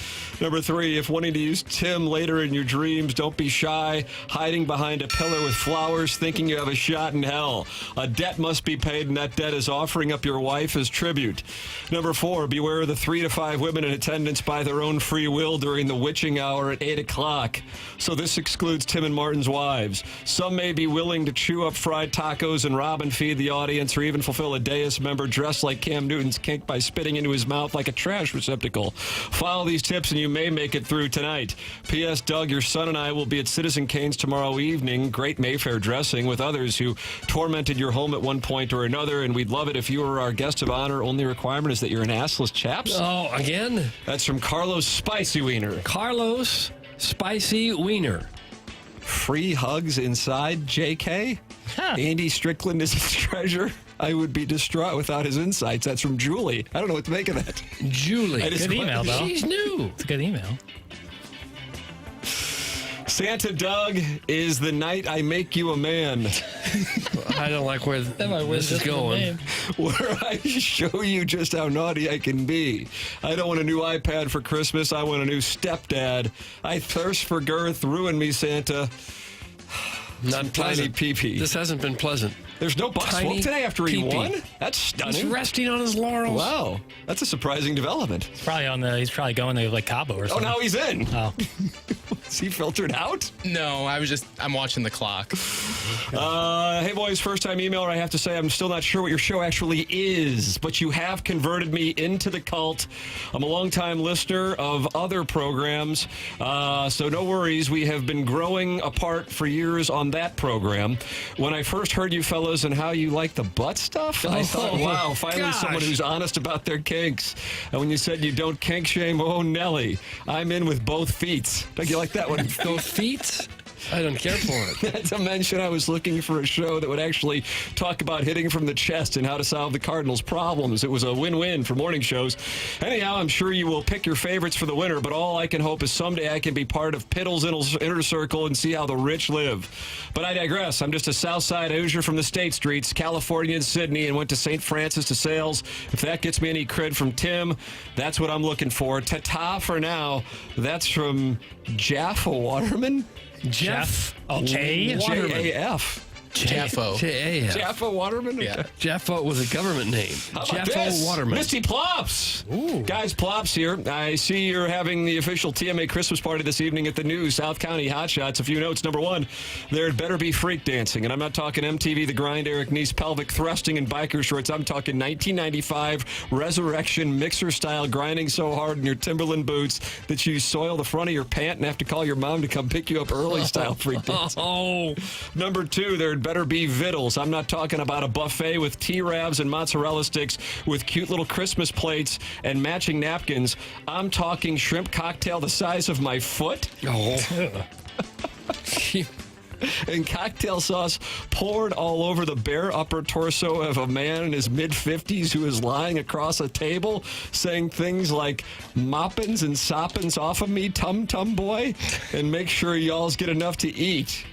Number 3, if wanting to use Tim later in your dreams, don't be shy, hiding behind a pillar with flowers, thinking you have a shot in hell. A debt must be paid, and that debt is offering up your wife as tribute. Number 4, beware of the 3 to 5 women in attendance by their own free will during the witching hour at 8 o'clock. So this excludes Tim and Martin's wives. Some may be willing to chew up fried tacos and rob and feed the audience, or even fulfill a Deus member dressed like Cam Newton's kink by spitting into his mouth like a trash receptacle. Follow these tips and you may make it through tonight. P.S. Doug, your son and I will be at Citizen Kane's tomorrow evening. Great Mayfair dressing with others who tormented your home at one point or another, and we'd love it if you were our guest of honor. Only requirement is that you're an assless chaps. Oh, again? That's from Carlos Spicy Wiener. Carlos Spicy Wiener. Free hugs inside, JK? Andy Strickland is his treasure. I would be distraught without his insights. That's from Julie. I don't know what to make of that. Julie. Good email, though. She's new. It's a good email. Santa Doug is the night I make you a man. I don't like where this is going. Where I show you just how naughty I can be. I don't want a new iPad for Christmas. I want a new stepdad. I thirst for girth. Ruin me, Santa. Not tiny pee-pee. This hasn't been pleasant. There's no Buck Swope today after he won? That's stunning. He's resting on his laurels. Wow. That's a surprising development. He's probably going to like Cabo or something. Oh, now he's in. Oh. Is he filtered out? No, I'm watching the clock. Hey, boys, first-time emailer. I have to say I'm still not sure what your show actually is, but you have converted me into the cult. I'm a longtime listener of other programs, so no worries. We have been growing apart for years on that program. When I first heard you fellas fellas, and how you like the butt stuff. I thought, wow, finally someone who's honest about their kinks. And when you said you don't kink shame, oh, Nelly, I'm in with both feet. Don't you like that one? Both feet? I don't care for it. Not to mention, I was looking for a show that would actually talk about hitting from the chest and how to solve the Cardinals' problems. It was a win-win for morning shows. Anyhow, I'm sure you will pick your favorites for the winter, but all I can hope is someday I can be part of Piddle's inner circle and see how the rich live. But I digress. I'm just a Southside Hoosier from the State Streets, California and Sydney, and went to St. Francis de Sales. If that gets me any cred from Tim, that's what I'm looking for. Ta-ta for now. That's from Jaffa Waterman. Jeff. Okay. J-A-F. Jaffo. J-A-F. Jaffa Waterman? Yeah. Jaffo was a government name. How about Jaffo this? Waterman. Misty Plops. Ooh. Guys, Plops here. I see you're having the official TMA Christmas party this evening at the new South County Hot Shots. A few notes. Number one, there'd better be freak dancing. And I'm not talking MTV The Grind, Eric Nice, pelvic thrusting, and biker shorts. I'm talking 1995 Resurrection mixer-style grinding so hard in your Timberland boots that you soil the front of your pant and have to call your mom to come pick you up early style freak dancing. Oh. Number two, there'd better be vittles. I'm not talking about a buffet with T-Rabs and mozzarella sticks with cute little Christmas plates and matching napkins. I'm talking shrimp cocktail the size of my foot. Oh. And cocktail sauce poured all over the bare upper torso of a man in his mid-50s who is lying across a table saying things like, moppins and soppins off of me, tum-tum boy, and make sure y'alls get enough to eat.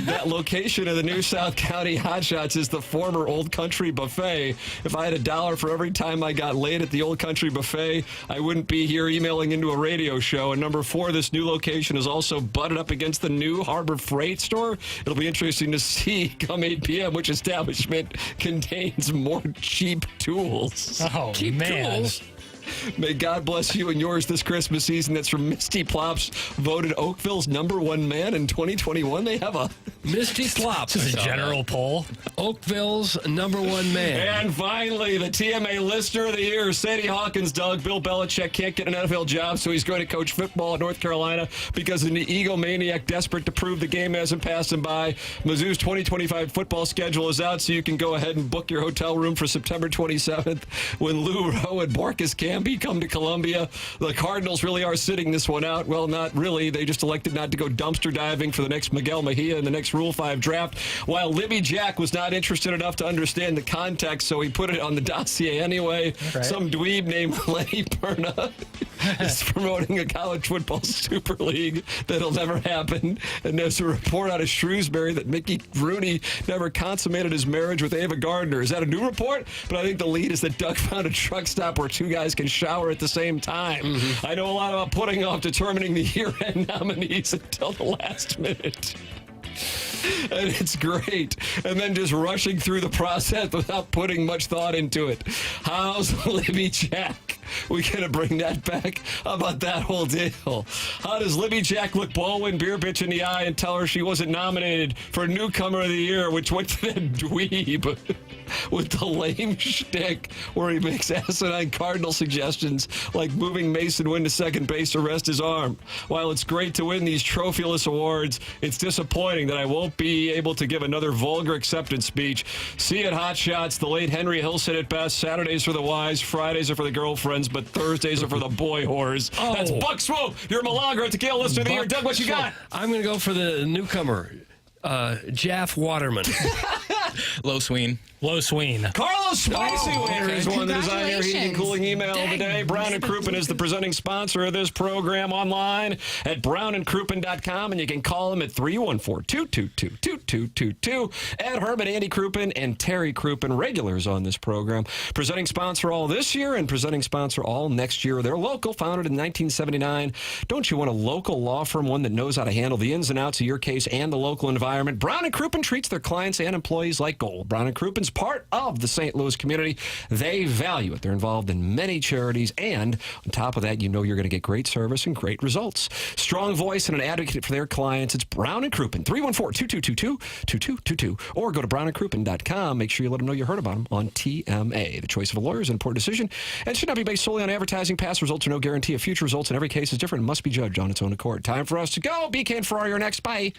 That location of the new South County Hot Shots is the former Old Country Buffet. If I had $1 for every time I got laid at the Old Country Buffet, I wouldn't be here emailing into a radio show. And number four, this new location is also butted up against the new Harbor Freight store. It'll be interesting to see come 8 p.m. which establishment contains more cheap tools. Oh, Cheap man. tools. May God bless you and yours this Christmas season. That's from Misty Plops, voted Oakville's #1 man in 2021. They have a Misty Plops. This is a general poll. Oakville's #1 man. And finally, the TMA Listener of the Year, Sadie Hawkins. Doug, Bill Belichick can't get an NFL job, so he's going to coach football at North Carolina because an egomaniac desperate to prove the game hasn't passed him by. Mizzou's 2025 football schedule is out, so you can go ahead and book your hotel room for September 27th when Lou Rowe and Borkus Camby come to Columbia. The Cardinals really are sitting this one out. Well, not really. They just elected not to go dumpster diving for the next Miguel Mejia in the next Rule 5 draft, while Libby Jack was not interested enough to understand the context, so he put it on the dossier anyway. Right. Some dweeb named Lenny Perna is promoting a college football super league that'll never happen. And there's a report out of Shrewsbury that Mickey Rooney never consummated his marriage with Ava Gardner. Is that a new report? But I think the lead is that Doug found a truck stop where two guys can shower at the same time. Mm-hmm. I know a lot about putting off determining the year-end nominees until the last minute. And it's great. And then just rushing through the process without putting much thought into it. How's Libby Jack? We got to bring that back. How about that whole deal? How does Libby Jack look Baldwin Beer Bitch in the eye and tell her she wasn't nominated for Newcomer of the Year, which went to that dweeb with the lame shtick where he makes asinine Cardinal suggestions like moving Mason Wynn to second base to rest his arm? While it's great to win these trophyless awards, it's disappointing that I won't be able to give another vulgar acceptance speech. See you at Hot Shots. The late Henry Hill said it best. Saturdays for the wives, Fridays are for the girlfriends, but Thursdays are for the boy whores. Oh. That's Buck Swope. You're Milagro Tequila Listener of the Year. Doug, what you got? I'm going to go for the newcomer, Jaff Waterman. Low Sween. Low Sween. Carlos Spicy Waiter is one that is on your heating and cooling email Dang. today. Brown and Crouppen is the presenting sponsor of this program online at brownandcrouppen.com, and you can call them at 314-222-2222. Ed Herman, Andy Crouppen, and Terry Crouppen, regulars on this program. Presenting sponsor all this year and presenting sponsor all next year. They're local, founded in 1979. Don't you want a local law firm, one that knows how to handle the ins and outs of your case and the local environment? Brown and Crouppen treats their clients and employees like gold. Brown and Crouppen's part of the St. Louis community. They value it. They're involved in many charities, and on top of that, you know you're going to get great service and great results. Strong voice and an advocate for their clients. It's Brown and Crouppen, 314-222-2222, or go to brownandcrouppen.com. Make sure you let them know you heard about them on TMA. The choice of a lawyer is an important decision and should not be based solely on advertising. Past results are no guarantee of future results, and every case is different and must be judged on its own accord. Time for us to go. BK and Ferrari are next. Bye.